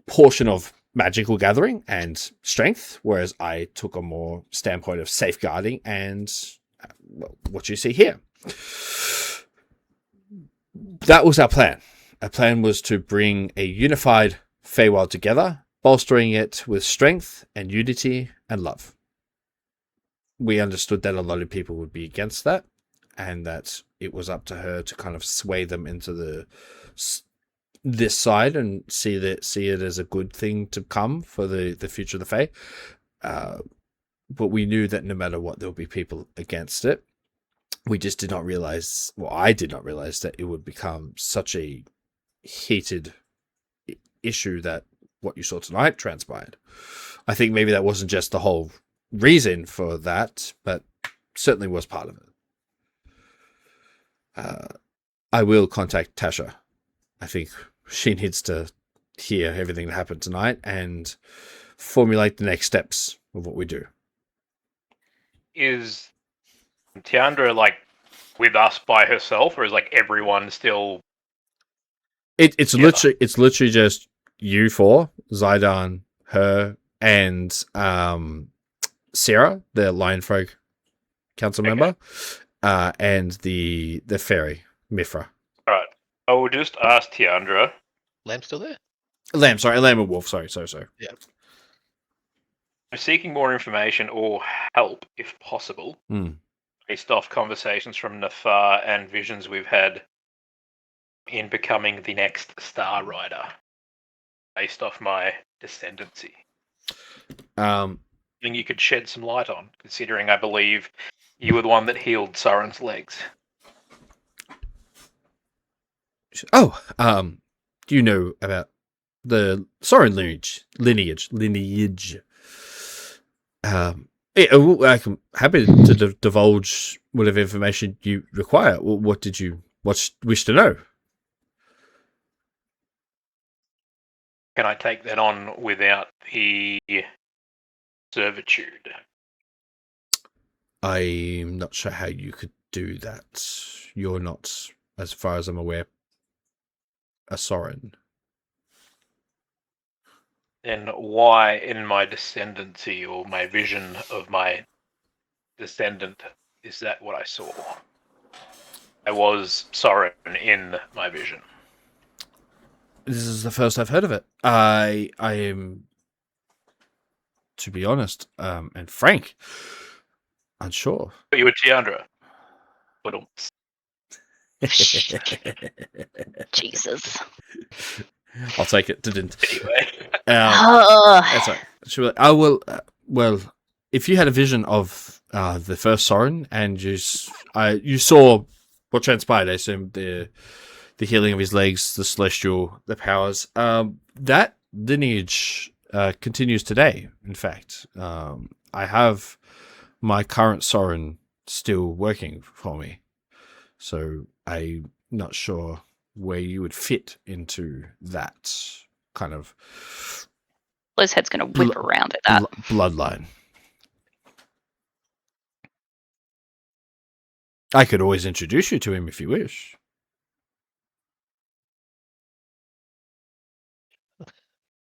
portion of magical gathering and strength, whereas I took a more standpoint of safeguarding and what you see here. That was our plan. Our plan was to bring a unified Feywild together, bolstering it with strength and unity and love. We understood that a lot of people would be against that, and that it was up to her to kind of sway them into this side and see it as a good thing to come for the future of the Fae. But we knew that no matter what, there would be people against it. We just did not realize, well, I did not realize that it would become such a heated issue that what you saw tonight transpired. I think maybe that wasn't just the whole reason for that, but certainly was part of it. I will contact Tasha. I think she needs to hear everything that happened tonight and formulate the next steps of what we do. Is Tiandra like with us by herself, or is like everyone still? It's Yeah. literally just you four, Zaidan, her, and Sarah, the Lionfolk council Okay. member, and the fairy Mifra. Right. I will just ask Tiandra. Lamb still there? Lamb and Wolf. Sorry. I'm seeking more information or help, if possible, Hmm. based off conversations from Nafar and visions we've had in becoming the next Star Rider, based off my descendancy. Something you could shed some light on, considering I believe you were the one that healed Soren's legs. Do you know about the Soren lineage? I'm happy to divulge whatever information you require. What did you wish to know? Can I take that on without the servitude. I'm not sure how you could do that. You're not, as far as I'm aware, a Sorin. Then why in my descendancy or my vision of my descendant is that what I saw? I was Sorin in my vision. This is the first I've heard of it. I am, to be honest, and frank, unsure. But you were Tiandra. But Jesus. I'll take it. Didn't. anyway, That's right. Sure. I will. Well, if you had a vision of the first Sorin and you saw what transpired, I assume the healing of his legs, the celestial, the powers. That lineage continues today. In fact, I have my current Sorin still working for me, so I'm not sure where you would fit into that kind of His head's going to whip around at that. bloodline. I could always introduce you to him if you wish.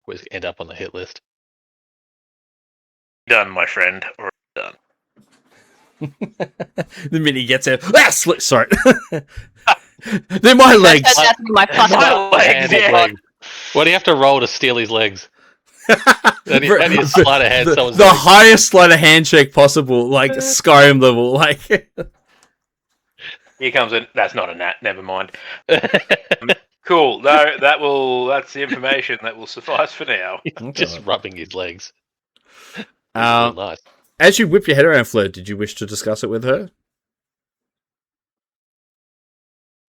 We end up on the hit list. done, my friend. Or done. The minute he gets out, sorry. They're my legs. That's my plus My one. legs, yeah. Like, what do you have to roll to steal his legs? Then you sleight of hand someone's The legs. highest sleight of handshake possible, like Skyrim level. Like, Here comes a. That's not a nat. Never mind. Cool. No, that's the information that will suffice for now. Just rubbing his legs. It's Um, real nice. as you whip your head around, Fleur, did you wish to discuss it with her?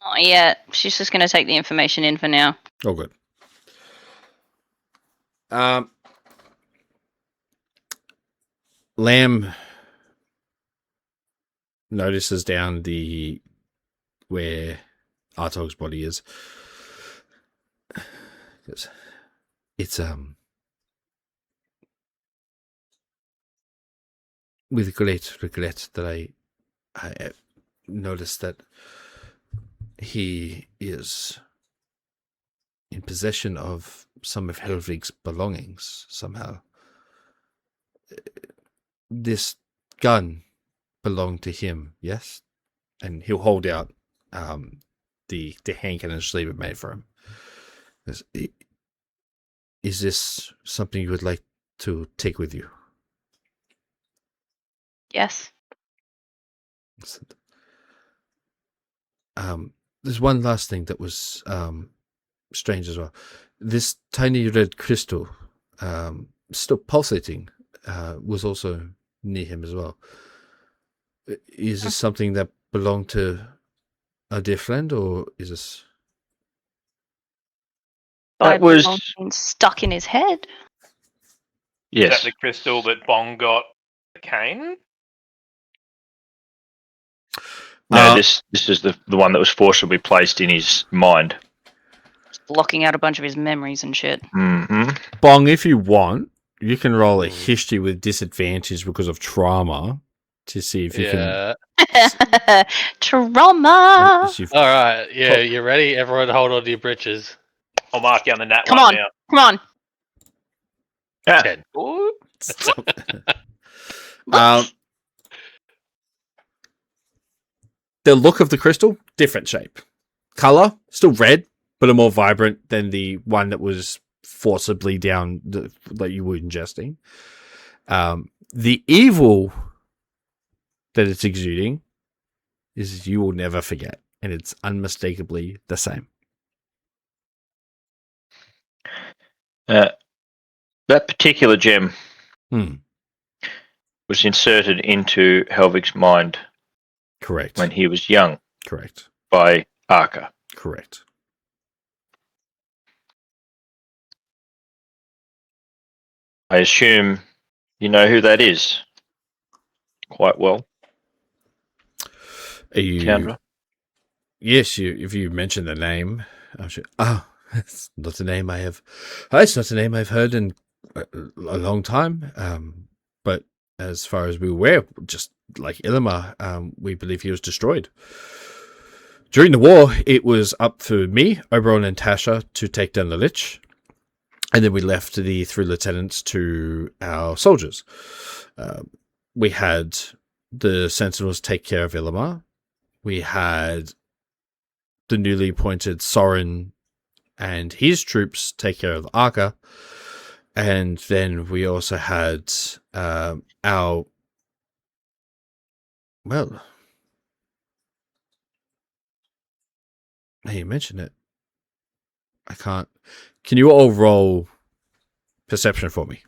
Oh, yeah, she's just going to take the information in for now. Oh, good. Lamb notices down where Artog's body is. It's with great regret that I noticed that he is in possession of some of Helvig's belongings somehow. This gun belonged to him, yes? And he'll hold out the handgun and sleeve it made for him. Is this something you would like to take with you? Yes. There's one last thing that was strange as well. This tiny red crystal, still pulsating, was also near him as well. Is this something that belonged to a dear friend, or is this... That was- stuck in his head. Is Yes. that the crystal that Bong got the cane? No, this is the one that was forcibly placed in his mind. Blocking out a bunch of his memories and shit. Mm-hmm. Bong, if you want, you can roll a history with disadvantage because of trauma to see if you can... Trauma. see if- All right. Yeah, you ready? Everyone hold on to your britches. I'll mark you on the nat Come one on. now. Come on. Yeah. 10. The look of the crystal, different shape. Color, still red, but a more vibrant than the one that was forcibly down that you were ingesting. The evil that it's exuding is you will never forget, and it's unmistakably the same. That particular gem Hmm. was inserted into Helvig's mind Correct. when he was young Correct. by Arca. Correct. I assume you know who that is quite well, Are you? Tiandra. Yes, if you mention the name, I'm sure. Oh, it's not a name I have. It's not a name I've heard in a long time. but as far as we were aware, just like Illimar, we believe he was destroyed. During the war, it was up for me, Oberon, and Tasha to take down the Lich. And then we left the 3 lieutenants to our soldiers. We had the Sentinels take care of Illimar. We had the newly appointed Sorin and his troops take care of Arca. And then we also had our... Well... Now you mention it. I can't... Can you all roll perception for me?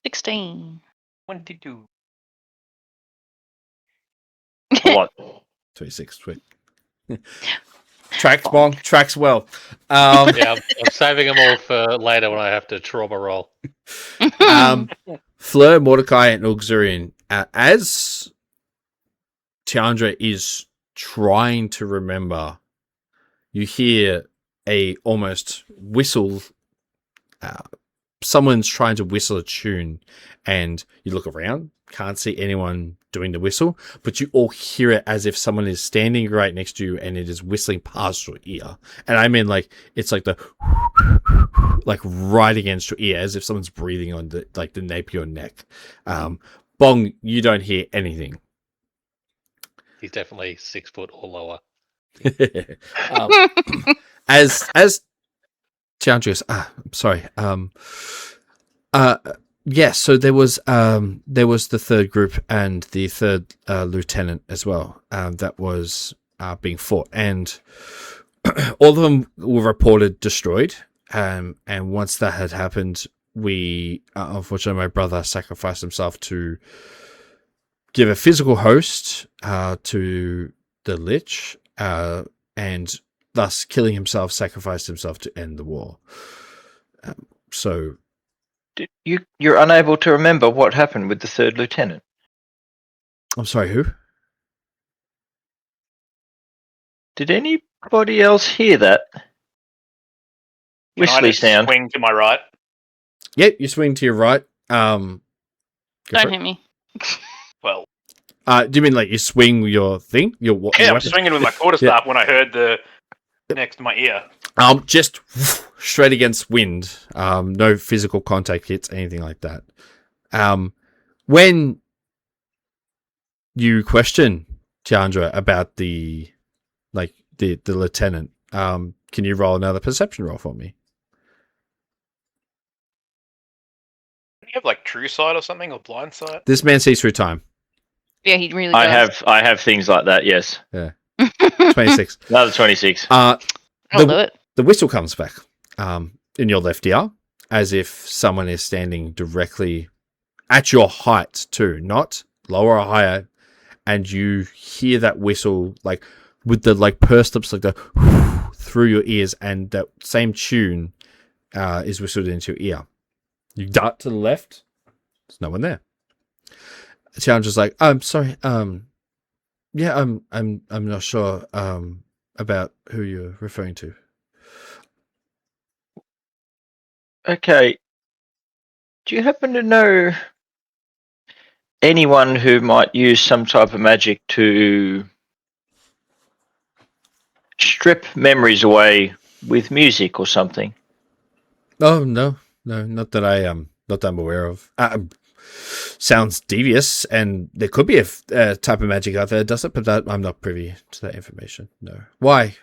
16. 22. A lot. 26. Sweet. Tracks, Bong. Tracks well. Yeah, I'm saving them all for later when I have to trauma roll. Fleur, Mordecai, and Uxurian, as Tiandra is trying to remember, you hear a almost whistle. Someone's trying to whistle a tune, and you look around, can't see anyone doing the whistle, but you all hear it as if someone is standing right next to you and it is whistling past your ear. And I mean, like, it's like the like right against your ear, as if someone's breathing on the nape of your neck. Bong, you don't hear anything. He's definitely 6 foot or lower. As Tiandra goes, I'm sorry. Yeah, so there was the third group and the third lieutenant as well that was being fought, and all of them were reported destroyed. And once that had happened, we unfortunately, my brother sacrificed himself to give a physical host to the Lich, and thus killing himself, sacrificed himself to end the war. So You're unable to remember what happened with the third lieutenant. I'm sorry, who? Did anybody else hear that Can I whistly just sound? swing to my right? Yep, you swing to your right. Go Don't for it. hit me. Well, Do you mean like you swing your thing? Your yeah, I'm weapon? swinging with my quarterstaff when I heard the next to my ear. Just straight against wind. No physical contact hits, anything like that. When you question Tiandra about the lieutenant, can you roll another perception roll for me? Do you have like true sight or something, or blind sight? This man sees through time. Yeah, he really I does. have things like that. Yes, 26. another 26. I'll do it. The whistle comes back in your left ear, as if someone is standing directly at your height too, not lower or higher, and you hear that whistle like with the like pursed lips, like the through your ears, and that same tune is whistled into your ear. You dart to the left. There's no one there. Tiandra's like, I'm sorry. Yeah, I'm not sure about who you're referring to. Okay. Do you happen to know anyone who might use some type of magic to strip memories away with music or something? Oh no, not that I'm aware of. Sounds devious, and there could be a type of magic out there, does it? But I'm not privy to that information. No. Why?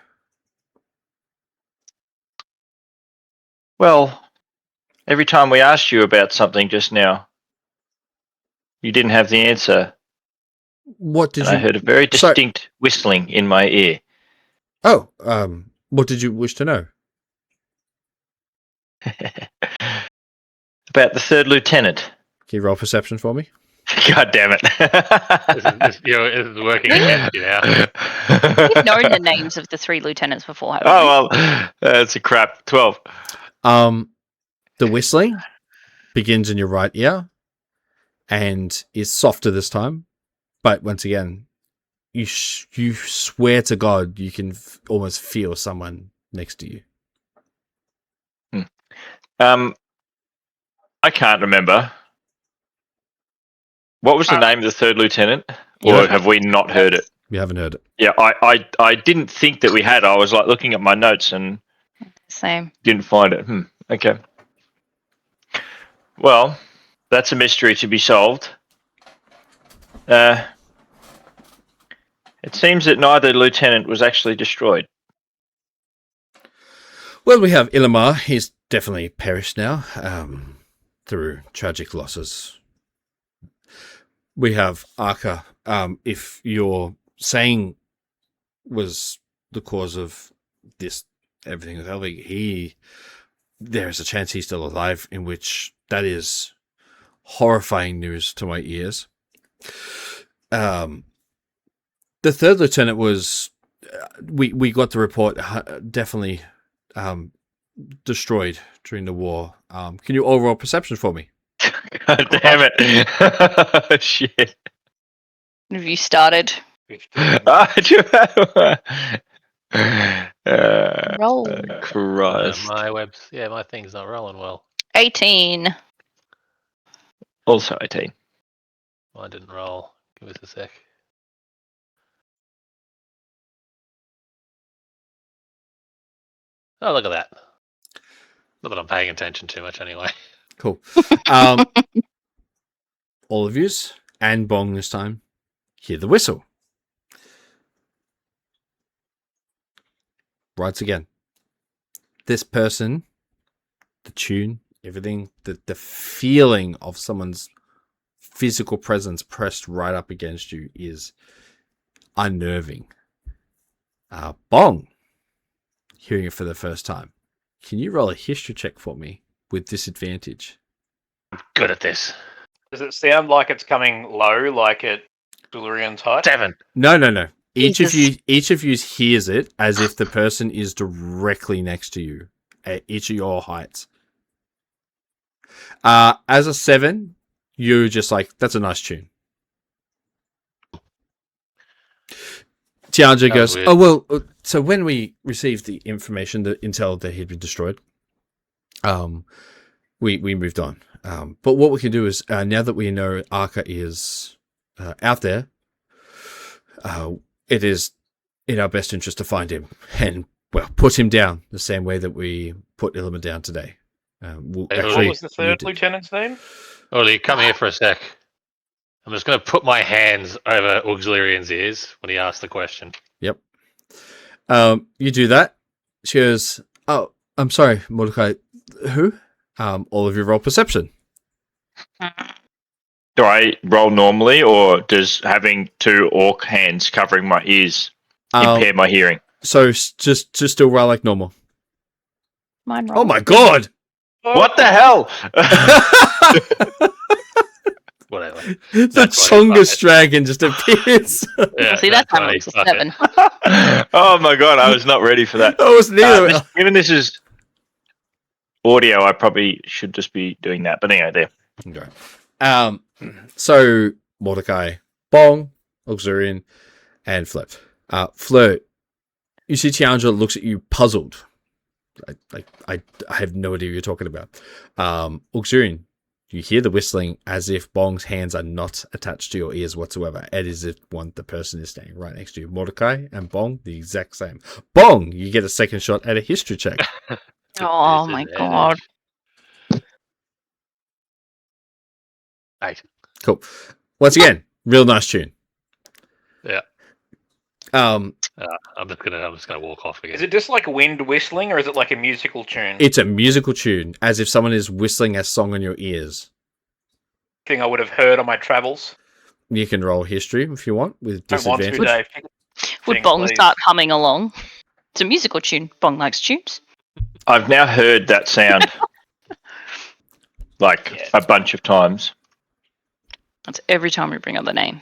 Well, every time we asked you about something just now, you didn't have the answer. What did And you? I heard a very Sorry. distinct whistling in my ear. Oh, what did you wish to know? About the third lieutenant. Can you roll perception for me? God damn it. This is working against you now. You've known the names of the 3 lieutenants before, haven't you? Oh, well, that's a crap. 12. The whistling begins in your right ear and is softer this time, but once again, you swear to God you can almost feel someone next to you. I can't remember. What was the name of the third lieutenant? Yeah. Or have we not heard it? We haven't heard it. Yeah, I didn't think that we had. I was like looking at my notes and Same. didn't find it. Okay. Well, that's a mystery to be solved. It seems that neither lieutenant was actually destroyed. Well, we have Illimar. He's definitely perished now through tragic losses. We have Arca. If you're saying was the cause of this, everything with Helvig, there is a chance he's still alive, in which that is horrifying news to my ears. The third lieutenant was, we got the report, definitely destroyed during the war. Can you overall perception for me? God damn it. Shit. Have you started? 15. Roll. Christ. My thing's not rolling well. 18. Also 18. Mine didn't roll. Give us a sec. Oh, look at that. Not that I'm paying attention too much anyway. Cool. All of yous, and Bong this time, hear the whistle. Writes again. This person, the tune, everything, the feeling of someone's physical presence pressed right up against you is unnerving. Bong, hearing it for the first time. Can you roll a history check for me with disadvantage? I'm good at this. Does it sound like it's coming low, like at Dulurian's height? 7. No. Each Jesus. of you hears it as if the person is directly next to you at each of your heights. As a 7, you're just like, that's a nice tune. Tianja goes, weird. oh, well, so when we received the information, the intel that he'd been destroyed, we moved on. But what we can do is, now that we know Arca is out there, it is in our best interest to find him and, well, put him down the same way that we put Illiman down today. We'll Hey, What was the third lieutenant's name? Ollie, come here for a sec. I'm just going to put my hands over Auxiliarian's ears when he asks the question. Yep. You do that. She goes, oh, I'm sorry, Mordecai. Who? All of you roll perception. Do I roll normally, or does having two orc hands covering my ears impair my hearing? So just still roll like normal. Mine Oh roll. my god! What the hell? Whatever. The That's funny, Chongus fuck it. dragon just appears. Yeah, See, that's how funny, it's a fuck it. 7. Oh my god, I was not ready for that. I wasn't either. Given this is audio, I probably should just be doing that. But anyway, there. Okay. So Mordecai, Bong, Auxiliarian, and Flirt. Flirt, you see Tianja looks at you puzzled. I have no idea what you're talking about. Auxiliarian, you hear the whistling as if Bong's hands are not attached to your ears whatsoever. It is if the person is standing right next to you. Mordecai and Bong, the exact same. Bong, you get a second shot at a history check. Oh my god. 8. Cool. Once again, real nice tune. Yeah. Um, I'm just gonna walk off again. Is it just like wind whistling, or is it like a musical tune? it's a musical tune, as if someone is whistling a song in your ears. Thing I would have heard on my travels. You can roll history if you want with Don't want to, disadvantage. Dave. Would Thing, Bong please. start humming along? It's a musical tune. Bong likes tunes. I've now heard that sound like a bunch of times. That's every time we bring up the name.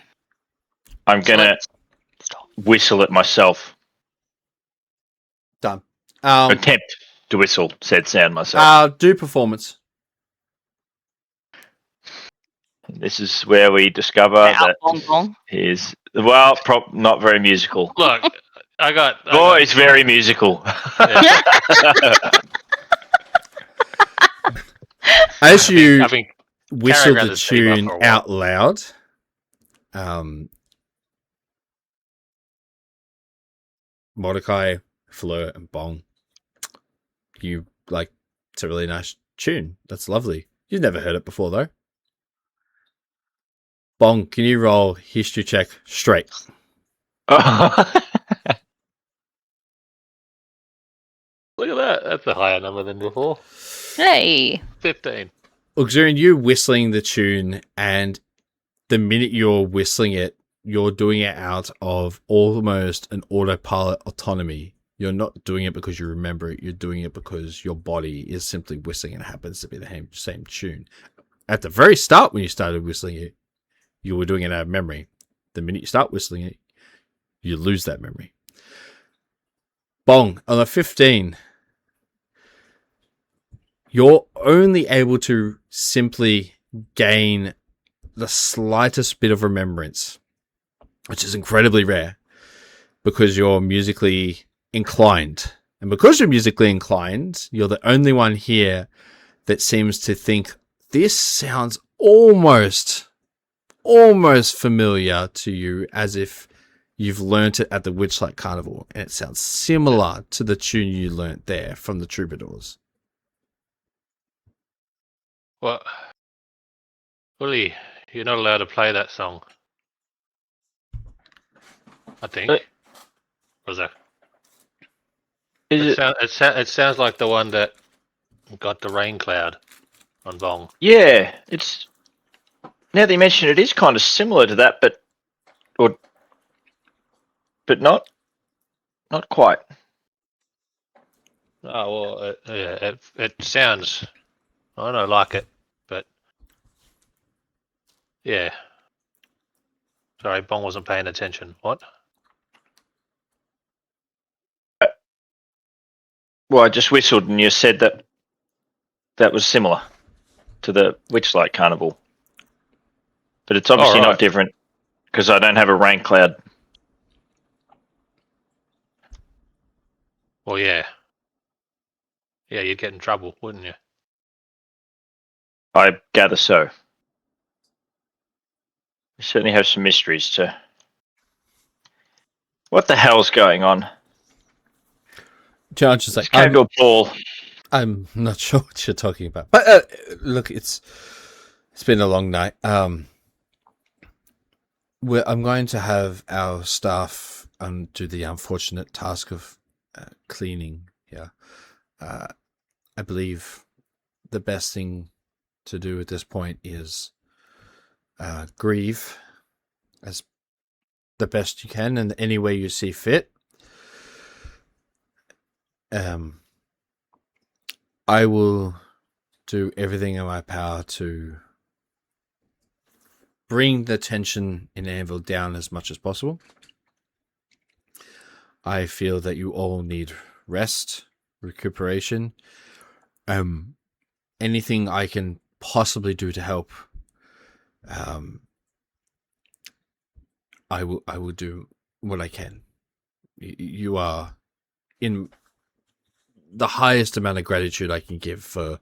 I'm gonna Stop. whistle it myself. Done. Attempt to whistle said sound myself. Do performance. This is where we discover Wow, that Bong Bong. he's not very musical. Look, I got. Oh, it's very musical. As you I've been whistle around the this debuff tune for a while. out loud, Mordecai, Fleur, and Bong, you like, it's a really nice tune. That's lovely. You've never heard it before, though. Bong, can you roll history check straight? Look at that. That's a higher number than before. Hey. 15. Auxerian, you whistling the tune, and the minute you're whistling it, you're doing it out of almost an autopilot autonomy. You're not doing it because you remember it. You're doing it because your body is simply whistling and it happens to be the same tune. At the very start, when you started whistling it, you were doing it out of memory. The minute you start whistling it, you lose that memory. Bong, on a 15, you're only able to simply gain the slightest bit of remembrance, which is incredibly rare because you're musically inclined. And because you're musically inclined, you're the only one here that seems to think this sounds almost familiar to you, as if you've learnt it at the Witchlight Carnival, and it sounds similar to the tune you learnt there from the Troubadours. Well, Willie, you're not allowed to play that song. I think. Was that? It sounds like the one that got the rain cloud on Bong. Yeah, it's now that you mention it, is kind of similar to that, but not quite. Oh well, it sounds. I don't like it, but yeah. Sorry, Bong wasn't paying attention. What? Well, I just whistled and you said that was similar to the Witchlight Carnival, but it's obviously All right. not different because I don't have a rain cloud. Well, yeah. Yeah, you'd get in trouble, wouldn't you? I gather so. We certainly have some mysteries to. What the hell's going on? John's just like, Just came to a ball. I'm not sure what you're talking about. But look, it's been a long night. I'm going to have our staff do the unfortunate task of cleaning here. I believe the best thing to do at this point is grieve as the best you can in any way you see fit. I will do everything in my power to bring the tension in Anvil down as much as possible. I feel that you all need rest, recuperation. Anything I can possibly do to help, I will do what I can. You are in the highest amount of gratitude I can give for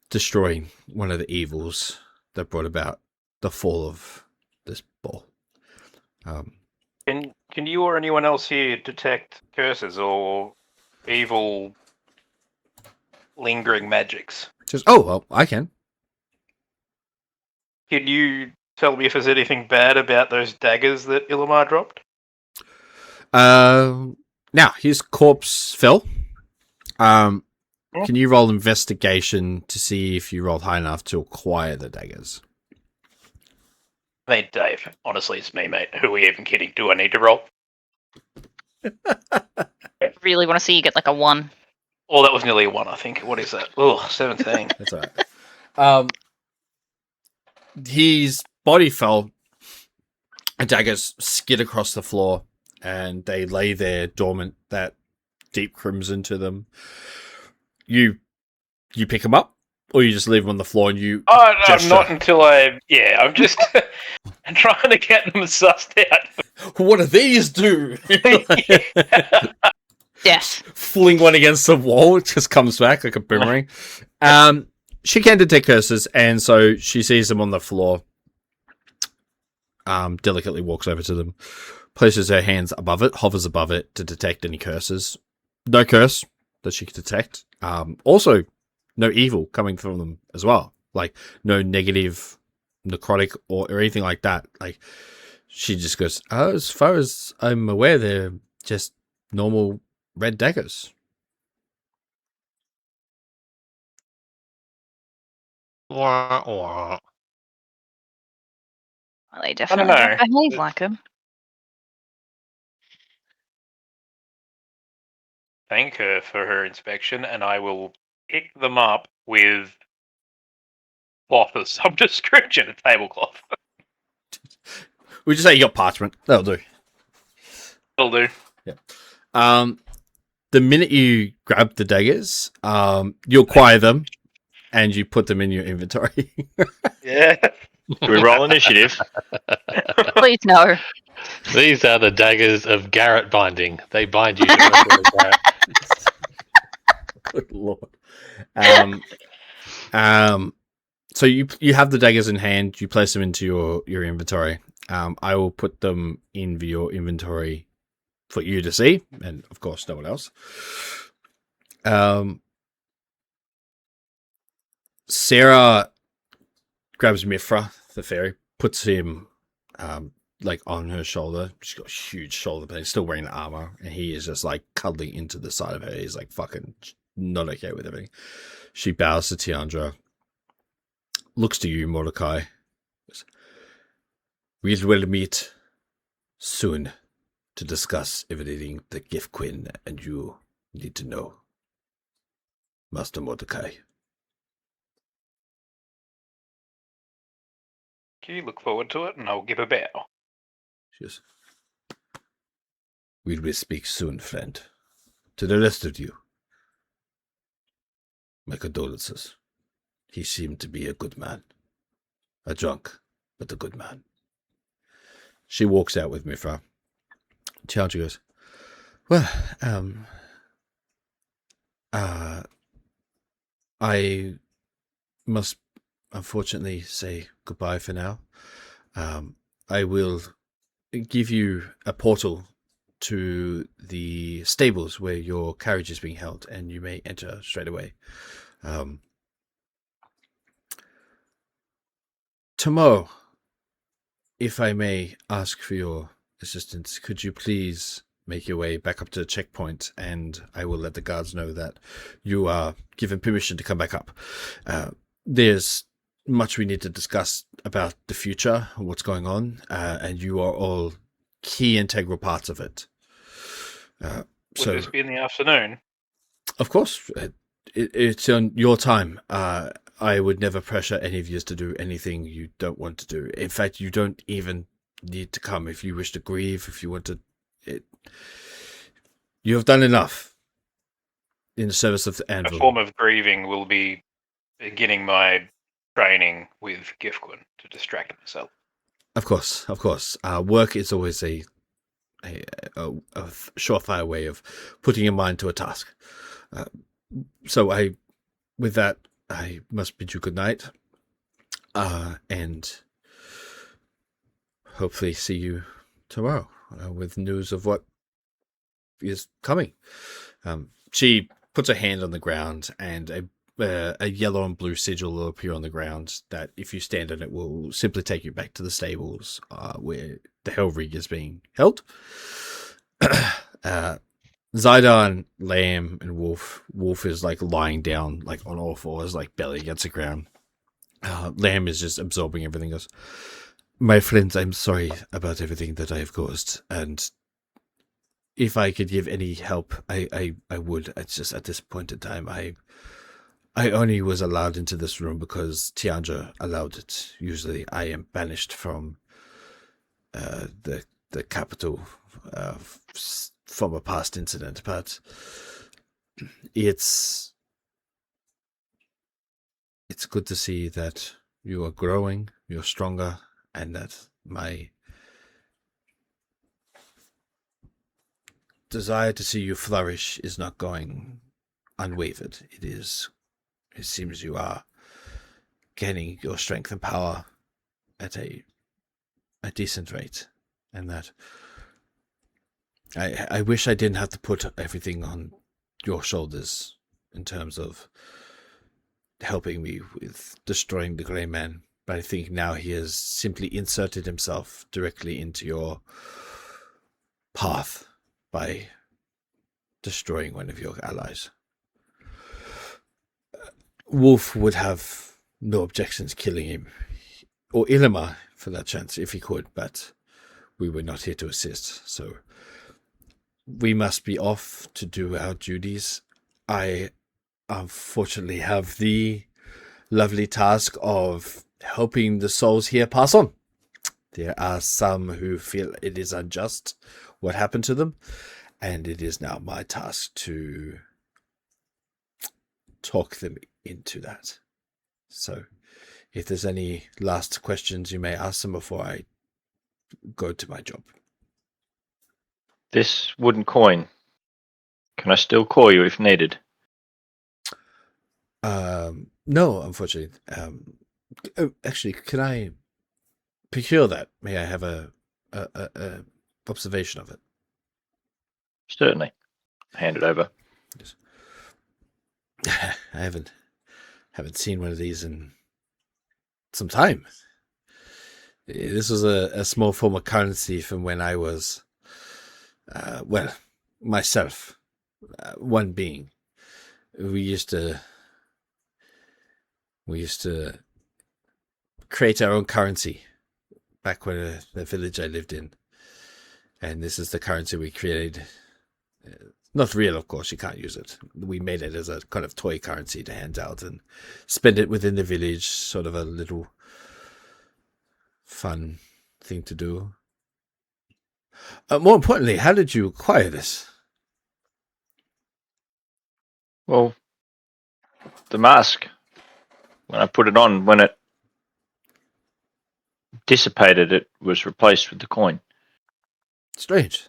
destroying one of the evils that brought about the fall of this ball. Can you or anyone else here detect curses or evil lingering magics? Well, I can. Can you tell me if there's anything bad about those daggers that Illimar dropped? Now, his corpse fell. Can you roll investigation to see if you rolled high enough to acquire the daggers? I mean, Dave, honestly, it's me, mate. Who are we even kidding? Do I need to roll? I really want to see you get like a 1. Oh, that was nearly a 1, I think. What is that? Oh, 17. That's all right. His body fell, and daggers skid across the floor, and they lay there dormant, that deep crimson to them. You pick them up, or you just leave them on the floor and you gesture? Not until I'm just I'm trying to get them sussed out. What do these do? Yes. fling one against the wall. It just comes back like a boomerang. She can detect curses, and so she sees them on the floor. Delicately walks over to them, places her hands above it, hovers above it to detect any curses. No curse that she can detect. Also, no evil coming from them as well. Like, no negative, necrotic, or anything like that. Like, she just goes, as far as I'm aware, they're just normal red daggers. Wah, wah. Well, they don't definitely don't know. behave like them. Thank her for her inspection, and I will pick them up with cloth of some description, a tablecloth. We just say you got parchment. That'll do. That'll do. The minute you grab the daggers, you acquire them, and you put them in your inventory. Yeah. Do we roll initiative? Please no. These are the daggers of Garrett binding. They bind you directly to Garrett. Good lord. So you have the daggers in hand. You place them into your inventory. I will put them in your inventory for you to see, and of course, no one else. Sarah grabs Mifra, the fairy, puts him like on her shoulder. She's got a huge shoulder, but he's still wearing the armor, and he is just like cuddling into the side of her. He's like fucking not okay with everything. She bows to Tiandra, looks to you, Mordecai. We will meet soon to discuss everything the Gift Queen and you need to know, Master Mordecai. You look forward to it, and I'll give a bow. Yes. We will speak soon, friend. To the rest of you, my condolences. He seemed to be a good man. A drunk, but a good man. She walks out with Mifra. Tiandra goes, well, I must unfortunately say goodbye for now. I will give you a portal to the stables where your carriage is being held, and you may enter straight away. Tomorrow, if I may ask for your assistance, could you please make your way back up to the checkpoint, and I will let the guards know that you are given permission to come back up. There's much we need to discuss about the future, what's going on, and you are all key integral parts of it. Would So, this be in the afternoon? of course, it's on your time. I would never pressure any of you to do anything you don't want to do. In fact, you don't even need to come if you wish to grieve, if you want to. You have done enough in the service of the A Anvil. form of grieving will be beginning my training with Giftquin to distract myself. Of course. Work is always a surefire way of putting your mind to a task. With that, I must bid you good night, and hopefully see you tomorrow with news of what is coming. She puts her hand on the ground, and a yellow and blue sigil will appear on the ground that, if you stand on it, will simply take you back to the stables where the Hellrig is being held. Zidon, Lamb, and Wolf. Wolf is like lying down, like on all fours, like belly against the ground. Lamb is just absorbing everything. Goes, my friends, I'm sorry about everything that I have caused, and if I could give any help, I would. It's just at this point in time, I only was allowed into this room because Tiandra allowed it. Usually, I am banished from the capital from a past incident, but it's good to see that you are growing, you're stronger, and that desire to see you flourish is not going unwavered. It seems you are gaining your strength and power at a decent rate, and that I wish I didn't have to put everything on your shoulders in terms of helping me with destroying the Grey Man, but I think now he has simply inserted himself directly into your path by destroying one of your allies. Wolf would have no objections killing him, or Ilima for that chance if he could, but we were not here to assist, so we must be off to do our duties. I unfortunately have the lovely task of helping the souls here pass on. There are some who feel it is unjust what happened to them, and it is now my task to talk them into that. So if there's any last questions, you may ask them before I go to my job. This wooden coin, can I still call you if needed? No, unfortunately. Actually, can I procure that? May I have a observation of it? Certainly. Hand it over. Yes. I haven't seen one of these in some time. This was a small form of currency from when I was, myself, one being. We used to create our own currency back when the village I lived in, and this is the currency we created. Not real, of course, you can't use it. We made it as a kind of toy currency to hand out and spend it within the village, sort of a little fun thing to do. More importantly, how did you acquire this? Well, the mask, when I put it on, when it dissipated, it was replaced with the coin. Strange.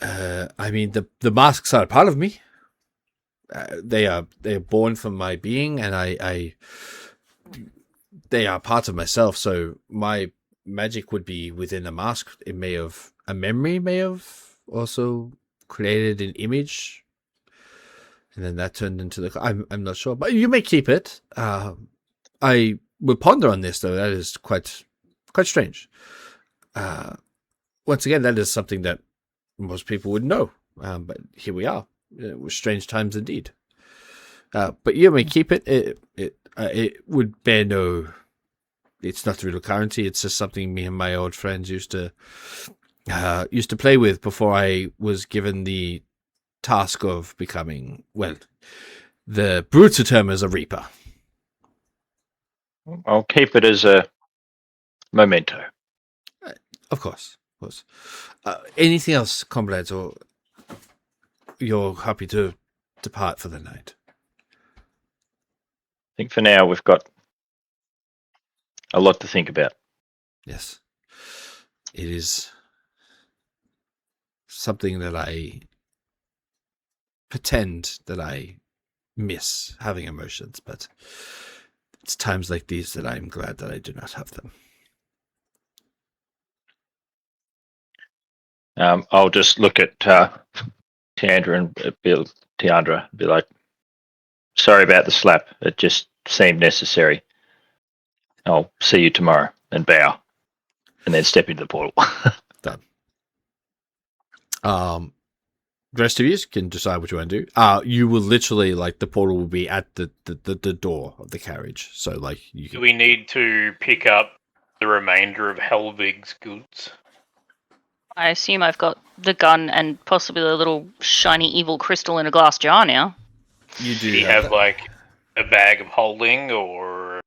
I mean, the masks are a part of me. They are born from my being, and they are part of myself. So my magic would be within a mask. A memory may have also created an image, and then that turned into the. I'm not sure, but you may keep it. I would ponder on this though. That is quite strange. Once again, that is something that most people would know, but here we are. It was strange times indeed. But you may keep it. It would bear no. It's not real currency. It's just something me and my old friends used to play with before I was given the task of becoming, well, the brutal term is a reaper. I'll keep it as a memento. Of course. Anything else, comrades, or you're happy to depart for the night? I think for now we've got a lot to think about. Yes. It is something that I pretend that I miss having emotions, but it's times like these that I'm glad that I do not have them. I'll just look at Tiandra and be like, sorry about the slap. It just seemed necessary. I'll see you tomorrow, and bow, and then step into the portal. Done. The rest of you can decide what you want to do. You will literally, like, the portal will be at the door of the carriage. So, like, you can... Do we need to pick up the remainder of Helvig's goods? I assume I've got the gun and possibly the little shiny evil crystal in a glass jar now. You do. Do you have like a bag of holding or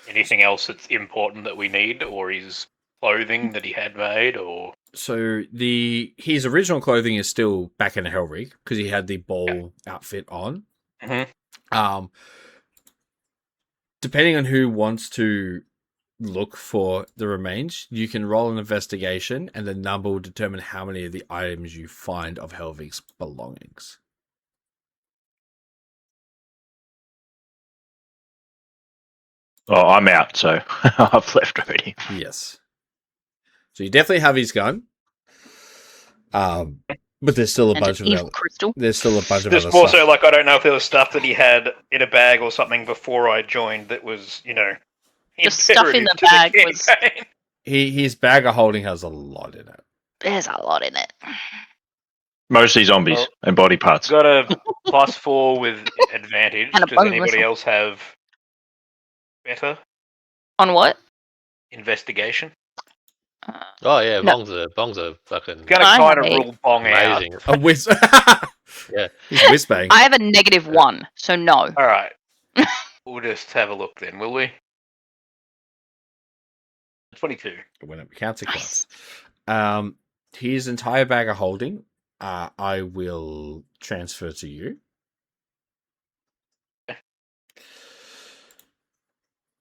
anything else that's important that we need, or his clothing that he had made, or? So his original clothing is still back in the Hellrig because he had the ball outfit on. Mm-hmm. Depending on who wants to look for the remains, you can roll an investigation, and the number will determine how many of the items you find of Helvig's belongings. Oh, I'm out, so I've left already. Yes. So you definitely have his gun. But there's still a And bunch an of evil other, crystal. there's still a bunch of There's other also stuff. like I don't know if there was stuff that he had in a bag or something before I joined that was The stuff in imperative the to bag the was- campaign. His bag of holding has a lot in it. There's a lot in it. Mostly zombies Well, and body parts. Got a +4 with advantage. And a Does bone anybody whistle. else have better On what? investigation? Oh yeah, No. Bong's a fucking Gonna I kind have of a- rule Bong out. amazing. A whiz. Yeah. He's whiz-bang. I have a -1, so no. All right, we'll just have a look then, will we? 22. When it counts a Nice. his entire bag of holding, I will transfer to you.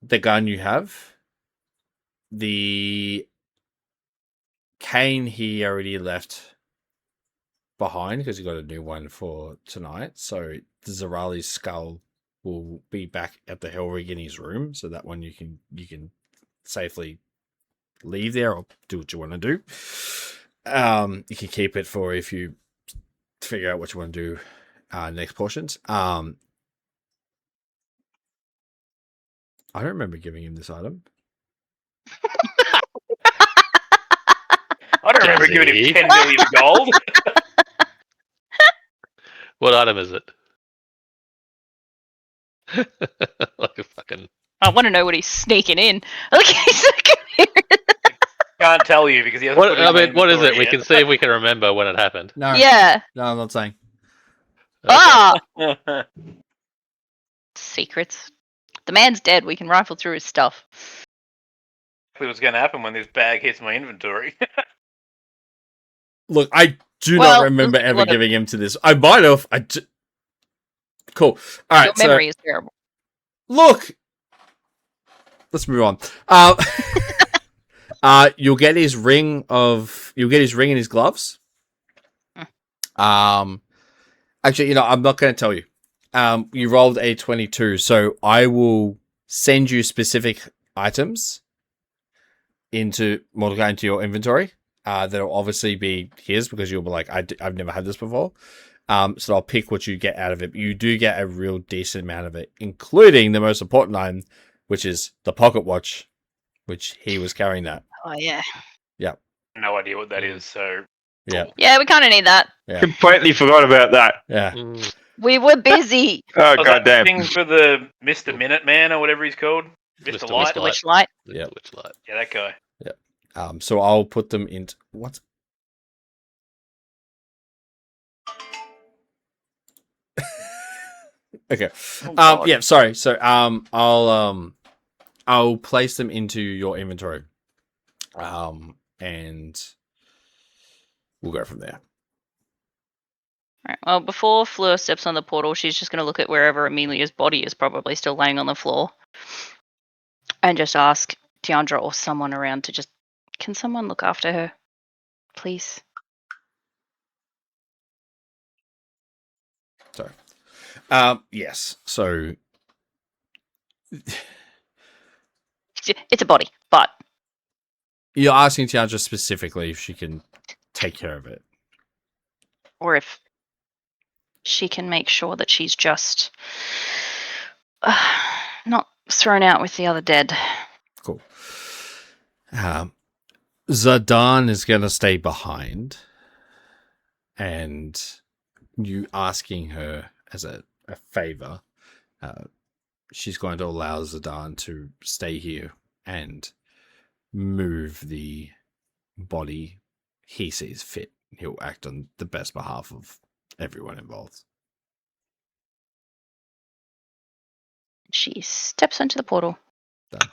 The gun you have, the cane he already left behind because he got a new one for tonight. So the Zarali's skull will be back at the Hellrig in his room. So that one you can safely leave there or do what you want to do. You can keep it for if you figure out what you want to do next portions. I don't remember giving him this item. I don't remember giving him Jazzy. 10 million gold. What item is it? Like a fucking. I want to know what he's sneaking in. Okay, so Can't tell you because he hasn't What put it I in my mean, what is it? inventory We yet. can see if we can remember when it happened. No, yeah. no, I'm not saying. Okay. Ah, secrets. The man's dead. We can rifle through his stuff. Exactly what's going to happen when this bag hits my inventory. Look, I do Well, not remember there's a ever lot of- giving him to this. I might have. Cool. All right. Your memory is terrible. Look, let's move on. You'll get his ring in his gloves. Actually, I'm not going to tell you. You rolled a 22, so I will send you specific items into Mordecai into your inventory. That'll obviously be his because you'll be like, I've never had this before. So I'll pick what you get out of it. You do get a real decent amount of it, including the most important item, which is the pocket watch, which he was carrying that. Oh yeah. No idea what that is, so Yeah. Yeah, we kind of need that. Completely forgot about that. Yeah. Mm, We were busy. Oh, was that the goddamn. thing for the Mr. Minuteman or whatever he's called? Mr. Mr. Light? The Witchlight. Yeah. Witchlight. Yeah, that guy. So I'll put them into what? Okay. Oh, God. Yeah, sorry. So I'll place them into your inventory. And we'll go from there. Right. Well, before Fleur steps on the portal, she's just going to look at wherever Amelia's body is probably still laying on the floor, and just ask Tiandra or someone around to can someone look after her, please? Sorry. Yes. So It's a body, but you're asking Tiandra specifically if she can take care of it. or if she can make sure that she's just not thrown out with the other dead. Cool. Zardaan is going to stay behind, and you asking her as a favor, she's going to allow Zardaan to stay here and move the body he sees fit. He'll act on the best behalf of everyone involved. She steps into the portal. Done.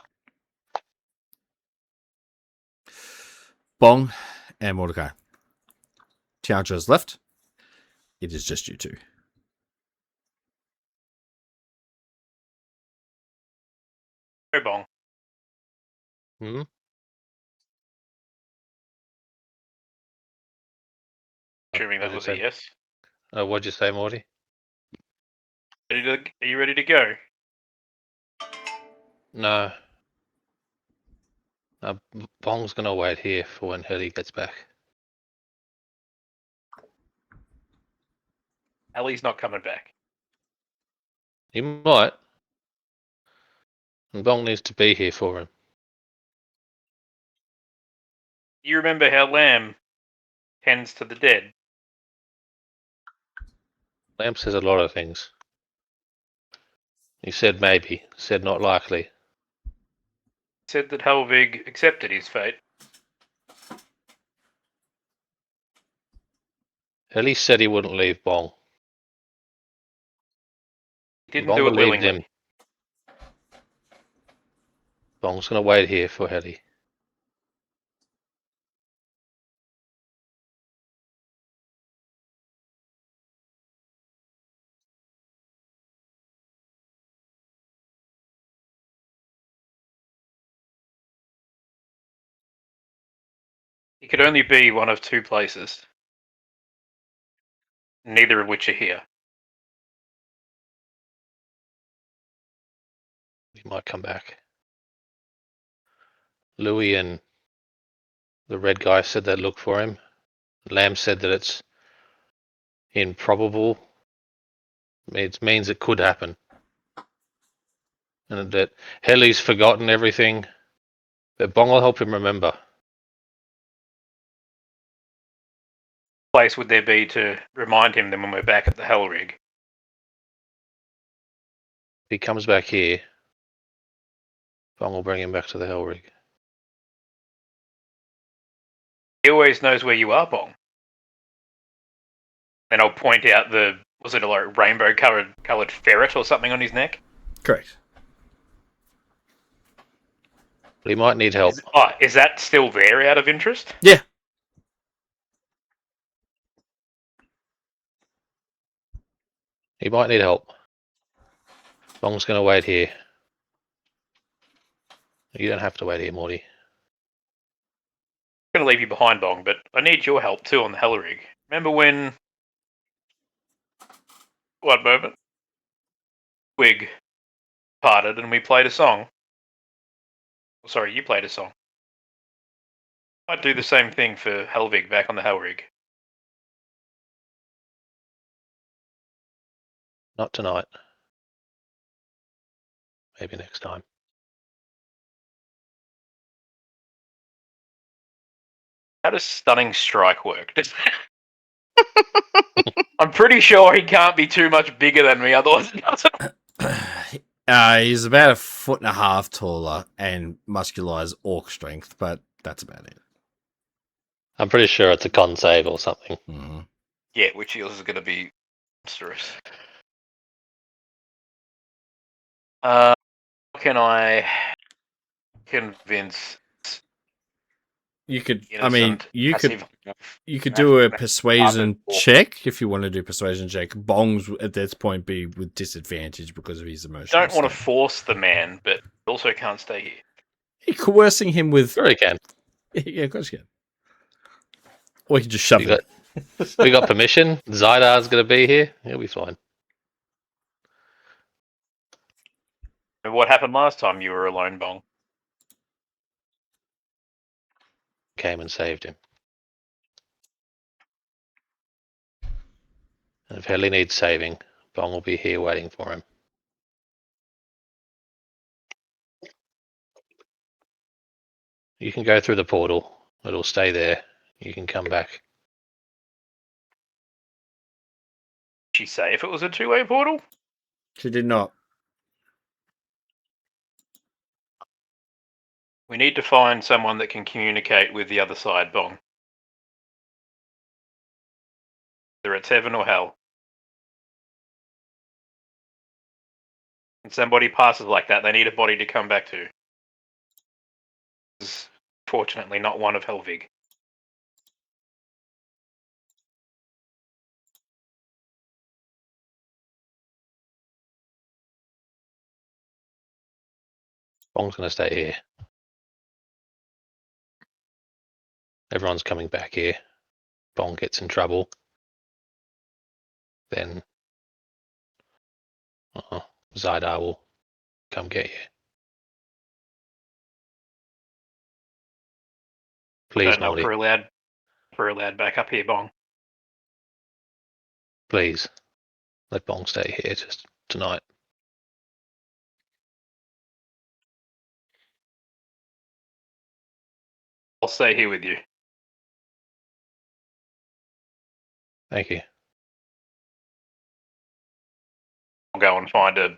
Bong and Mordecai. Tiandra has left. It is just you two. Go Bong. Hmm? Assuming that What'd was you a say? yes. What'd you say, Morty? Are you ready to go? No. Bong's gonna wait here for when Hurley gets back. Ellie's not coming back. He might. And Bong needs to be here for him. You remember how Lamb tends to the dead? Lamb says a lot of things. He said maybe, said not likely. Said that Helvig accepted his fate. Hurley said he wouldn't leave Bong. He didn't Bong do it believed willingly. him. Bong's gonna wait here for Hurley. He could only be one of two places, neither of which are here. He might come back. Louis and the red guy said they'd look for him. Lamb said that it's improbable. It means it could happen. And that Hurley's forgotten everything. But Bong will help him remember. Place would there be to remind him then when we're back at the Hell Rig? If he comes back here, Bong will bring him back to the Hell Rig. He always knows where you are, Bong. Then I'll point out was it a like rainbow coloured ferret or something on his neck? Correct. But he might need help. Is that still there out of interest? Yeah. He might need help. Bong's gonna wait here. You don't have to wait here, Morty. I'm going to leave you behind, Bong, but I need your help too on the Hell Rig. Remember when... One moment. Wig parted and we played a song? Sorry, you played a song. I'd do the same thing for Helvig back on the Hell Rig. Not tonight. Maybe next time. How does Stunning Strike work? I'm pretty sure he can't be too much bigger than me, otherwise it doesn't. He's about 1.5 feet taller and muscularized orc strength, but that's about it. I'm pretty sure it's a con save or something. Mm-hmm. Yeah, which yours is going to be monstrous. How can I convince You could, I mean, innocent, you could passive do a massive persuasion orc? check if you want to do a persuasion check. Bongs at this point be with disadvantage because of his emotional Don't want to state. force the man, but also can't stay here. You're coercing him with. Sure he can. Yeah, of course you can. Or you can just shove We him. we got permission. Zydar's gonna be here. He'll be fine. And what happened last time you were alone, Bong? Came and saved him. And if Helly needs saving, Bong will be here waiting for him. You can go through the portal. It'll stay there. You can come back. Did she say if it was a two-way portal? She did not. We need to find someone that can communicate with the other side, Bong. Whether it's heaven or hell. When somebody passes like that, they need a body to come back to. This is fortunately not one of Helvig. Bong's gonna stay here. everyone's coming back here, Bong gets in trouble, then Zidar will come get you. Please, Don't know Molly. if we're allowed back up here, Bong. Please, let Bong stay here just tonight. I'll stay here with you. Thank you. I'll go and find a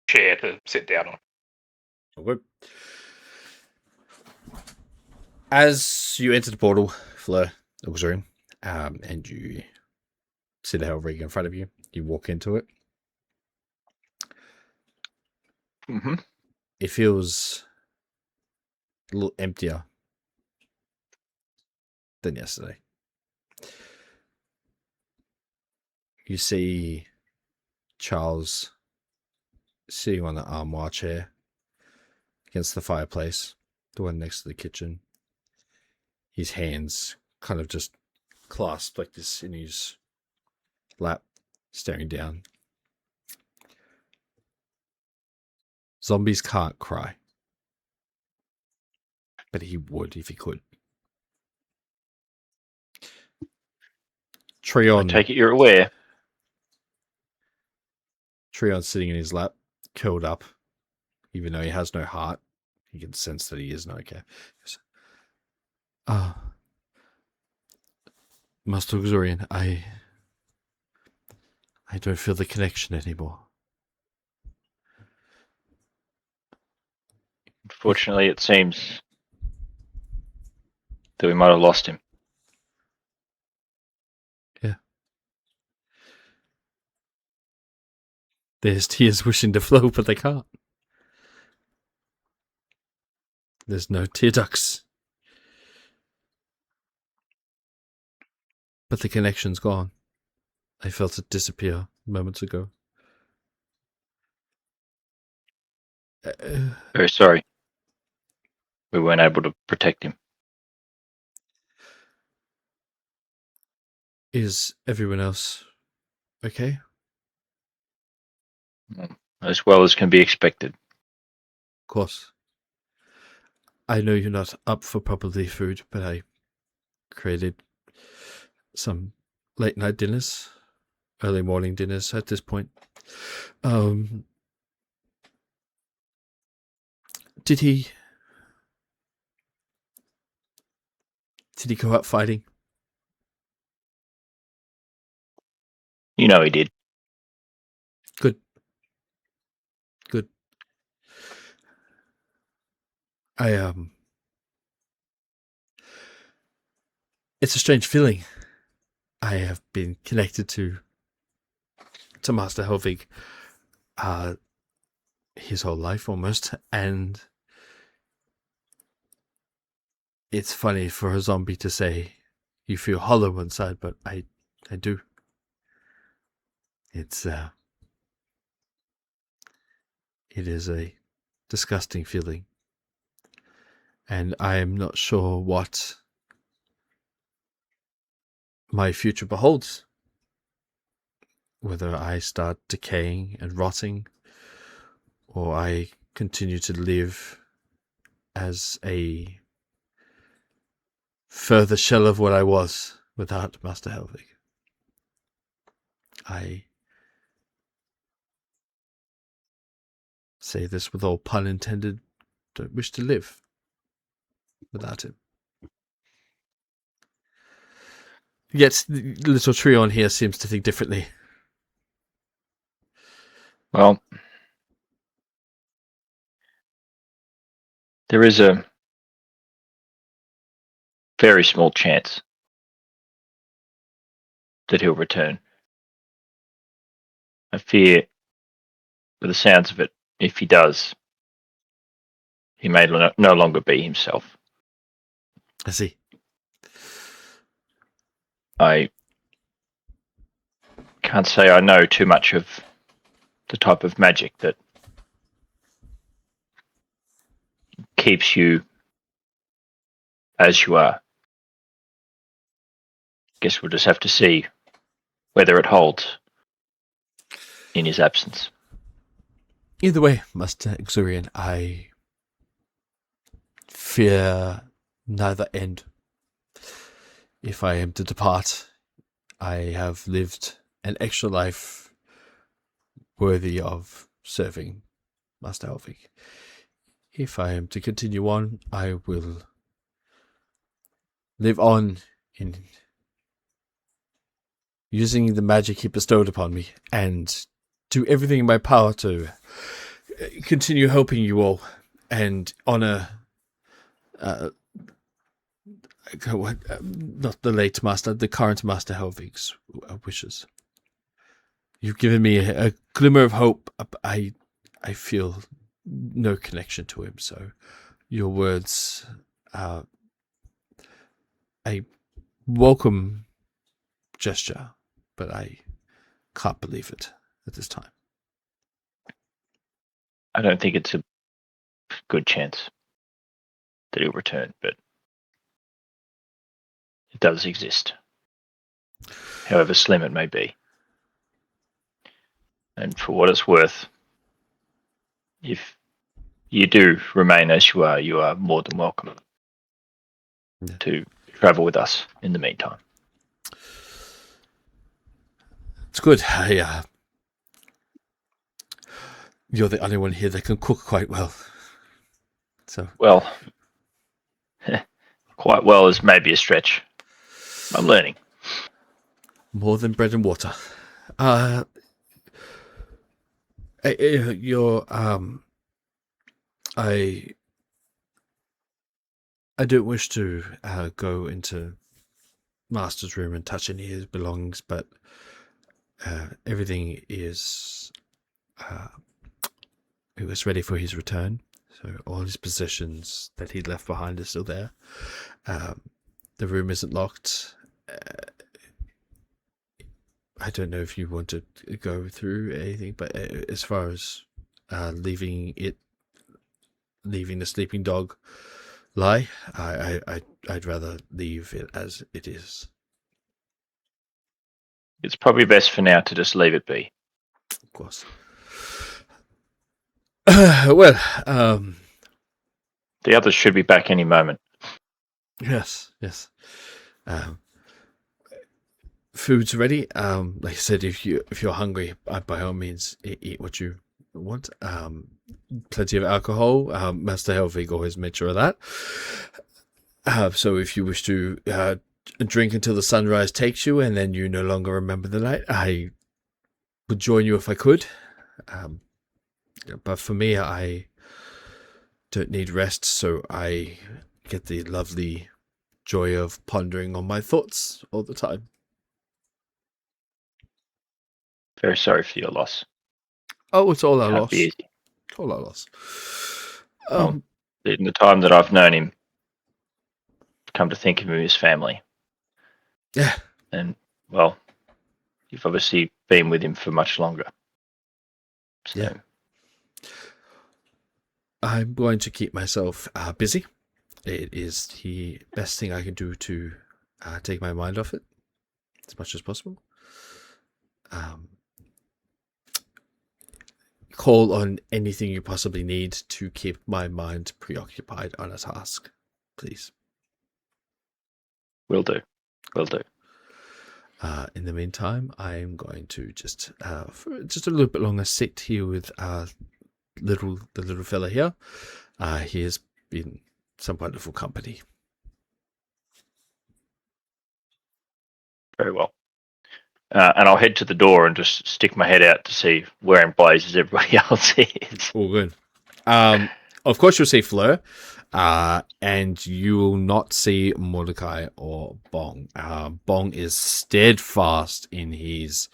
chair to sit down on. Good. As you enter the portal, Fleur Auxerian, and you see the Hellrig in front of you, you walk into it. Mm-hmm. It feels a little emptier than yesterday. You see Charles sitting on the armoire chair against the fireplace, the one next to the kitchen. His hands kind of just clasped like this in his lap, staring down. Zombies can't cry, but he would if he could. I Treon take it you're aware. sitting in his lap, curled up, even though he has no heart. You can sense that he isn't okay. Master Xorian, I don't feel the connection anymore. Unfortunately, it seems that we might have lost him. Yeah. There's tears wishing to flow, but they can't. There's no tear ducts. But the connection's gone. I felt it disappear moments ago. Very sorry. We weren't able to protect him. Is everyone else okay? As well as can be expected. Of course. I know you're not up for properly food, but I created some late night dinners, early morning dinners at this point. Did he go out fighting? You know he did. Good. It's a strange feeling. I have been connected to Master Helvig his whole life almost, and it's funny for a zombie to say you feel hollow inside, but I do. It is a disgusting feeling, and I am not sure what my future beholds. Whether I start decaying and rotting, or I continue to live as a further shell of what I was without Master Helvig. I say this with all pun intended, don't wish to live without him. Yet, the little Treon here seems to think differently. Well, there is a very small chance that he'll return. I fear, by the sounds of it, if he does, he may no longer be himself. I see. I can't say I know too much of the type of magic that keeps you as you are. guess we'll just have to see whether it holds in his absence. Either way, Master Exurian, I fear neither end. If I am to depart, I have lived an extra life worthy of serving Master Helvig. If I am to continue on, I will live on in using the magic he bestowed upon me and do everything in my power to continue helping you all and honor not the late master, the current Master Helvig's wishes. You've given me a glimmer of hope. I feel no connection to him, so your words are a welcome gesture, but I can't believe it at this time. I don't think it's a good chance that he'll return, but it does exist, however slim it may be. And for what it's worth, if you do remain as you are more than welcome to travel with us in the meantime. It's good. You're the only one here that can cook quite well. So Well, quite well is maybe a stretch. I'm learning. more than bread and water. I don't wish to go into Master's room and touch any of his belongings, but everything is it was ready for his return. So all his possessions that he left behind are still there. The room isn't locked. I don't know if you want to go through anything, but as far as leaving the sleeping dog lie, I'd rather leave it as it is. It's probably best for now to just leave it be. Of course. Well, The others should be back any moment. yes. Food's ready. Like I said, if you're hungry, by all means eat what you want. Plenty of alcohol. Master Helvig always made sure of that. So if you wish to drink until the sunrise takes you, and then you no longer remember the night, I would join you if I could. But for me, I don't need rest, so I get the lovely joy of pondering on my thoughts all the time. Very sorry for your loss. Oh, it's all our Can't loss. be easy. All our loss. In the time that I've known him, come to think of him as family. Yeah. And, well, you've obviously been with him for much longer. So, Yeah. I'm going to keep myself busy. It is the best thing I can do to take my mind off it as much as possible. Call on anything you possibly need to keep my mind preoccupied on a task, please. Will do. In the meantime, I'm going to just for just a little bit longer sit here with the little fella here. He has been some wonderful company. Very well. And I'll head to the door and just stick my head out to see where in blazes everybody else is. All good. Of course, you'll see Fleur, and you will not see Mordecai or Bong. Bong is steadfast in his.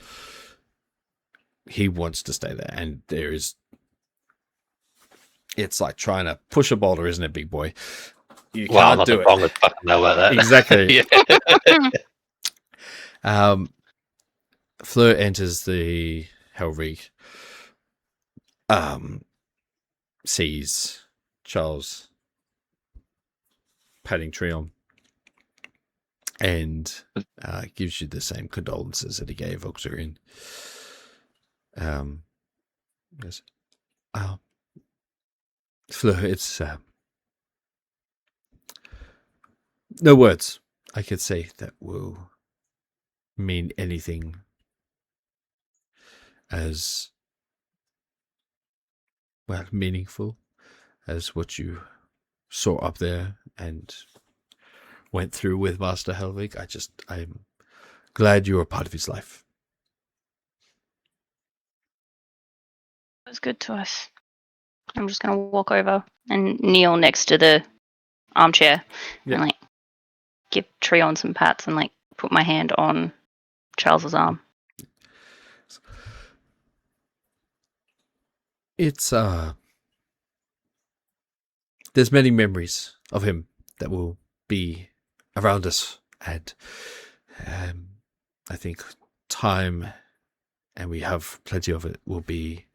He wants to stay there, and there is. It's like trying to push a boulder, isn't it, big boy? You can't do it. Bong would fucking know about that. Exactly. Yeah. Fleur enters the Helvig. Sees Charles patting Trion. and gives you the same condolences that he gave Oxurian. Yes. Fleur, it's no words I could say that will mean anything as meaningful as what you saw up there and went through with Master Helvig. I'm glad you were part of his life. It was good to us. I'm just going to walk over and kneel next to the armchair and like give Treon some pats and like put my hand on Charles's arm. It's there's many memories of him that will be around us, and I think time, and we have plenty of it, will be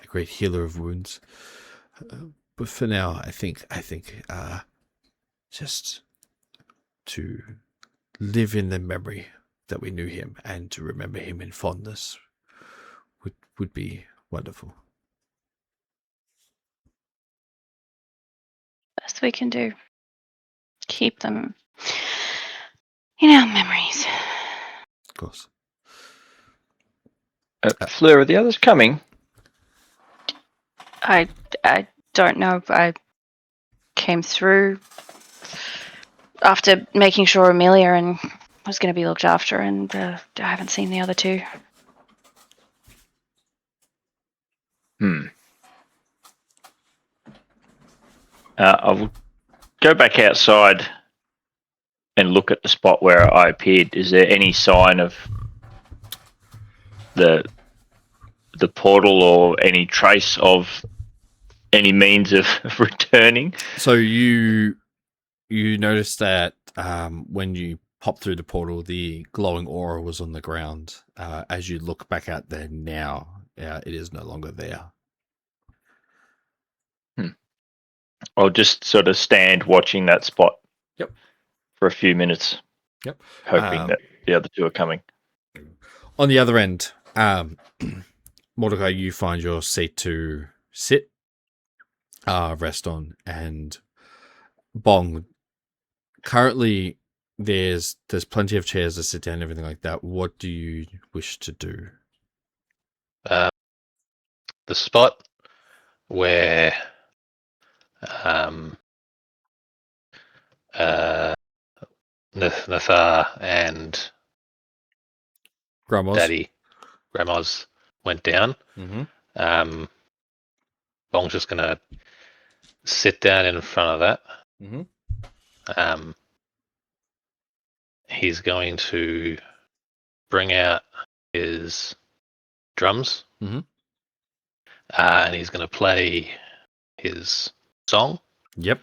a great healer of wounds. But for now, I think just to live in the memory that we knew him and to remember him in fondness would be wonderful. Best we can do. Keep them in our memories. Of course. Fleur, are the others coming? I don't know. I came through after making sure Amelia and was going to be looked after, and I haven't seen the other two. I will go back outside and look at the spot where I appeared. Is there any sign of the portal or any trace of any means of returning? So you notice that when you pop through the portal, the glowing aura was on the ground. As you look back out there now, it is no longer there. I'll just sort of stand watching that spot. Yep. For a few minutes. Yep. Hoping that the other two are coming. On the other end, Mordecai, you find your seat to sit, rest on, and Bong. Currently, there's plenty of chairs to sit down and everything like that. What do you wish to do? The spot where Nathar and Grandma's went down. Mm-hmm. Bong's just going to sit down in front of that. Mm-hmm. He's going to bring out his drums. Mm-hmm. And he's going to play his song. Yep.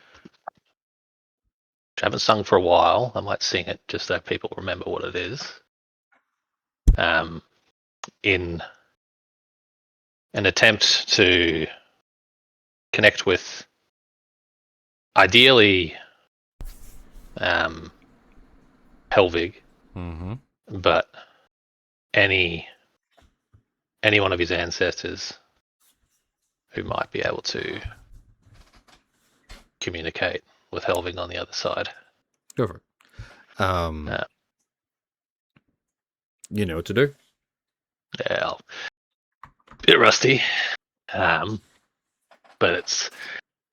Which I haven't sung for a while. I might sing it just so people remember what it is. In an attempt to connect with, ideally, Helvig, Mm-hmm. but any one of his ancestors who might be able to communicate with Helvig on the other side. Go for it. You know what to do. Yeah, a bit rusty. But it's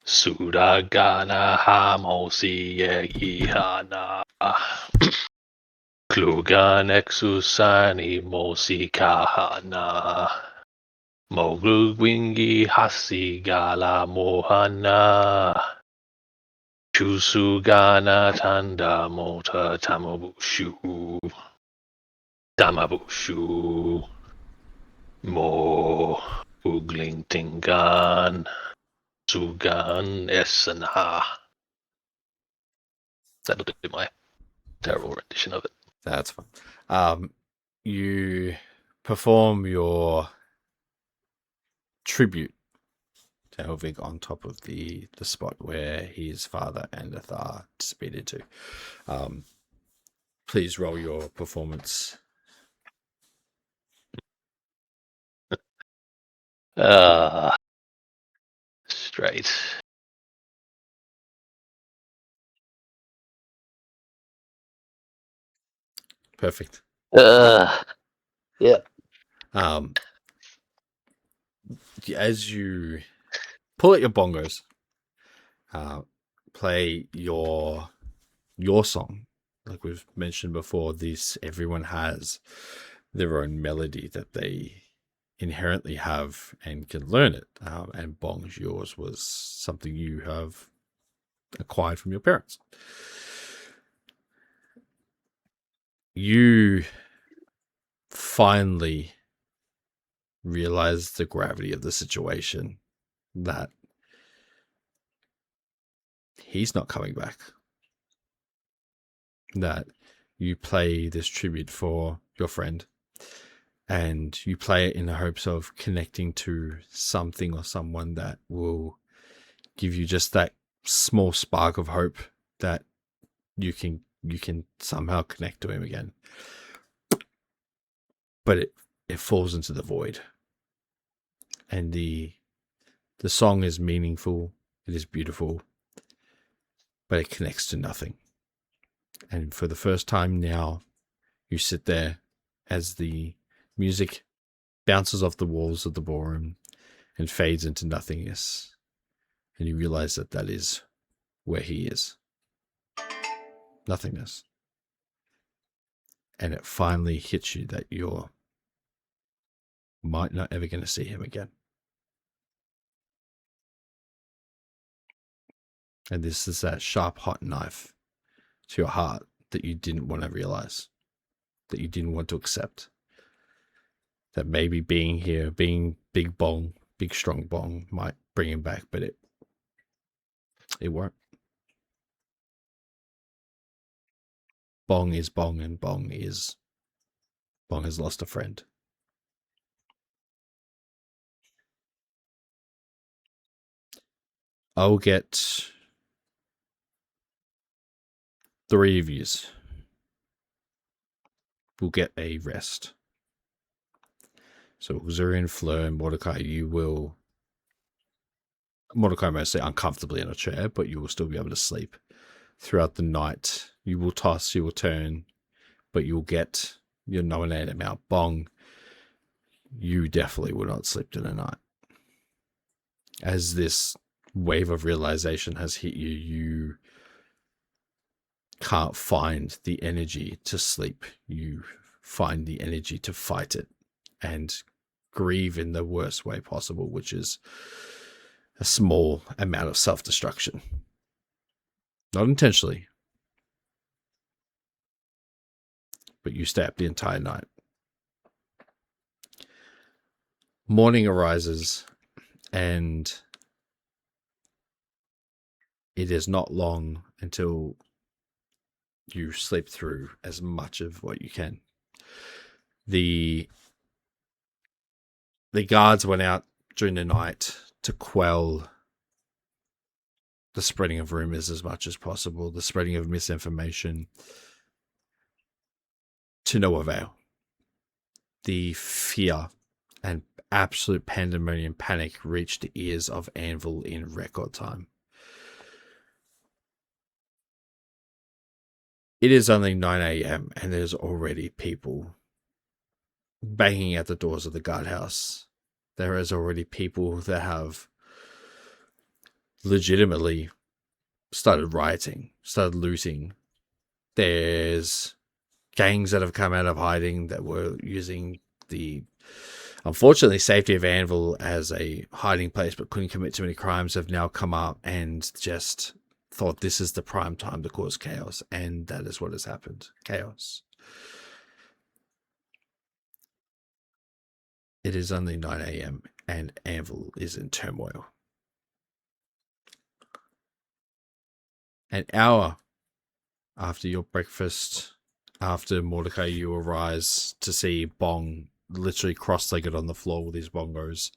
Sudagana Hamosi Yehana Klugan Exusani Mosi Kahana Moglu Wingi Hasigala Mohana Chusugana Tanda Mota Tamabushu Mo Uglintingan Sugan Esana. That'll do my terrible rendition of it. That's fine. You perform your tribute to Helvig on top of the spot where his father and Athar disappeared into. Please roll your performance. Straight. Perfect. Yeah. As you pull out your bongos, play your song. Like we've mentioned before, everyone has their own melody that they inherently have and can learn it. And Bong's, yours was something you have acquired from your parents. You finally realize the gravity of the situation, that he's not coming back. That you play this tribute for your friend, and you play it in the hopes of connecting to something or someone that will give you just that small spark of hope that you can somehow connect to him again. But it falls into the void. And the song is meaningful, it is beautiful, but it connects to nothing. And for the first time now, you sit there as the music bounces off the walls of the ballroom and fades into nothingness. And you realize that is where he is. Nothingness. And it finally hits you that you're might not ever going to see him again. And this is that sharp, hot knife to your heart that you didn't want to realize, that you didn't want to accept. That maybe being here, being big Bong, big strong Bong, might bring him back, but it won't. Bong is Bong, and Bong has lost a friend. I'll get 3 of yous. We'll get a rest. So Zurian, Fleur, and Mordecai, Mordecai may stay uncomfortably in a chair, but you will still be able to sleep throughout the night. You will toss, you will turn, but you'll get your nominated amount. Bong, you definitely will not sleep in the night. As this wave of realization has hit you, you can't find the energy to sleep. You find the energy to fight it and grieve in the worst way possible, which is a small amount of self-destruction. Not intentionally, but you stay up the entire night. Morning arises, and it is not long until you sleep through as much of what you can. The guards went out during the night to quell the spreading of rumors as much as possible, the spreading of misinformation, to no avail. The fear and absolute pandemonium panic reached the ears of Anvil in record time. It is only 9 a.m. and there's already people banging at the doors of the guardhouse. There is already people that have legitimately started rioting, started looting. There's gangs that have come out of hiding that were using the, unfortunately, safety of Anvil as a hiding place but couldn't commit too many crimes, have now come up and just thought this is the prime time to cause chaos, and that is what has happened. Chaos. It is only 9 a.m. and Anvil is in turmoil. An hour after your breakfast, after Mordecai, you arise to see Bong literally cross-legged on the floor with his bongos,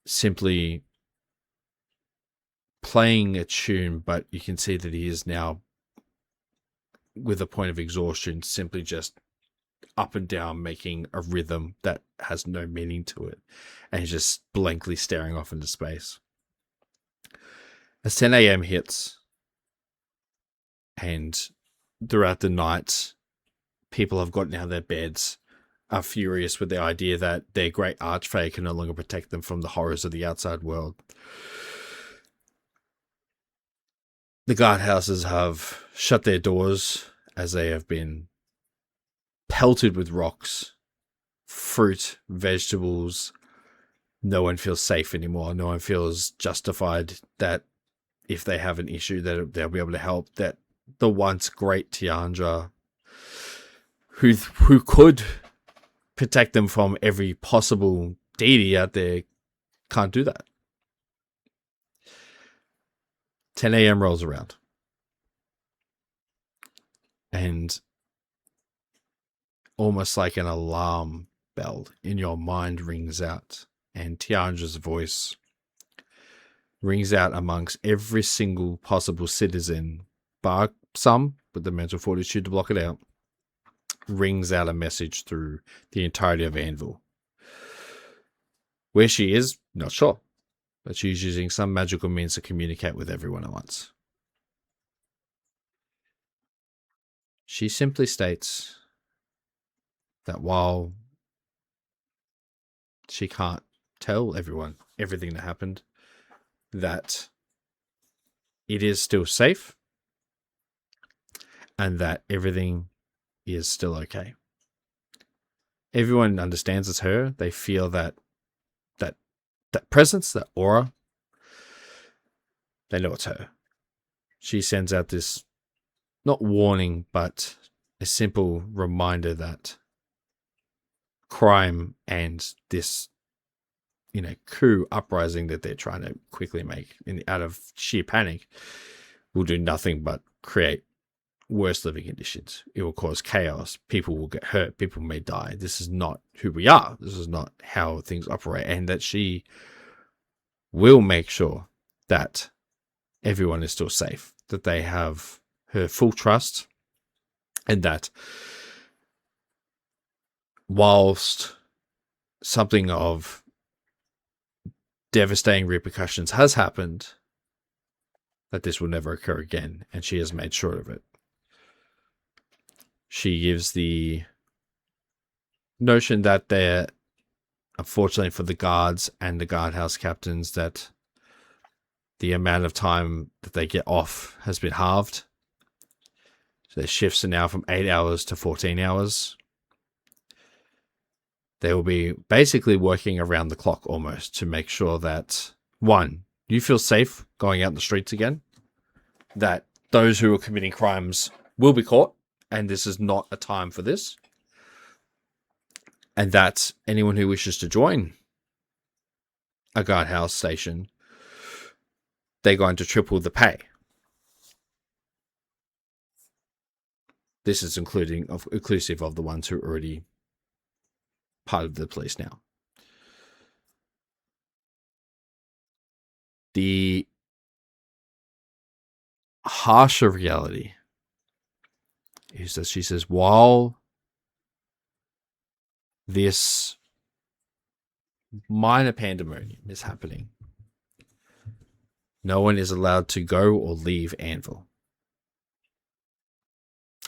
simply playing a tune, but you can see that he is now with a point of exhaustion, simply just up and down, making a rhythm that has no meaning to it, and he's just blankly staring off into space. As 10 a.m. hits, and throughout the night, people have gotten out of their beds, are furious with the idea that their great archfey can no longer protect them from the horrors of the outside world. The guardhouses have shut their doors as they have been pelted with rocks, fruit, vegetables. No one feels safe anymore. No one feels justified that if they have an issue that they'll be able to help. That the once great Tiandra, who could protect them from every possible deity out there, can't do that. 10 a.m. rolls around. And almost like an alarm bell in your mind rings out. And Tiandra's voice rings out amongst every single possible citizen, bar some with the mental fortitude to block it out, rings out a message through the entirety of Anvil. Where she is, not sure, but she's using some magical means to communicate with everyone at once. She simply states that while she can't tell everyone everything that happened, that it is still safe and that everything is still okay. Everyone understands it's her. They feel that presence, that aura. They know it's her. She sends out this, not warning, but a simple reminder that crime and this, coup uprising that they're trying to quickly make out of sheer panic will do nothing but create worse living conditions. It will cause chaos. People will get hurt. People may die. This is not who we are. This is not how things operate. And that she will make sure that everyone is still safe, that they have her full trust, and that whilst something of devastating repercussions has happened, that this will never occur again, and she has made sure of it. She gives the notion that they're, unfortunately for the guards and the guardhouse captains, that the amount of time that they get off has been halved. So their shifts are now from 8 hours to 14 hours. They will be basically working around the clock almost to make sure that, one, you feel safe going out in the streets again, that those who are committing crimes will be caught, and this is not a time for this, and that anyone who wishes to join a guardhouse station, they're going to triple the pay. This is inclusive of the ones who are already part of the police now. The harsher reality is that she says, while this minor pandemonium is happening, no one is allowed to go or leave Anvil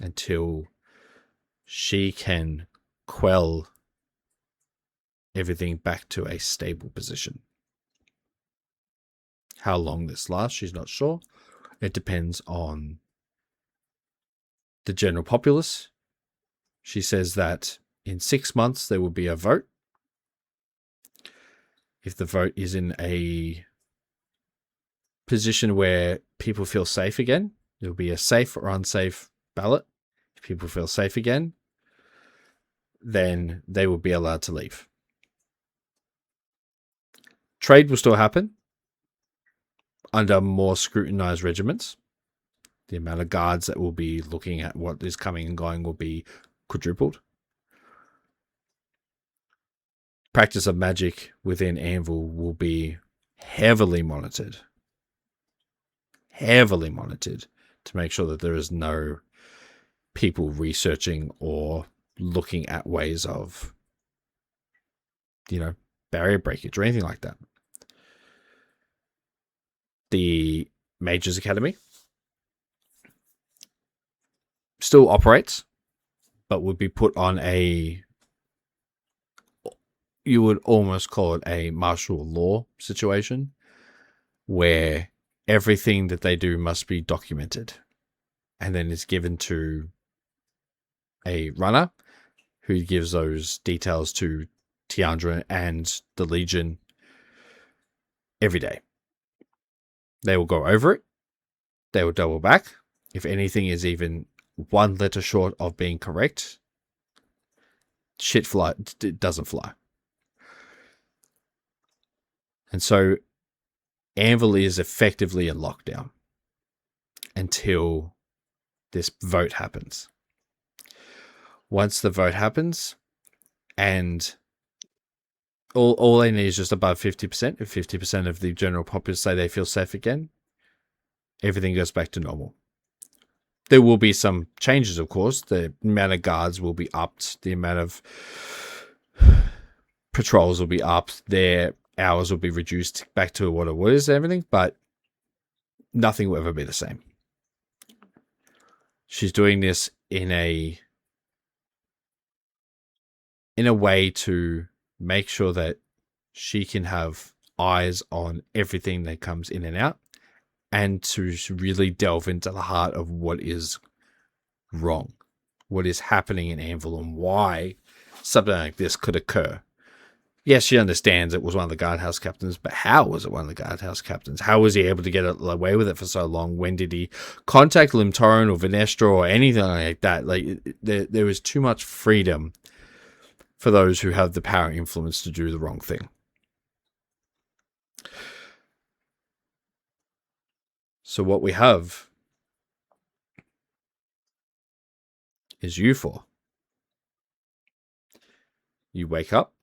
until she can quell everything back to a stable position. How long this lasts, she's not sure. It depends on the general populace. She says that in 6 months there will be a vote. If the vote is in a position where people feel safe again, there will be a safe or unsafe ballot. If people feel safe again, then they will be allowed to leave. Trade will still happen under more scrutinized regiments. The amount of guards that will be looking at what is coming and going will be quadrupled. Practice of magic within Anvil will be heavily monitored to make sure that there is no people researching or looking at ways of, barrier breakage or anything like that. The Mages Academy still operates, but would be put on you would almost call it a martial law situation, where everything that they do must be documented and then is given to a runner who gives those details to Tiandra and the Legion every day. They will go over it. They will double back. If anything is even one letter short of being correct, it doesn't fly. And so Anvil is effectively in lockdown until this vote happens. Once the vote happens, and all they need is just above 50%. If 50% of the general populace say they feel safe again, everything goes back to normal. There will be some changes, of course. The amount of guards will be upped. The amount of patrols will be upped. Their hours will be reduced back to what it was and everything, but nothing will ever be the same. She's doing this in a way to make sure that she can have eyes on everything that comes in and out, and to really delve into the heart of what is wrong, what is happening in Anvil, and why something like this could occur. Yes, she understands it was one of the guardhouse captains, but how was it one of the guardhouse captains? How was he able to get away with it for so long? When did he contact Limtoran or Vinestra or anything like that? Like, there was too much freedom for those who have the power and influence to do the wrong thing. So what we have is you four. You wake up,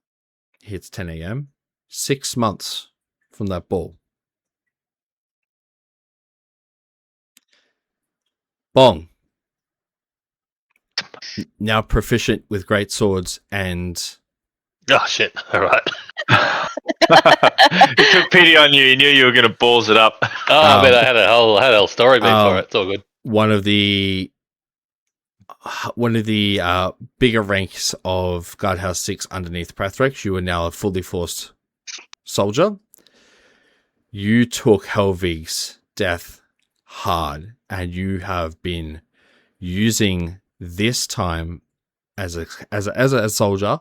hits 10 a.m., 6 months from that ball. Bong. Now proficient with great swords and... Oh, shit. All right. He took pity on you. He knew you were going to balls it up. Oh, but I had a whole story beat for it. It's all good. One of the bigger ranks of Guardhouse 6 underneath Prathrex, you are now a fully forced soldier. You took Helvig's death hard, and you have been using this time as a soldier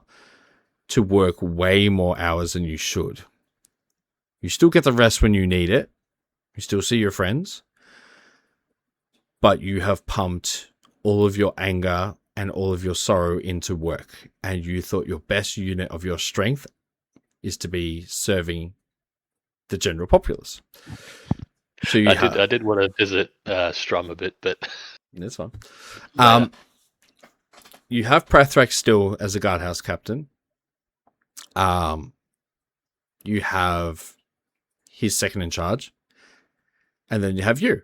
to work way more hours than you should. You still get the rest when you need it. You still see your friends. But you have pumped all of your anger and all of your sorrow into work. And you thought your best unit of your strength is to be serving the general populace. So I did want to visit Strum a bit, but... That's fine. You have Prathrex still as a guardhouse captain. You have his second in charge. And then you have you.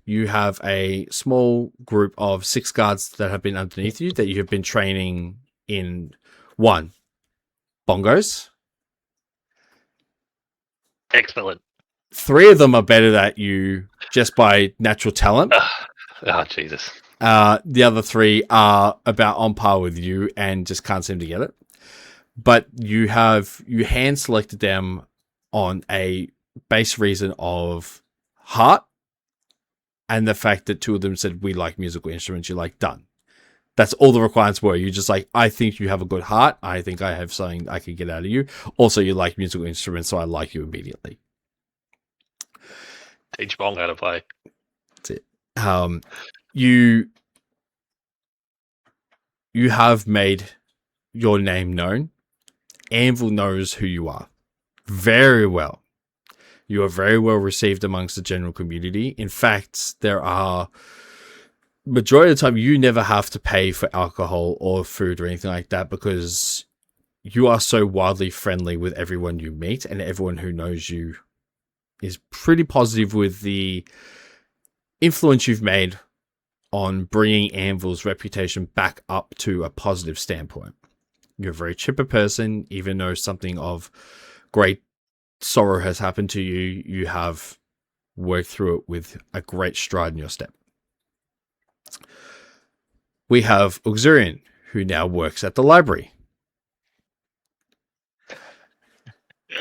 You have a small group of 6 guards that have been underneath you that you have been training in 1. Bongos. Excellent. 3 of them are better at you just by natural talent. Oh, Jesus. The other 3 are about on par with you and just can't seem to get it. But you hand selected them on a base reason of heart, and the fact that 2 of them said, we like musical instruments. You're like, done. That's all the requirements were. You're just like, I think you have a good heart. I think I have something I can get out of you. Also, you like musical instruments, so I like you immediately. Teach Bong how to play. That's it. You have made your name known. Anvil knows who you are very well. You are very well received amongst the general community. In fact, majority of the time, you never have to pay for alcohol or food or anything like that because you are so wildly friendly with everyone you meet, and everyone who knows you is pretty positive with the influence you've made on bringing Anvil's reputation back up to a positive standpoint. You're a very chipper person, even though something of great sorrow has happened to you. You have worked through it with a great stride in your step. We have Uxurian, who now works at the library.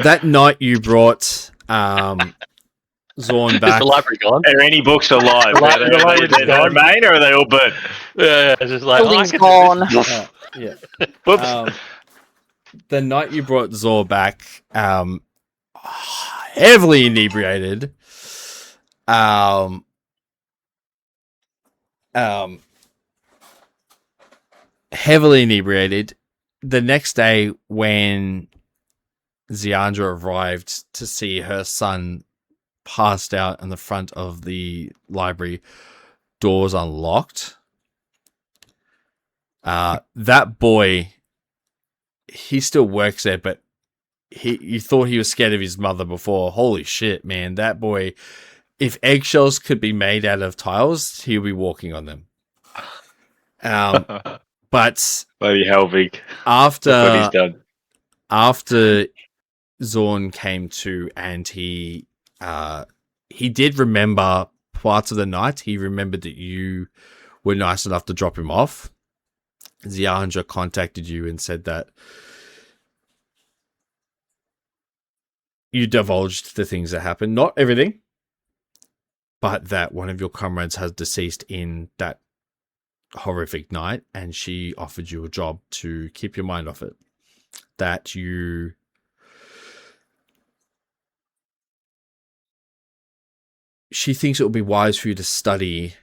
That night you brought Zorn Is back. the library gone? Are any books alive? The library's They gone. remain, or are they all burnt? Yeah, it's just like Building's I can gone. do this. Yeah. Whoops. The night you brought Zor back, heavily inebriated, heavily inebriated. The next day, when Ziandra arrived to see her son passed out in the front of the library, doors unlocked. That boy, he still works there, but you thought he was scared of his mother before. Holy shit, man. That boy, if eggshells could be made out of tiles, he'll be walking on them. But Bloody Helvig. What after he's done. Zorn came to, and he did remember parts of the night. He remembered that you were nice enough to drop him off. Ziandra contacted you and said that you divulged the things that happened. Not everything, but that one of your comrades has deceased in that horrific night, and she offered you a job to keep your mind off it. That she thinks it would be wise for you to study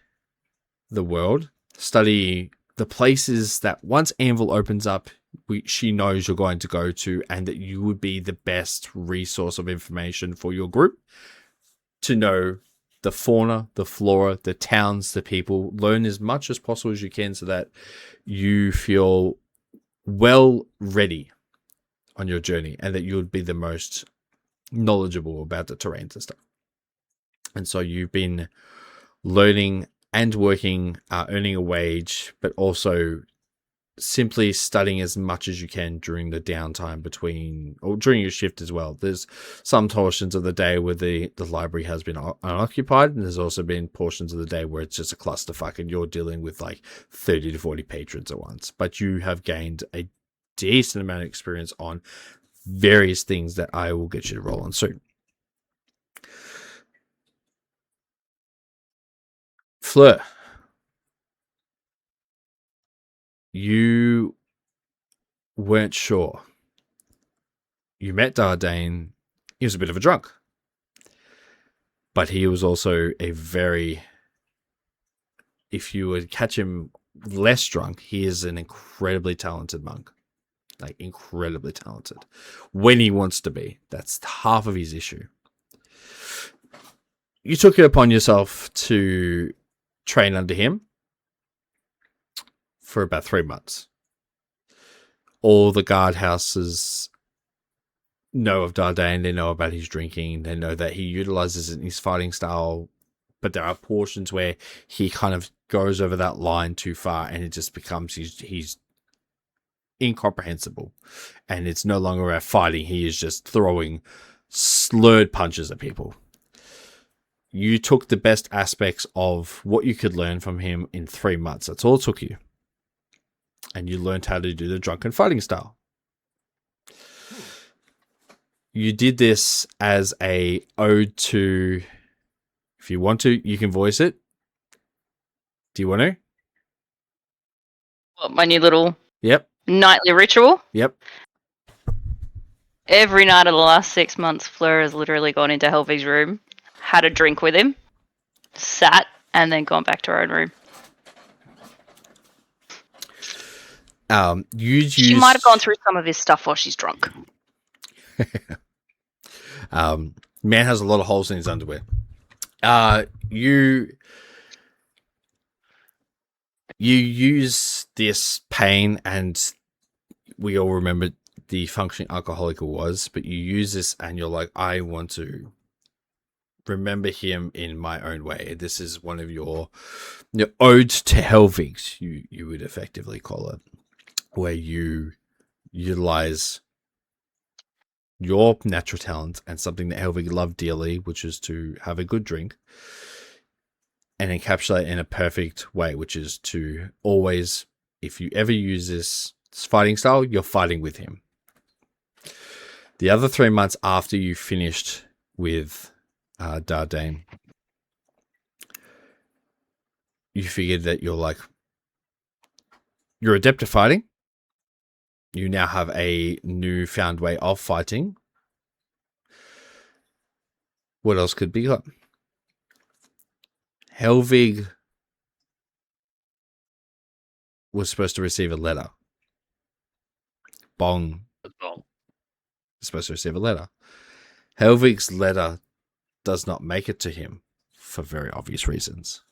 the world, study the places that once Anvil opens up, she knows you're going to go to, and that you would be the best resource of information for your group to know the fauna, the flora, the towns, the people. Learn as much as possible as you can so that you feel well ready on your journey, and that you would be the most knowledgeable about the terrains and stuff. And so you've been learning and working, earning a wage, but also simply studying as much as you can during the downtime during your shift as well. There's some portions of the day where the library has been unoccupied, and there's also been portions of the day where it's just a clusterfuck and you're dealing with like 30 to 40 patrons at once. But you have gained a decent amount of experience on various things that I will get you to roll on soon. Fleur, you weren't sure. You met Dardane. He was a bit of a drunk, but he was also if you would catch him less drunk, he is an incredibly talented monk. Like, incredibly talented. When he wants to be. That's half of his issue. You took it upon yourself to train under him for about 3 months. All the guardhouses know of Dardane. They know about his drinking. They know that he utilizes it in his fighting style. But there are portions where he kind of goes over that line too far, and it just becomes he's incomprehensible. And it's no longer about fighting. He is just throwing slurred punches at people. You took the best aspects of what you could learn from him in 3 months. That's all it took you. And you learned how to do the drunken fighting style. You did this as a ode to, if you want to, you can voice it. Do you want to? What, my new little Yep. nightly ritual? Yep. Every night of the last 6 months, Fleur has literally gone into Helvig's room, had a drink with him, sat, and then gone back to her own room. She might have gone through some of his stuff while she's drunk. Man has a lot of holes in his underwear. You use this pain, and we all remember the functioning alcoholic it was, but you use this and you're like, I want to remember him in my own way. This is one of your odes to Helvigs, you would effectively call it, where you utilize your natural talent and something that Helvig loved dearly, which is to have a good drink, and encapsulate in a perfect way, which is to always, if you ever use this fighting style, you're fighting with him. The other 3 months after you finished with Dardane, you figured that you're adept at fighting. You now have a newfound way of fighting. What else could be got? Helvig was supposed to receive a letter. Bong Bong. is supposed to receive a letter. Helvig's letter does not make it to him for very obvious reasons.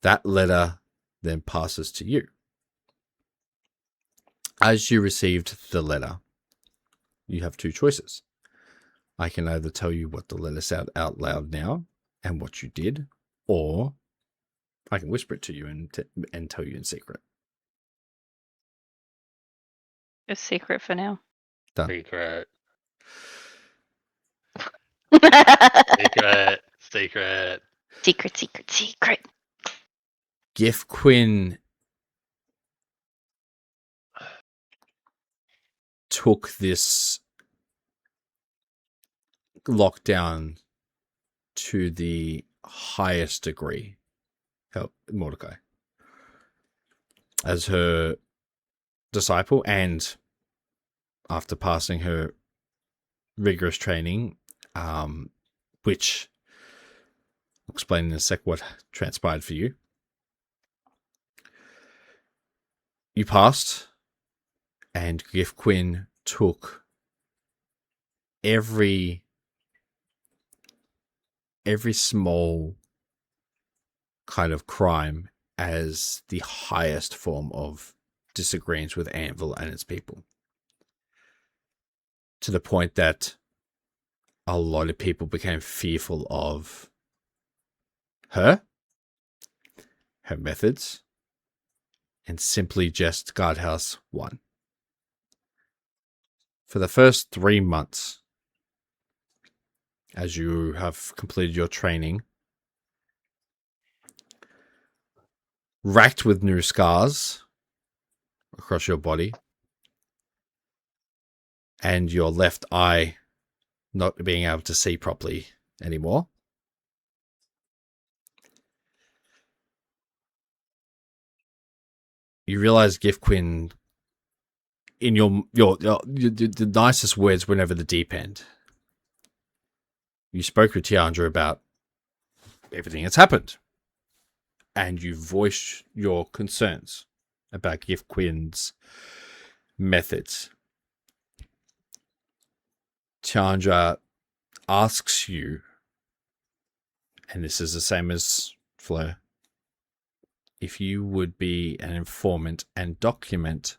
That letter then passes to you. As you received the letter, you have two choices. I can either tell you what the letter said out loud now and what you did, or I can whisper it to you and tell you in secret. It's secret for now. Done. Secret. secret, Secret. secret. Gif Quinn took this lockdown to the highest degree. Help Mordecai. As her disciple, and after passing her rigorous training, which I'll explain in a sec what transpired for you. You passed, and Gif Quinn took every small kind of crime as the highest form of disagreements with Anvil and its people. To the point that a lot of people became fearful of her methods, and simply just Guardhouse 1. For the first 3 months, as you have completed your training, racked with new scars across your body, and your left eye not being able to see properly anymore, you realize Gif Quinn, in the nicest words, went over the deep end. You spoke with Tiandra about everything that's happened, and you voiced your concerns about Gif Quinn's methods. Tiandra asks you, and this is the same as Fleur, if you would be an informant and document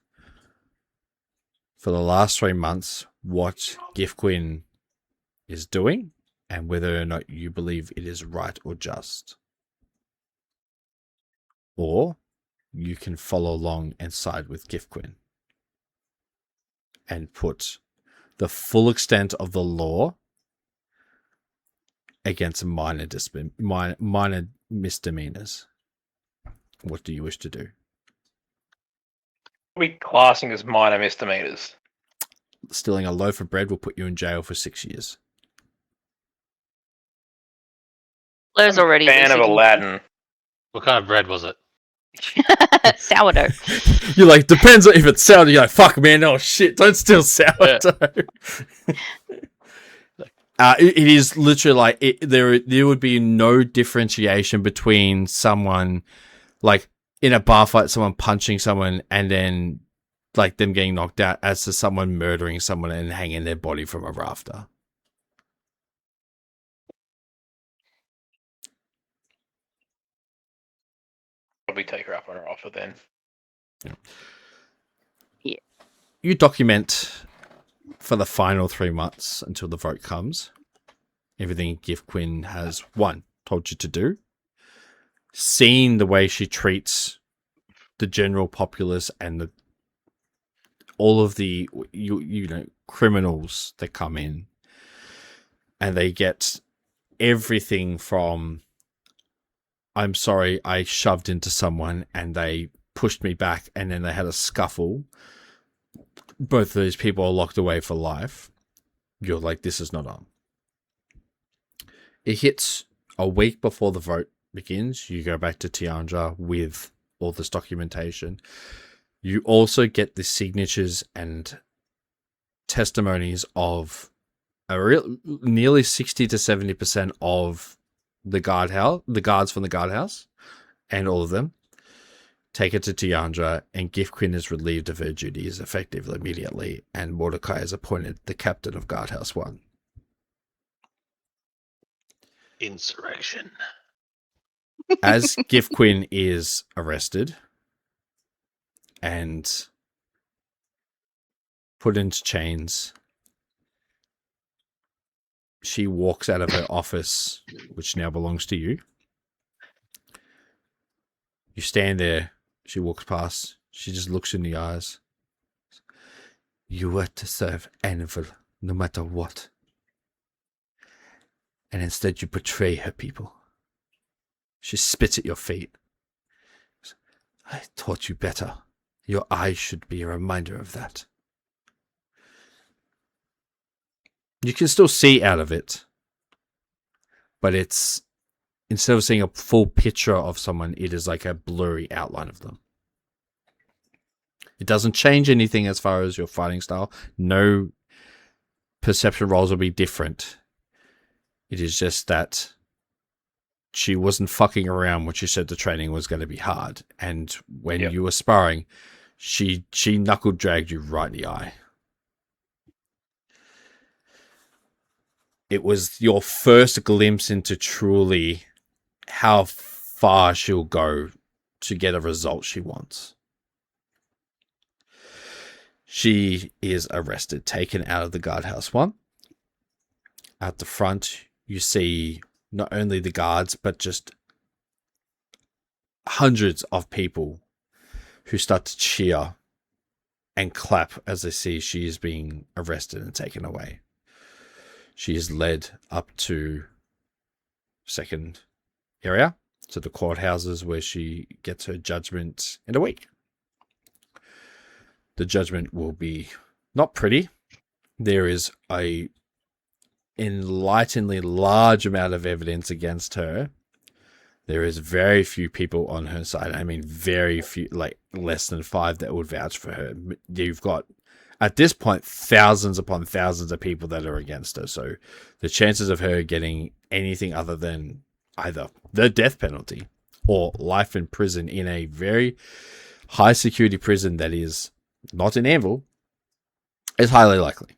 for the last 3 months what Gif Quinn is doing and whether or not you believe it is right or just. Or you can follow along and side with Gif Quinn and put the full extent of the law against minor misdemeanors. What do you wish to do? What are we classing as minor misdemeanors? Stealing a loaf of bread will put you in jail for 6 years. Blair's already Fan of losing. Aladdin. What kind of bread was it? Sourdough. You're like, depends on if it's sourdough. You're like, fuck, man, oh shit, don't steal sourdough. It is literally like, there would be no differentiation between someone, like, in a bar fight, someone punching someone and then, like, them getting knocked out, as to someone murdering someone and hanging their body from a rafter. Probably take her up on her offer then. Yeah. You document for the final 3 months until the vote comes. everything Gift Quinn has, one, told you to do, seen the way she treats the general populace and all of the you know criminals that come in, and they get everything from I'm sorry I shoved into someone and they pushed me back and then they had a scuffle. Both of those people are locked away for life. You're like, this is not on. It hits a week before the vote begins. You go back to Tiandra with all this documentation. You also get the signatures and testimonies of nearly 60 to 70% of the guards from the guardhouse, and all of them take it to Tiandra, and Gift Quinn is relieved of her duties effectively immediately, and Mordecai is appointed the captain of Guardhouse 1. Insurrection. As Gift Quinn is arrested and put into chains, she walks out of her office, which now belongs to you. You stand there. She walks past. She just looks in the eyes. You were to serve Annabelle no matter what. And instead you betray her people. She spits at your feet. I taught you better. Your eyes should be a reminder of that. You can still see out of it. But it's, instead of seeing a full picture of someone, it is like a blurry outline of them. It doesn't change anything as far as your fighting style. No perception rolls will be different. It is just that she wasn't fucking around when she said the training was going to be hard. And when you were sparring, she knuckle dragged you right in the eye. It was your first glimpse into truly how far she'll go to get a result she wants. She is arrested, taken out of the guardhouse 1. At the front, you see not only the guards, but just hundreds of people who start to cheer and clap as they see she is being arrested and taken away. She is led up to second area, to the courthouses, where she gets her judgment in a week. The judgment will be not pretty. There is a enlighteningly large amount of evidence against her. There is very few people on her side. I mean, very few, like less than 5 that would vouch for her. You've got, at this point, thousands upon thousands of people that are against her. So the chances of her getting anything other than either the death penalty or life in prison in a very high security prison that is not in Anvil is highly likely.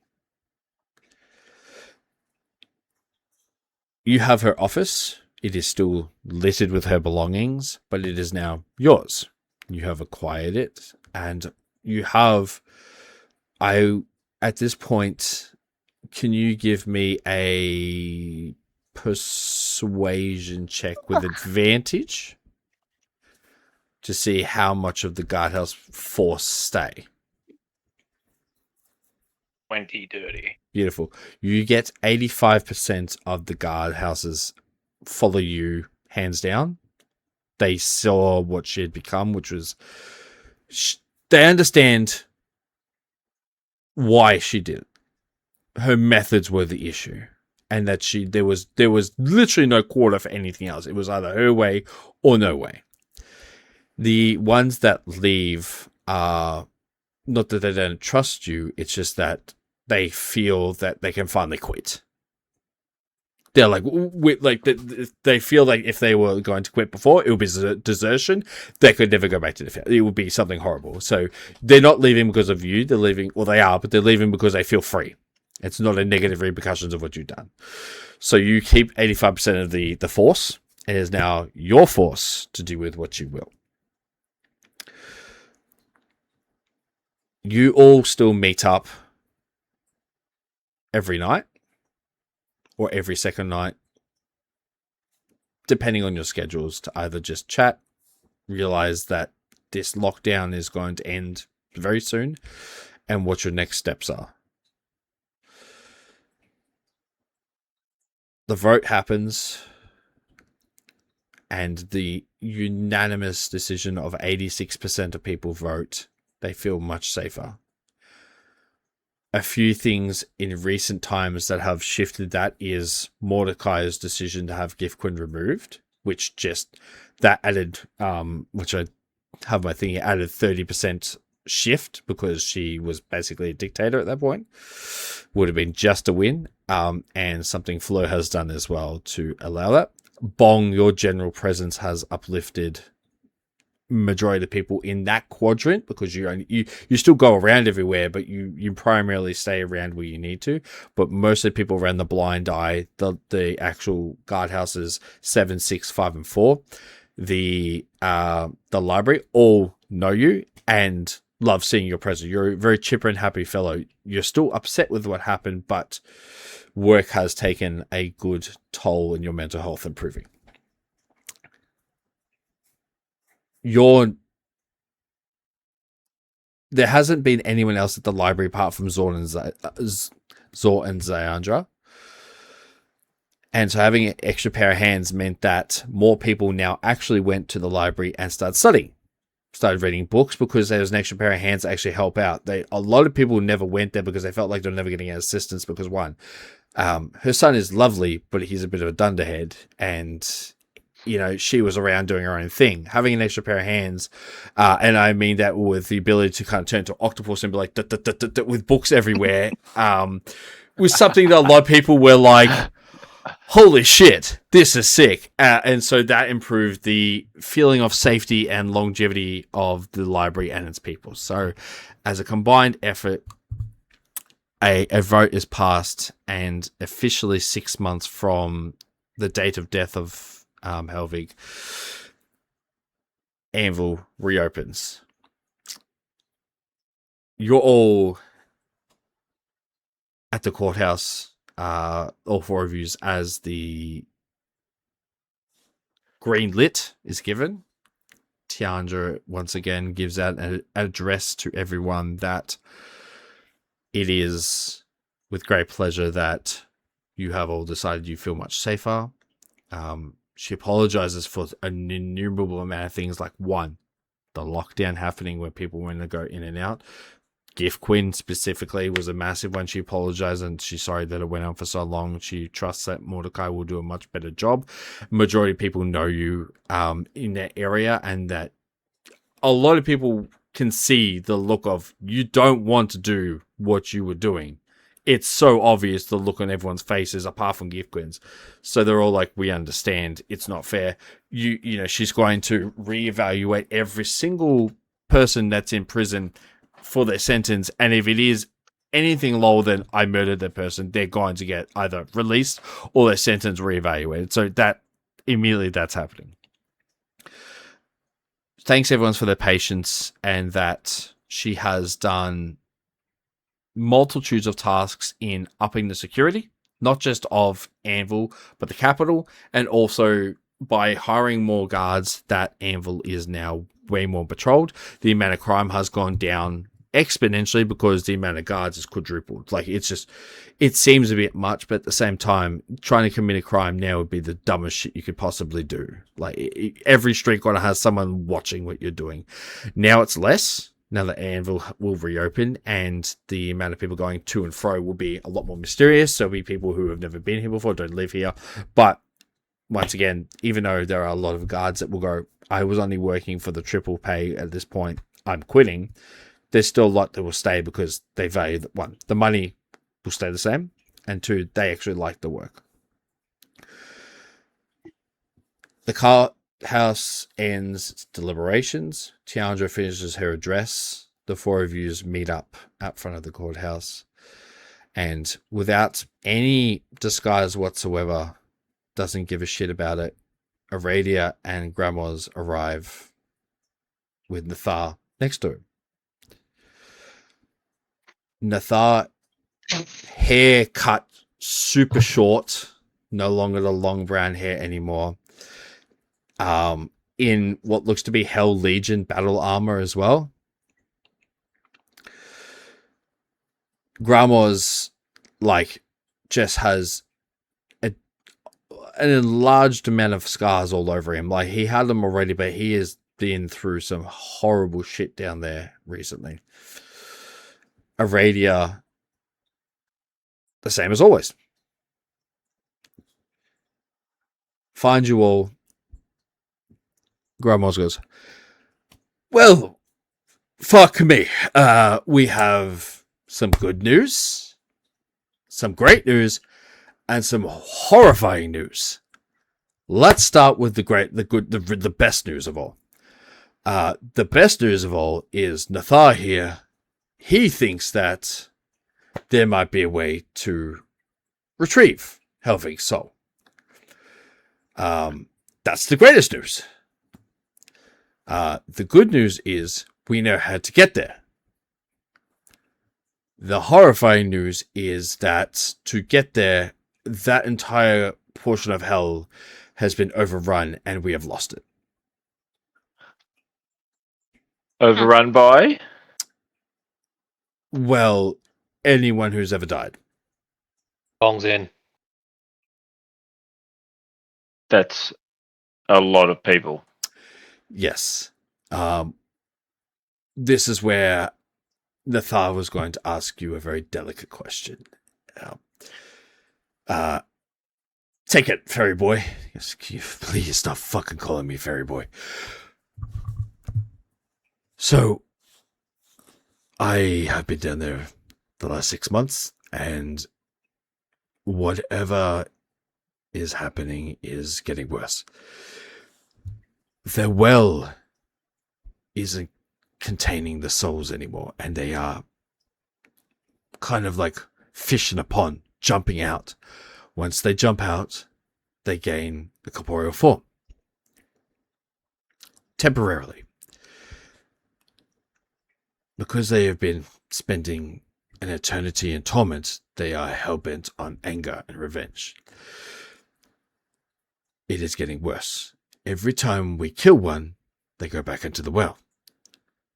You have her office. It is still littered with her belongings, but it is now yours. You have acquired it, and you have... at this point, can you give me a persuasion check with advantage to see how much of the guardhouse force stay? 20 dirty. Beautiful. You get 85% of the guardhouses follow you hands down. They saw what she had become, which was... They understand why she did it. Her methods were the issue. And that there was literally no quarter for anything else. It was either her way or no way. The ones that leave are not that they don't trust you, it's just that they feel that they can finally quit. They're like they feel like if they were going to quit before, it would be desertion. They could never go back to the family. It would be something horrible. So they're not leaving because of you. They're leaving, well, they are, but they're leaving because they feel free. It's not a negative repercussions of what you've done. So you keep 85% of the force. It is now your force to do with what you will. You all still meet up every night or every second night, depending on your schedules, to either just chat, realize that this lockdown is going to end very soon, and what your next steps are. The vote happens, and the unanimous decision of 86% of people vote. They feel much safer. A few things in recent times that have shifted that is Mordecai's decision to have Giftquinn removed, which just that added, which I have my thing, added 30% shift because she was basically a dictator at that point. Would have been just a win. And something Flo has done as well to allow that. Bong, your general presence has uplifted majority of people in that quadrant because you still go around everywhere, but you primarily stay around where you need to. But most of the people around the blind eye, the actual guardhouses 7, 6, 5, and 4, the library all know you and love seeing your presence. You're a very chipper and happy fellow. You're still upset with what happened, but work has taken a good toll in your mental health improving. There hasn't been anyone else at the library apart from Zor and Zayandra. And so having an extra pair of hands meant that more people now actually went to the library and started reading books because there was an extra pair of hands to actually help out. A lot of people never went there because they felt like they were never getting assistance because one, her son is lovely, but he's a bit of a dunderhead, and she was around doing her own thing. Having an extra pair of hands, and I mean that with the ability to kind of turn to octopus and be like with books everywhere, was something that a lot of people were like, holy shit, this is sick. And so that improved the feeling of safety and longevity of the library and its people. So as a combined effort, a vote is passed, and officially 6 months from the date of death of Helvig, Anvil reopens. You're all at the courthouse, all four of you, as the green lit is given. Tiandra once again gives out an address to everyone that it is with great pleasure that you have all decided you feel much safer. She apologizes for an innumerable amount of things, like one, the lockdown happening where people were going to go in and out. Giftquinn specifically was a massive one. She apologized and she's sorry that it went on for so long. She trusts that Mordecai will do a much better job. Majority of people know you in that area, and that a lot of people can see the look of you don't want to do what you were doing. It's so obvious, the look on everyone's faces, apart from Giftquinn's. So they're all like, we understand. It's not fair. She's going to reevaluate every single person that's in prison for their sentence. And if it is anything lower than I murdered that person, they're going to get either released or their sentence reevaluated. So that immediately that's happening. Thanks everyone for their patience, and that she has done multitudes of tasks in upping the security, not just of Anvil, but the capital, and also by hiring more guards, that Anvil is now way more patrolled. The amount of crime has gone down exponentially because the amount of guards is quadrupled. Like, it seems a bit much, but at the same time, trying to commit a crime now would be the dumbest shit you could possibly do. Like, every street corner has someone watching what you're doing. Now it's less. Now that Anvil will reopen, and the amount of people going to and fro will be a lot more mysterious. There'll be people who have never been here before, don't live here. But once again, even though there are a lot of guards that will go, I was only working for the triple pay at this point, I'm quitting. There's still a lot that will stay because they value that. One, the money will stay the same, and two, they actually like the work. The courthouse ends its deliberations. Tiandra finishes her address. The four of you meet up out front of the courthouse, and without any disguise whatsoever, doesn't give a shit about it, Aradia and Grandma's arrive with Nathar next to him. Nathar, hair cut super short, no longer the long brown hair anymore. In what looks to be Hell Legion battle armor as well. Gramo's just has an enlarged amount of scars all over him. Like, he had them already, but he has been through some horrible shit down there recently. Aradia, the same as always. Find you all. Gramos goes, well, fuck me. We have some good news, some great news, and some horrifying news. Let's start with the best news of all. The best news of all is Nathar here. He thinks that there might be a way to retrieve Helvig's soul. That's the greatest news. The good news is we know how to get there. The horrifying news is that to get there, that entire portion of hell has been overrun and we have lost it. Overrun by? Well, anyone who's ever died. Bong's in. That's a lot of people. Yes. This is where Nathar was going to ask you a very delicate question. Take it, fairy boy. Yes, can you please stop fucking calling me fairy boy. So, I have been down there the last 6 months, and whatever is happening is getting worse. The well isn't containing the souls anymore, and they are kind of like fish in a pond, jumping out. Once they jump out, they gain a corporeal form. Temporarily. Because they have been spending an eternity in torment, they are hell-bent on anger and revenge. It is getting worse. Every time we kill one, they go back into the well.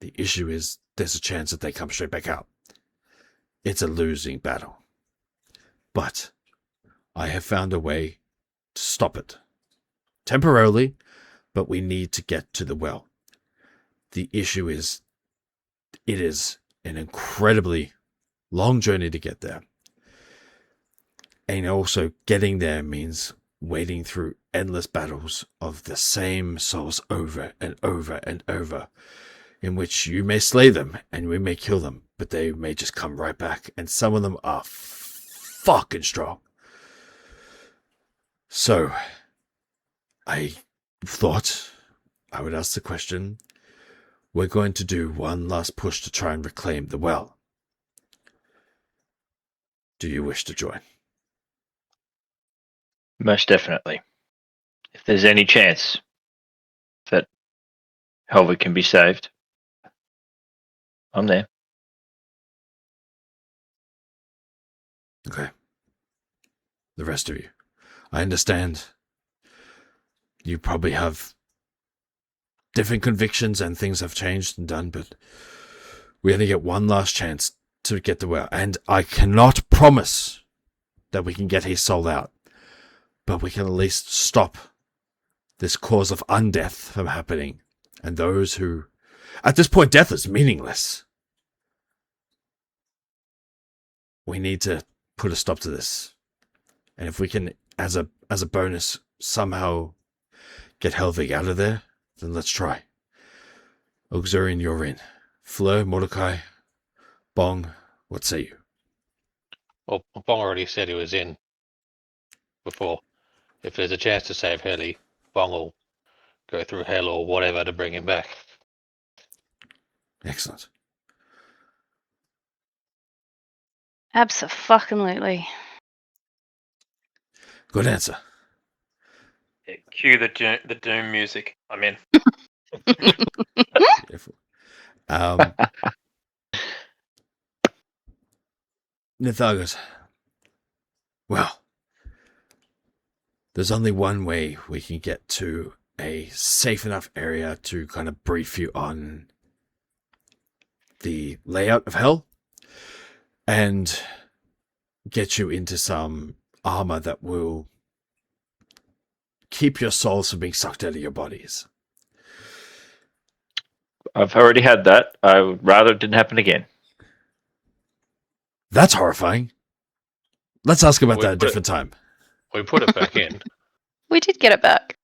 The issue is there's a chance that they come straight back out. It's a losing battle. But I have found a way to stop it. Temporarily, but we need to get to the well. The issue is it is an incredibly long journey to get there. And also getting there means wading through endless battles of the same souls over and over and over, in which you may slay them and we may kill them, but they may just come right back, and some of them are fucking strong. So, I thought I would ask the question, we're going to do one last push to try and reclaim the well. Do you wish to join? Most definitely. If there's any chance that Helvig can be saved, I'm there. Okay. The rest of you. I understand you probably have different convictions and things have changed and done, but we only get one last chance to get the well. And I cannot promise that we can get his soul out, but we can at least stop this cause of undeath from happening. And those who, at this point, death is meaningless. We need to put a stop to this. And if we can, as a bonus, somehow get Helvig out of there, then let's try. Auxurian, you're in. Fleur, Mordecai, Bong, what say you? Well, Bong already said he was in before. If there's a chance to save Helly, Bong will go through hell or whatever to bring him back. Excellent. Abso-fucking-lutely. Good answer. Cue the doom music. I'm in. Beautiful. Nithagos, Well, there's only one way we can get to a safe enough area to kind of brief you on the layout of hell and get you into some armor that will keep your souls from being sucked out of your bodies. I've already had that. I would rather it didn't happen again. That's horrifying. Let's ask about that a different time. We put it back in. We did get it back.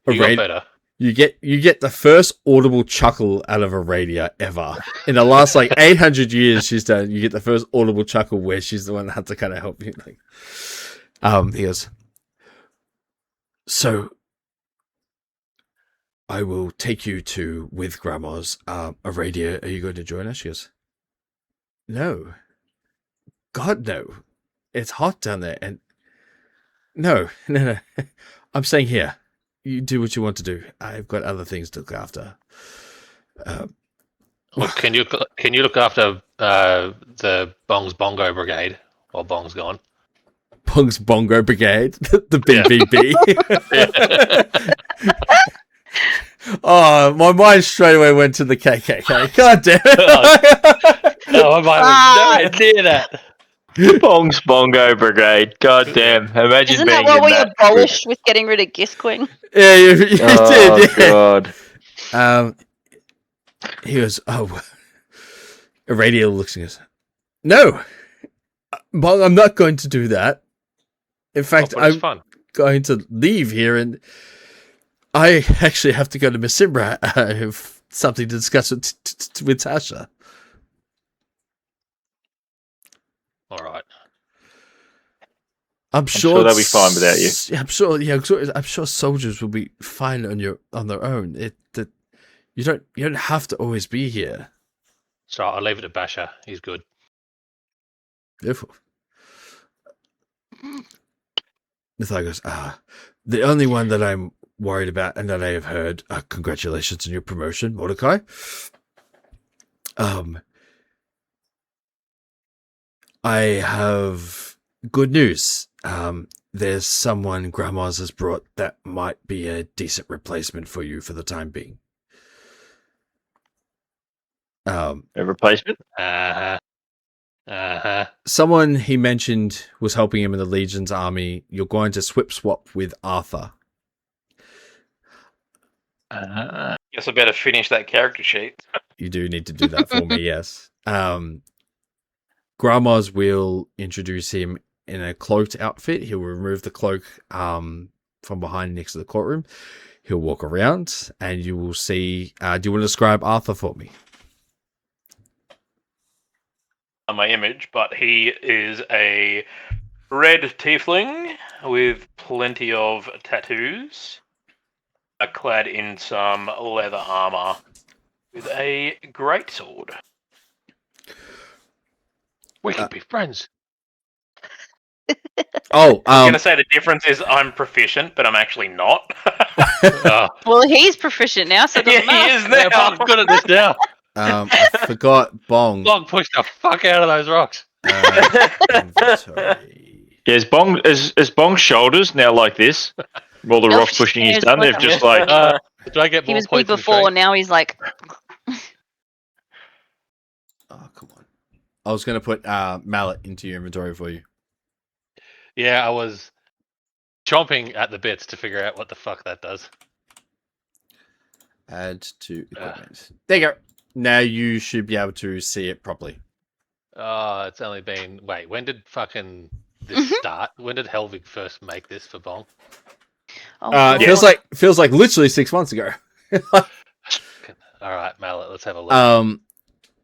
You got better. You get the first audible chuckle out of Aradia ever. In the last 800 years she's done, you get the first audible chuckle where she's the one that had to kind of help you. He goes, so I will take you to with Grandma's Aradia. Are you going to join us? She goes, no. God, no. It's hot down there. And no. I'm staying here. You do what you want to do. I've got other things to look after. Well, can you look after the Bong's Bongo Brigade while Bong's gone? Bong's Bongo Brigade, the BBB. Oh, my mind straight away went to the KKK. God damn it! No, I might have nowhere near that. Bong's Bongo Brigade. God damn. Imagine Isn't being that what in we that abolished with getting rid of Gisquing? Yeah, you Oh, did. Yeah. God. He goes, oh. Radio looks and goes, no, Bong, I'm not going to do that. In fact, But it's I'm fun. going to leave here, and I actually have to go to Miss Simbra. I have something to discuss with Tasha. All right. I'm sure they'll be fine without you. Yeah, I'm sure soldiers will be fine on their own. You don't have to always be here. So I'll leave it to Basher. He's good. Beautiful. Nathai goes, the only one that I'm worried about and that I have heard, congratulations on your promotion, Mordecai. I have good news. There's someone Grandma's has brought that might be a decent replacement for you for the time being. A replacement? Someone he mentioned was helping him in the Legion's army. You're going to swap with Arthur. Guess I better finish that character sheet. You do need to do that for me, yes. Grandma's will introduce him in a cloaked outfit. He'll remove the cloak from behind next to the courtroom. He'll walk around and you will see... do you want to describe Arthur for me? On my image, but he is a red tiefling with plenty of tattoos, clad in some leather armor with a greatsword. We can be friends. Oh, I'm going to say the difference is I'm proficient, but I'm actually not. Well, he's proficient now, so it doesn't He matter. is Yeah, now. I'm good at this now. I forgot Bong. Bong pushed the fuck out of those rocks. Inventory. Yeah, is Bong's shoulders now like this? All the No, rock pushing he's it's done, like they've a- just like... Do I get He more was big points in before, strength? now he's like... Oh, come on. I was going to put mallet into your inventory for you. Yeah, I was chomping at the bits to figure out what the fuck that does. Add to equipment. There you go. Now you should be able to see it properly. Oh, it's only been... Wait, when did fucking this start? When did Helvig first make this for Bong? Oh, It feels like literally 6 months ago. All right, Mallet, let's have a look.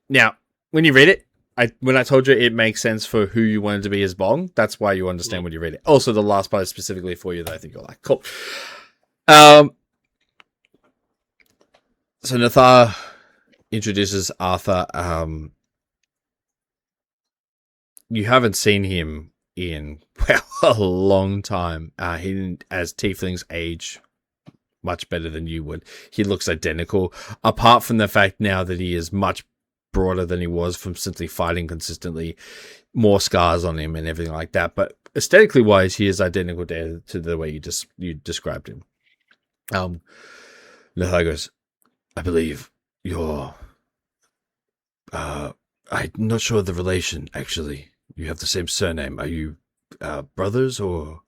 Now, when you read it, when I told you it makes sense for who you wanted to be as Bong, that's why you understand when you read it. Also, the last part is specifically for you that I think you're like, cool. So Nathar introduces Arthur. You haven't seen him in, well, a long time. He didn't, as tieflings age much better than you would. He looks identical, apart from the fact now that he is much broader than he was from simply fighting consistently, more scars on him and everything like that. But aesthetically wise, he is identical to the way you described him. Nathai goes, I believe you're. I'm not sure of the relation. Actually, you have the same surname. Are you brothers or?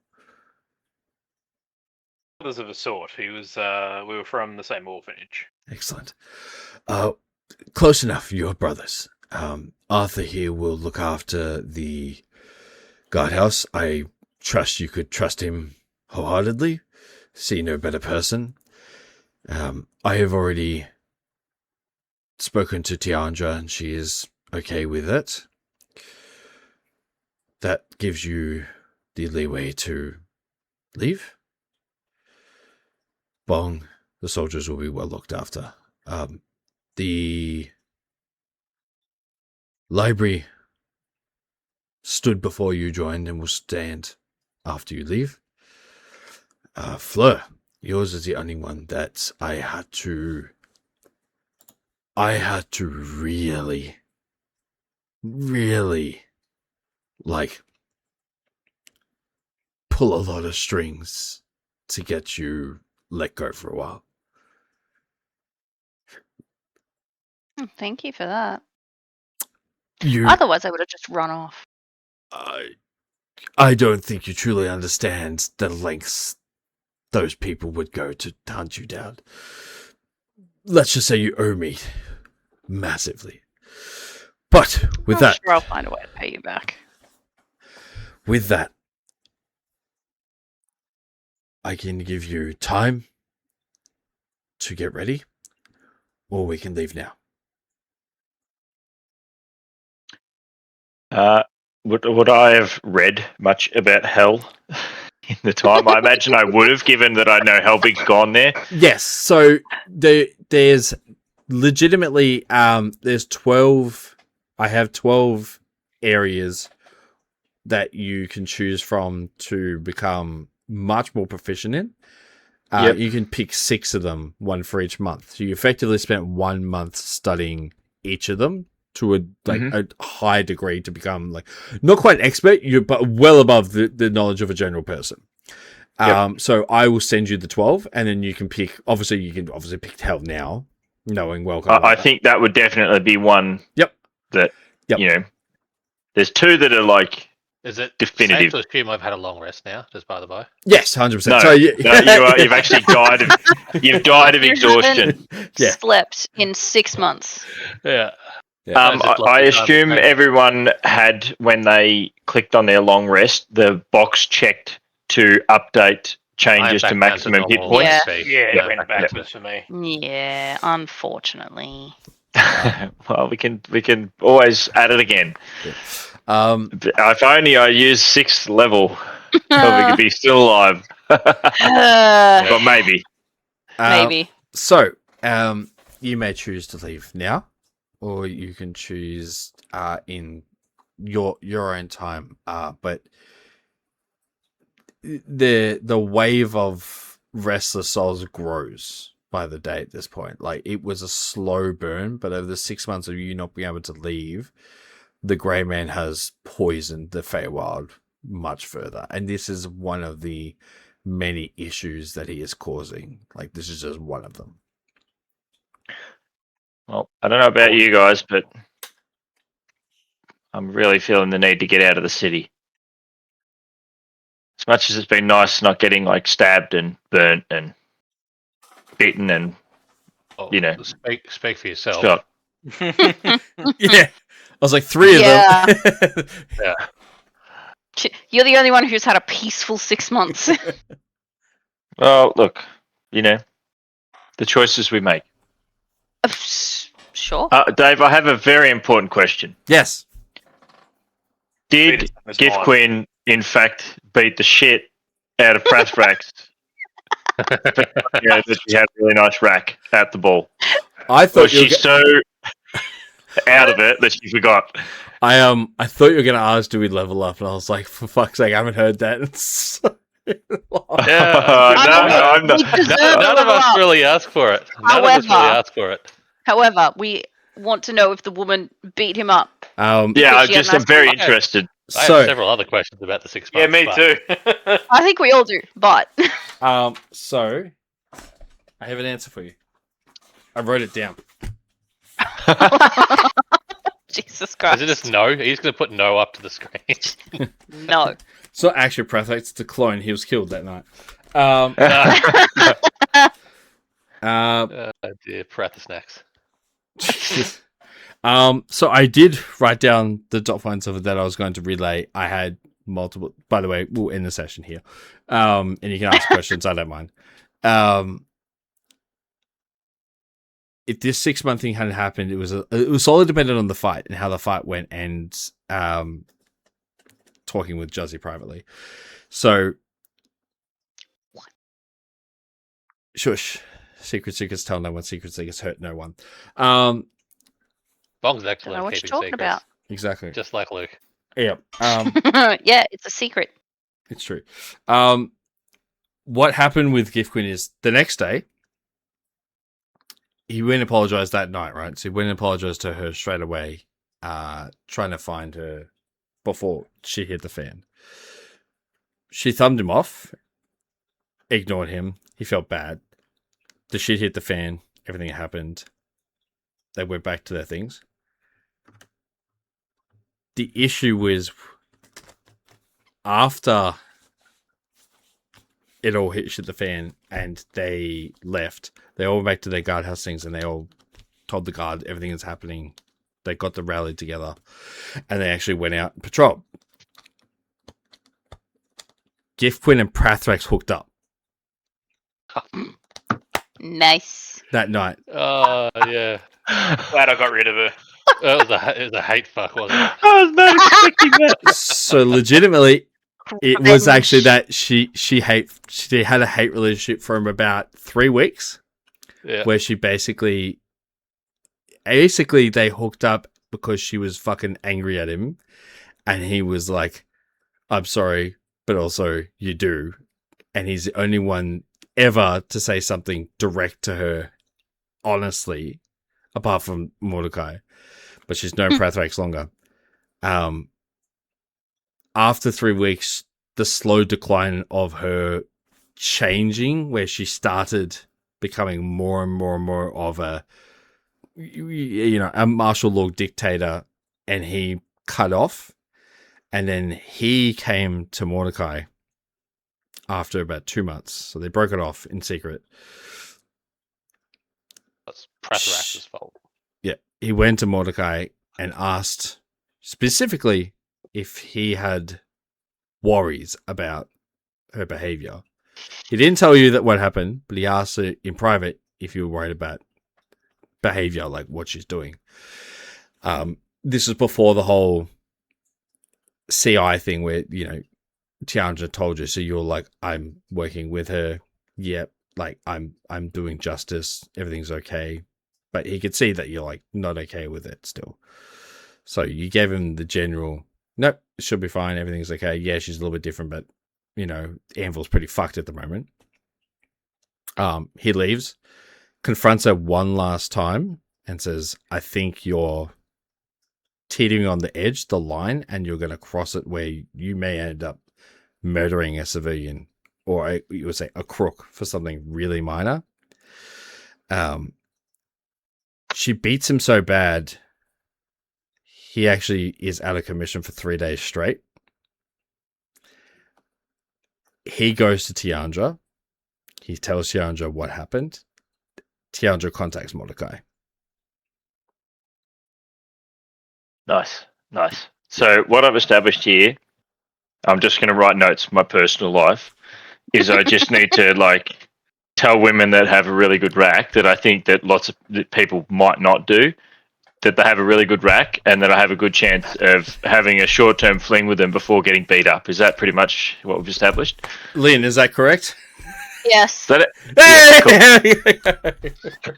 Brothers of a sort. He was. We were from the same orphanage. Excellent. Close enough. You're brothers. Arthur here will look after the guardhouse. I trust you could trust him wholeheartedly. See no better person. I have already spoken to Tiandra and she is okay with it. That gives you the leeway to leave. Bong, the soldiers will be well looked after. The library stood before you joined and will stand after you leave. Fleur, yours is the only one that I had to really, like, pull a lot of strings to get you let go for a while. Thank you for that. You, Otherwise, I would have just run off. I don't think you truly understand the lengths those people would go to hunt you down. Let's just say you owe me massively. But with that, sure, I'll find a way to pay you back. With that, I can give you time to get ready, or we can leave now. Would I have read much about hell in the time? I imagine I would have, given that I know Helbig's gone there. Yes, so there's legitimately there's 12. I have 12 areas that you can choose from to become much more proficient in. Yep. You can pick 6 of them, one for each month. So you effectively spent 1 month studying each of them to a high degree to become like not quite an expert, but well above the knowledge of a general person. Yep. So I will send you the 12, and then you can pick. Obviously, you can pick hell now, knowing I think that would definitely be one. Yep. That Yep. you know, there's 2 that are like. Is it definitive? safe to assume I've had a long rest now, just by the by? Yes, 100%. No, So you've actually died of exhaustion. Yeah. Slept in 6 months. Yeah. I assume everyone had, when they clicked on their long rest, the box checked to update changes to maximum hit points. Yeah. It went backwards for me. Yeah, unfortunately. Well, we can always add it again. If only I used 6th level, so we could be still alive. But maybe. Maybe. So, you may choose to leave now, or you can choose in your own time. But the wave of restless souls grows by the day at this point. Like, it was a slow burn, but over the 6 months of you not being able to leave, the Grey Man has poisoned the Feywild much further. And this is one of the many issues that he is causing. Like, this is just one of them. Well, I don't know about you guys, but I'm really feeling the need to get out of the city. As much as it's been nice not getting like stabbed and burnt and bitten and speak for yourself. shot. Yeah. I was like 3 of them. Yeah. You're the only one who's had a peaceful 6 months. Well, look, the choices we make. Sure. Dave, I have a very important question. Yes. Did Gift Queen, in fact, beat the shit out of Prathrax? That she had a really nice rack at the ball. I thought she's so out of it that she forgot. I thought you were going to ask, do we level up? And I was like, for fuck's sake, I haven't heard that. I'm not. None of us really asked for it. However, we want to know if the woman beat him up. I'm very interested. I have So, several other questions about the 6 months. Yeah, me but too. I think we all do, but so I have an answer for you. I wrote it down. Jesus Christ. Is it just no? He's going to put no up to the screen. No. It's not actually Prathrax, it's a clone. He was killed that night. Dear Prath snacks. So I did write down the dot points of it that I was going to relay. I had multiple. By the way, we'll end the session here, and you can ask questions. I don't mind. If this 6 month thing hadn't happened, it was solely dependent on the fight and how the fight went, and talking with Juzzy privately. So, shush. Secrets tell no one. Secrets hurt no one. Bong's Don't know excellent what you're keeping talking secrets. about. Exactly. Just like Luke. Yeah. Yeah, it's a secret. It's true. What happened with Gift Queen is the next day, he went and apologized that night, right? So he went and apologized to her straight away, trying to find her before she hit the fan. She thumbed him off, ignored him. He felt bad. The shit hit the fan. Everything happened. They went back to their things. The issue was after it all hit shit the fan and they left, they all went back to their guardhouse things and they all told the guard everything that's happening. They got the rally together and they actually went out and patrolled. Gift Queen and Prathrax hooked up Nice. that night. Yeah. Glad I got rid of her. It was a hate fuck, wasn't it? I was not expecting that. So legitimately, it was Revenge. actually that she had a hate relationship for about 3 weeks, Yeah. where she basically they hooked up because she was fucking angry at him, and he was like, "I'm sorry, but also you do," and he's the only one ever to say something direct to her, honestly, apart from Mordecai. But she's known Prathrax longer. After 3 weeks, the slow decline of her changing, where she started becoming more and more and more of a martial law dictator, and he cut off. And then he came to Mordecai after about 2 months. So they broke it off in secret. That's Prathrax's fault. Yeah. He went to Mordecai and asked specifically if he had worries about her behavior. He didn't tell you that what happened, but he asked her in private if you were worried about behavior, like what she's doing. This is before the whole CI thing where, Tiandra told you, so you're like, I'm working with her. Yep. Like I'm doing justice. Everything's okay. But he could see that you're like not okay with it still. So you gave him the general, nope, it should be fine. Everything's okay. Yeah, she's a little bit different, but Anvil's pretty fucked at the moment. He leaves, confronts her one last time and says, I think you're teetering on the edge, the line, and you're going to cross it where you may end up murdering a civilian, or you would say a crook for something really minor. She beats him so bad, he actually is out of commission for 3 days straight. He goes to Tiandra. He tells Tiandra what happened. Tiandra contacts Mordecai. Nice. So what I've established here, I'm just going to write notes for my personal life, is I just need to tell women that have a really good rack that I think that lots of people might not do, that they have a really good rack and that I have a good chance of having a short-term fling with them before getting beat up. Is that pretty much what we've established? Lynn, is that correct? Yes. Is that it? Hey! Cool.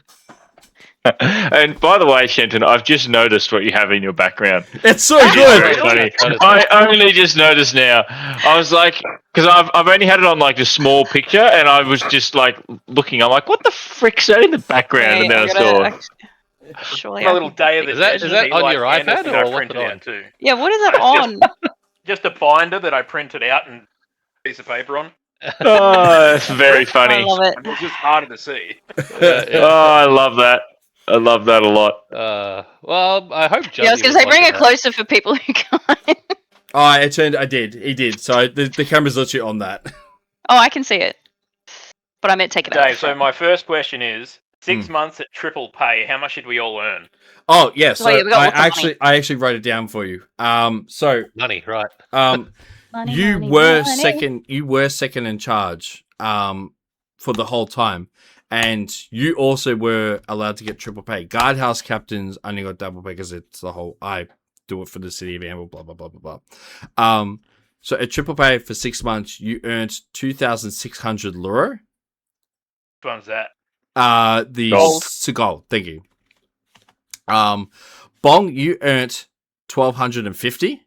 And by the way, Shenton, I've just noticed what you have in your background. It's so Very good. funny. I only just noticed now. I was like, because I've only had it on a small picture, and I was just looking. I'm like, what the frick's that in the background? And then I saw. Surely A little day of the Is that on your iPad or what's it on? Yeah, what is that on? just a binder that I printed out and a piece of paper on. Oh, it's very I funny. love it. And it was just harder to see. Oh, I love that. I love that a lot. Well, I hope Johnny Yeah, I was going to say, bring it closer for people who can't. Oh, I did. He did. So the camera's literally on that. Oh, I can see it. But I meant take it out. Dave, so my first question is, 6 months at triple pay, how much did we all earn? Oh, yeah. So yeah, we got lots of money. I actually wrote it down for you. So money, right? Money, you money, were money. second. You were second in charge. For the whole time, and you also were allowed to get triple pay. Guardhouse captains only got double pay because it's the whole. I do it for the city of Amber. Blah blah blah blah blah. So at triple pay for 6 months, you earned 2,600 lure. Which one's that? The Gold. gold. Thank you. Bong, you earned 1,250.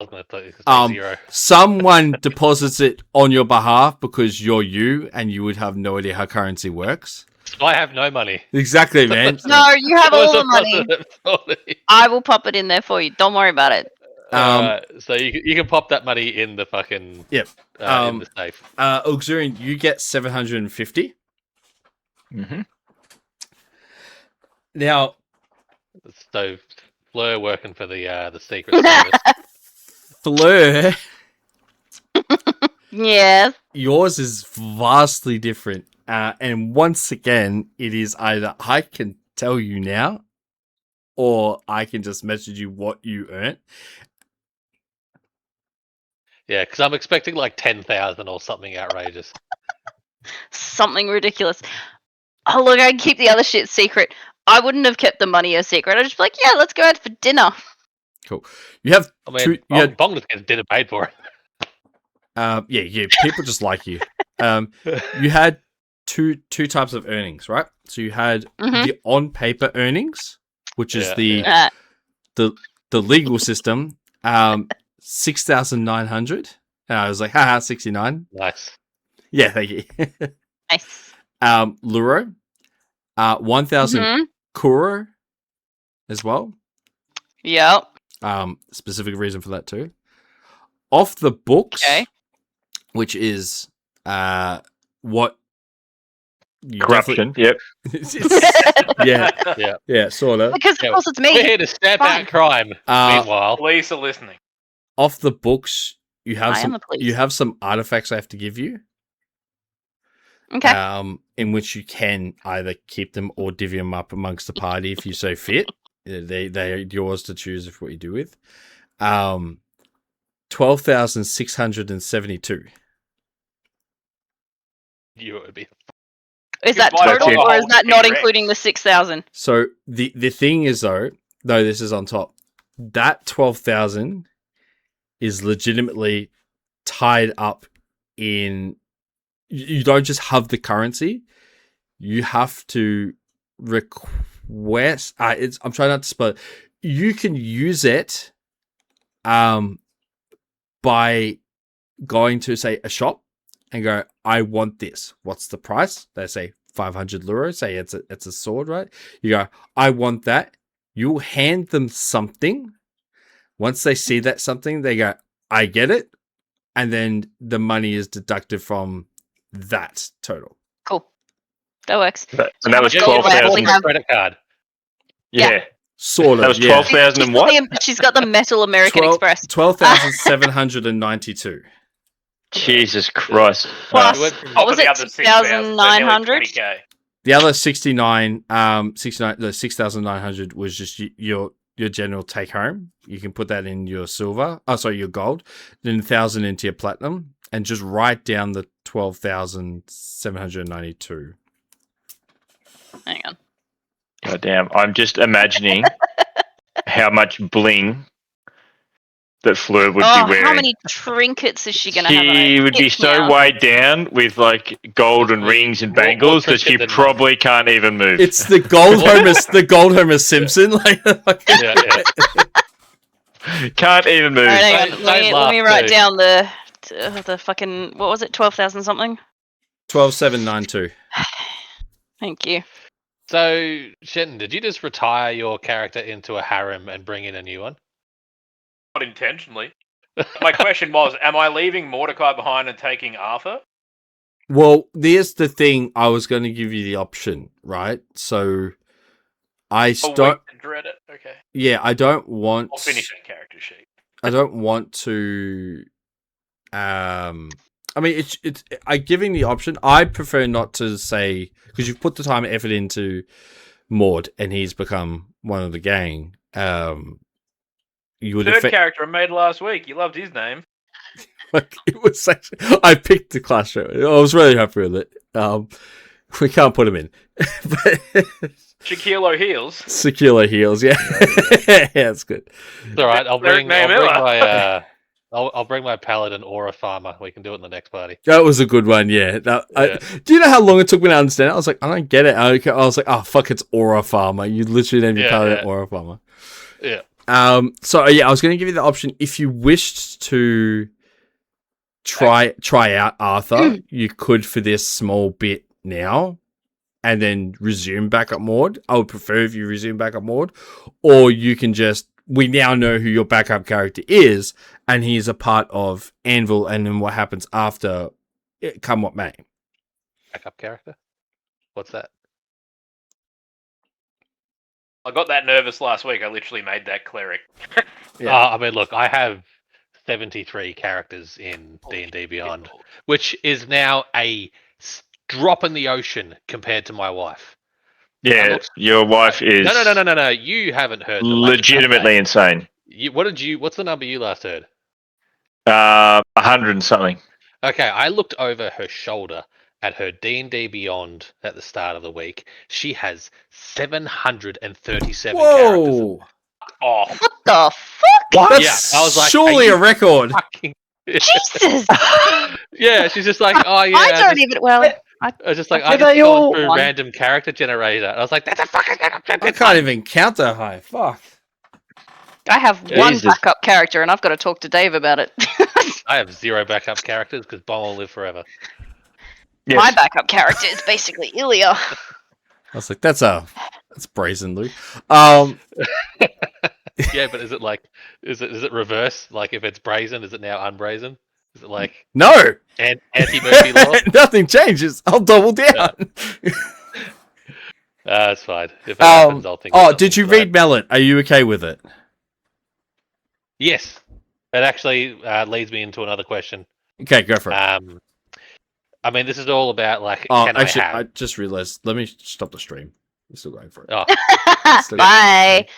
I was going to say 0. Someone deposits it on your behalf because you're you, and you would have no idea how currency works. I have no money. Exactly, man. No, you have all the money. money. I will pop it in there for you. Don't worry about it. So you can pop that money in the fucking Yep. in the safe. Auxilian, you get 750. Mm-hmm. Now, So Fleur working for the Secret Service. Fleur, Yes. yours is vastly different. And once again, it is either I can tell you now, or I can just message you what you earned. Yeah, because I'm expecting like 10,000 or something outrageous. Something ridiculous. Oh, look, I can keep the other shit secret. I wouldn't have kept the money a secret. I'd just be like, yeah, let's go out for dinner. Cool. You have I mean, two. You had, Bong just gets dinner paid for it. yeah. People just like you. You had two types of earnings, right? So you had Mhm. the on paper earnings, which is Yeah, the legal system. 6,900. And I was like, haha, 69. Nice. Yeah, thank you. Nice. Luro, 1,000 Mhm. Kuro as well. Yep. Specific reason for that too. Off the books, Okay. which is what you Corruption. Yep. yeah, sort of. Because Yeah, of course it's We're me. here to stamp Fine. out crime. Meanwhile, Police are listening. Off the books, you have I am the police. you have some artifacts I have to give you. Okay. In which you can either keep them or divvy them up amongst the party if you so fit. They're yours to choose of what you do with. 12,672. you would be. Is that Why don't total, you or is hold that not T-Rex? including the 6,000? So the thing is though, this is on top. That 12,000 is legitimately tied up in. You don't just have the currency. You have to request. I'm trying not to spell it. You can use it, by going to say a shop and go, I want this. What's the price? They say 500 lure. Say it's a sword, right? You go, I want that. You'll hand them something. Once they see that something, they go, I get it. And then the money is deducted from that total. Cool. That works. And that was Just gold I actually 12,000. have- Credit card. Yeah. Sort of. That was yeah. 12,000 and what? She's got the Metal American Express. 12,792. Jesus Christ. Plus, You went from- what was The it, other 6,000, so nearly 6,900? 20K. The other 69, the 6,900 was just your general take home. You can put that in your silver. Oh, sorry, your gold. Then 1,000 into your platinum, and just write down the 12,792. Hang on. God damn. I'm just imagining how much bling that Fleur would be wearing. How many trinkets is she going to have on her She would be hips so now? weighed down with like golden rings and More bangles that she trinket than probably can't even move. It's the gold Homer Simpson. Like, Yeah. Can't even move. Alright, hang Don't on. Let me laugh, write too. down the fucking, what was it, 12,000 something? 12,792. Thank you. So, Shenton, did you just retire your character into a harem and bring in a new one? Not intentionally. My question was, am I leaving Mordecai behind and taking Arthur? Well, there's the thing. I was going to give you the option, right? So I Oh, start. wait, dread it. Okay. Yeah, I don't want. I'll finish that character sheet. I don't want to. I mean, it's. I giving the option. I prefer not to say because you've put the time and effort into Maud, and he's become one of the gang. You would Third character I made last week. You loved his name. like it was. Actually, I picked the class show. I was really happy with it. We can't put him in, but Shaquille O'Heels. Secure Heels. Yeah, yeah, that's good. It's all right. I'll Third bring name ever. my I'll bring my paladin Aura Farmer. We can do it in the next party. That was a good one. Yeah. Do you know how long it took me to understand it? I was like, I don't get it. I was like, oh fuck, it's Aura Farmer. You literally named your paladin Aura Farmer. Yeah. So yeah, I was going to give you the option if you wished to try out Arthur, you could for this small bit now, and then resume back up Maud. I would prefer if you resume back up Maud, or you can just. We now know who your backup character is, and he's a part of Anvil, and then what happens after, come what may. Backup character. What's that? I got that nervous last week. I literally made that cleric. Yeah. I mean, look, I have 73 characters in D&D Beyond, which is now a drop in the ocean compared to my wife. Yeah, your wife is No. You haven't heard. legitimately insane. What's the number you last heard? 100 and something. Okay, I looked over her shoulder at her D&D Beyond at the start of the week. She has 737 characters. Whoa! Oh, What the fuck? What? Yeah, I was like, surely are a you record. fucking- Jesus! Yeah, she's just like, oh yeah. I don't even. Well, I was just like, Are I they just all gone through one? random character generator. I was like, that's a fucking. I can't even count that high. Fuck. I have one Jesus. backup character, and I've got to talk to Dave about it. I have 0 backup characters because Bong will live forever. Yes. My backup character is basically Ilya. I was like, that's brazen, Luke. Yeah, but is it reverse? Like if it's brazen, is it now unbrazen? Is it like No, anti-Murphy law? nothing changes. I'll double down. It's fine. If it happens, I'll think. Oh, of did you something, read Mallet? Are you okay with it? Yes. It actually leads me into another question. Okay, go for it. I mean, this is all about like, Oh, can actually, I have? I just realized. Let me stop the stream. You're still going for it. Oh, Still going for it. Bye.